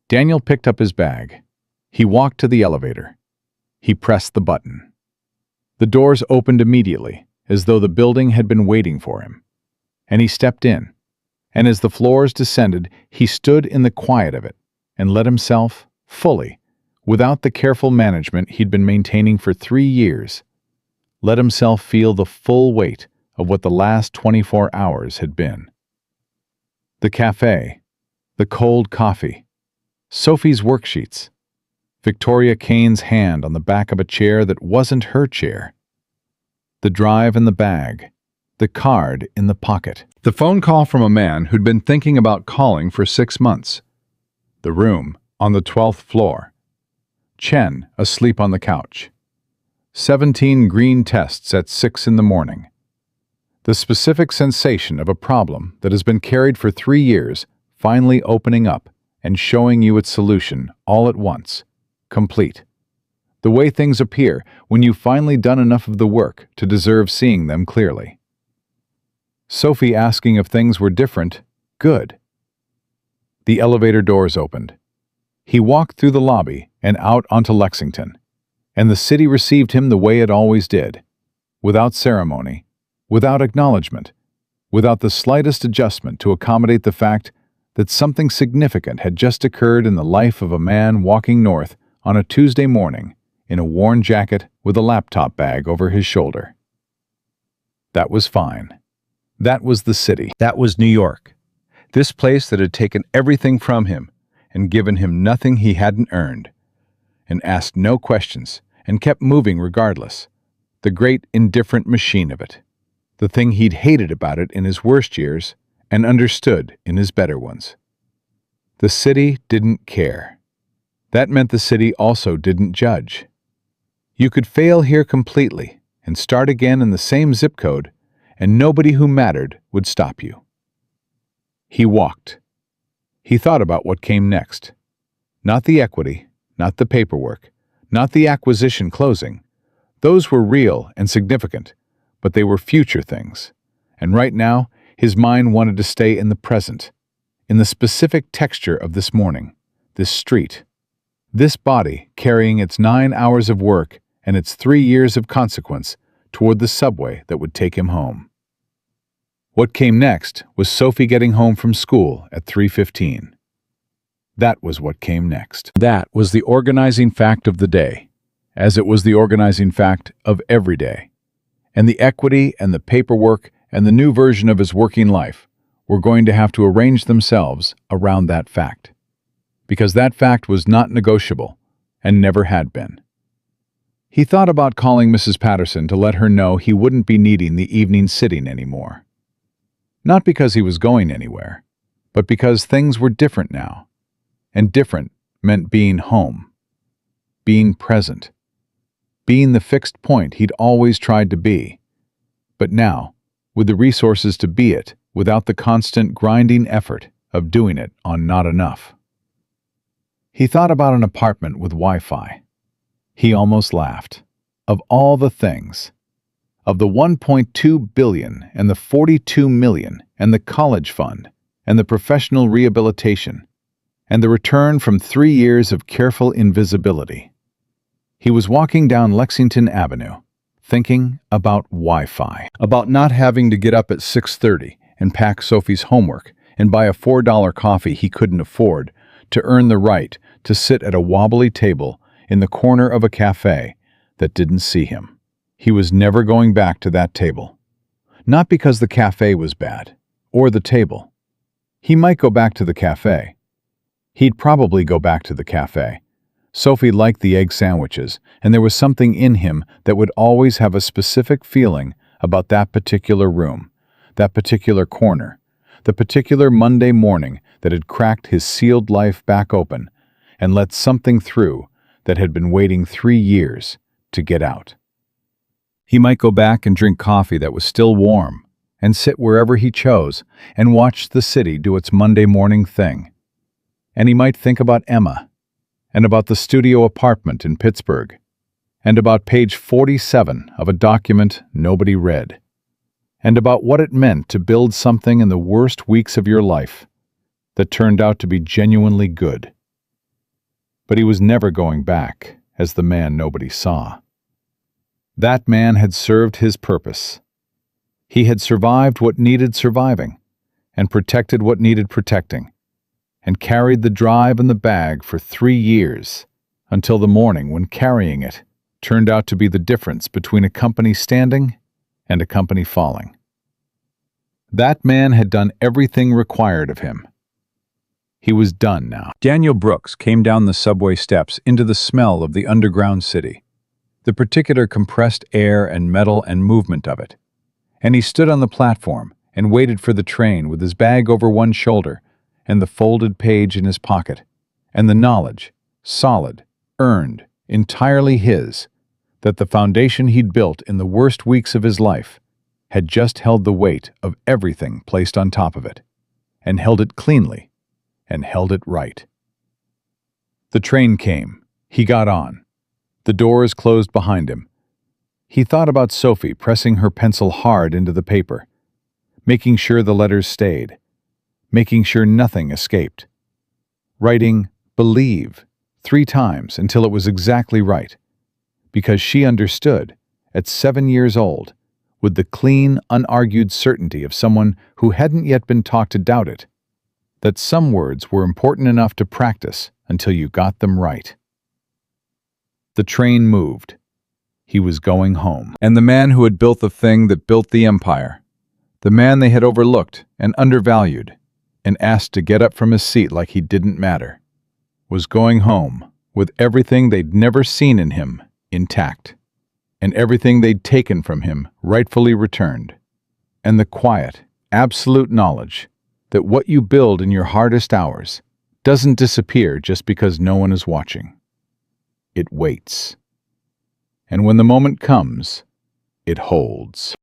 A: Daniel picked up his bag. He walked to the elevator. He pressed the button. The doors opened immediately, as though the building had been waiting for him. And he stepped in, and as the floors descended, he stood in the quiet of it and let himself, fully, without the careful management he'd been maintaining for 3 years, let himself feel the full weight of what the last 24 hours had been. The café, the cold coffee, Sophie's worksheets, Victoria Kane's hand on the back of a chair that wasn't her chair, the drive in the bag, the card in the pocket, the phone call from a man who'd been thinking about calling for 6 months, the room on the 12th floor, Chen asleep on the couch, 17 green tests at 6 in the morning, the specific sensation of a problem that has been carried for 3 years finally opening up and showing you its solution all at once, complete. The way things appear when you've finally done enough of the work to deserve seeing them clearly. Sophie asking if things were different, good. The elevator doors opened. He walked through the lobby and out onto Lexington, and the city received him the way it always did, without ceremony, without acknowledgement, without the slightest adjustment to accommodate the fact that something significant had just occurred in the life of a man walking north on a Tuesday morning in a worn jacket with a laptop bag over his shoulder. That was fine. That was the city. That was New York. This place that had taken everything from him and given him nothing he hadn't earned, and asked no questions and kept moving regardless. The great indifferent machine of it. The thing he'd hated about it in his worst years and understood in his better ones. The city didn't care. That meant the city also didn't judge. You could fail here completely and start again in the same zip code, and nobody who mattered would stop you. He walked. He thought about what came next. Not the equity, not the paperwork, not the acquisition closing. Those were real and significant, but they were future things. And right now, his mind wanted to stay in the present, in the specific texture of this morning, this street, this body carrying its 9 hours of work and its 3 years of consequence toward the subway that would take him home. What came next was Sophie getting home from school at 3:15. That was what came next. That was the organizing fact of the day, as it was the organizing fact of every day. And the equity and the paperwork and the new version of his working life were going to have to arrange themselves around that fact. Because that fact was not negotiable and never had been. He thought about calling Mrs. Patterson to let her know he wouldn't be needing the evening sitting anymore. Not because he was going anywhere, but because things were different now. And different meant being home, being present, being the fixed point he'd always tried to be. But now, with the resources to be it, without the constant grinding effort of doing it on not enough. He thought about an apartment with Wi-Fi. He almost laughed. Of all the things, of the 1.2 billion and the 42 million and the college fund and the professional rehabilitation and the return from 3 years of careful invisibility. He was walking down Lexington Avenue, thinking about Wi-Fi, about not having to get up at 6:30 and pack Sophie's homework and buy a $4 coffee he couldn't afford to earn the right to sit at a wobbly table in the corner of a café that didn't see him. He was never going back to that table. Not because the café was bad, or the table. He might go back to the café. He'd probably go back to the café. Sophie liked the egg sandwiches, and there was something in him that would always have a specific feeling about that particular room, that particular corner, the particular Monday morning that had cracked his sealed life back open and let something through that had been waiting 3 years to get out. He might go back and drink coffee that was still warm and sit wherever he chose and watch the city do its Monday morning thing. And he might think about Emma and about the studio apartment in Pittsburgh and about page 47 of a document nobody read and about what it meant to build something in the worst weeks of your life that turned out to be genuinely good. But he was never going back as the man nobody saw. That man had served his purpose. He had survived what needed surviving and protected what needed protecting and carried the drive and the bag for 3 years until the morning when carrying it turned out to be the difference between a company standing and a company falling. That man had done everything required of him. He was done now. Daniel Brooks came down the subway steps into the smell of the underground city, the particular compressed air and metal and movement of it. And he stood on the platform and waited for the train with his bag over one shoulder and the folded page in his pocket, and the knowledge, solid, earned, entirely his, that the foundation he'd built in the worst weeks of his life had just held the weight of everything placed on top of it, and held it cleanly, and held it right. The train came. He got on. The doors closed behind him. He thought about Sophie pressing her pencil hard into the paper, making sure the letters stayed, making sure nothing escaped, writing "believe" 3 times until it was exactly right, because she understood, at 7 years old, with the clean, unargued certainty of someone who hadn't yet been taught to doubt it, that some words were important enough to practice until you got them right. The train moved. He was going home. And the man who had built the thing that built the empire, the man they had overlooked and undervalued and asked to get up from his seat like he didn't matter, was going home with everything they'd never seen in him intact, and everything they'd taken from him rightfully returned, and the quiet, absolute knowledge that what you build in your hardest hours doesn't disappear just because no one is watching. It waits. And when the moment comes, it holds.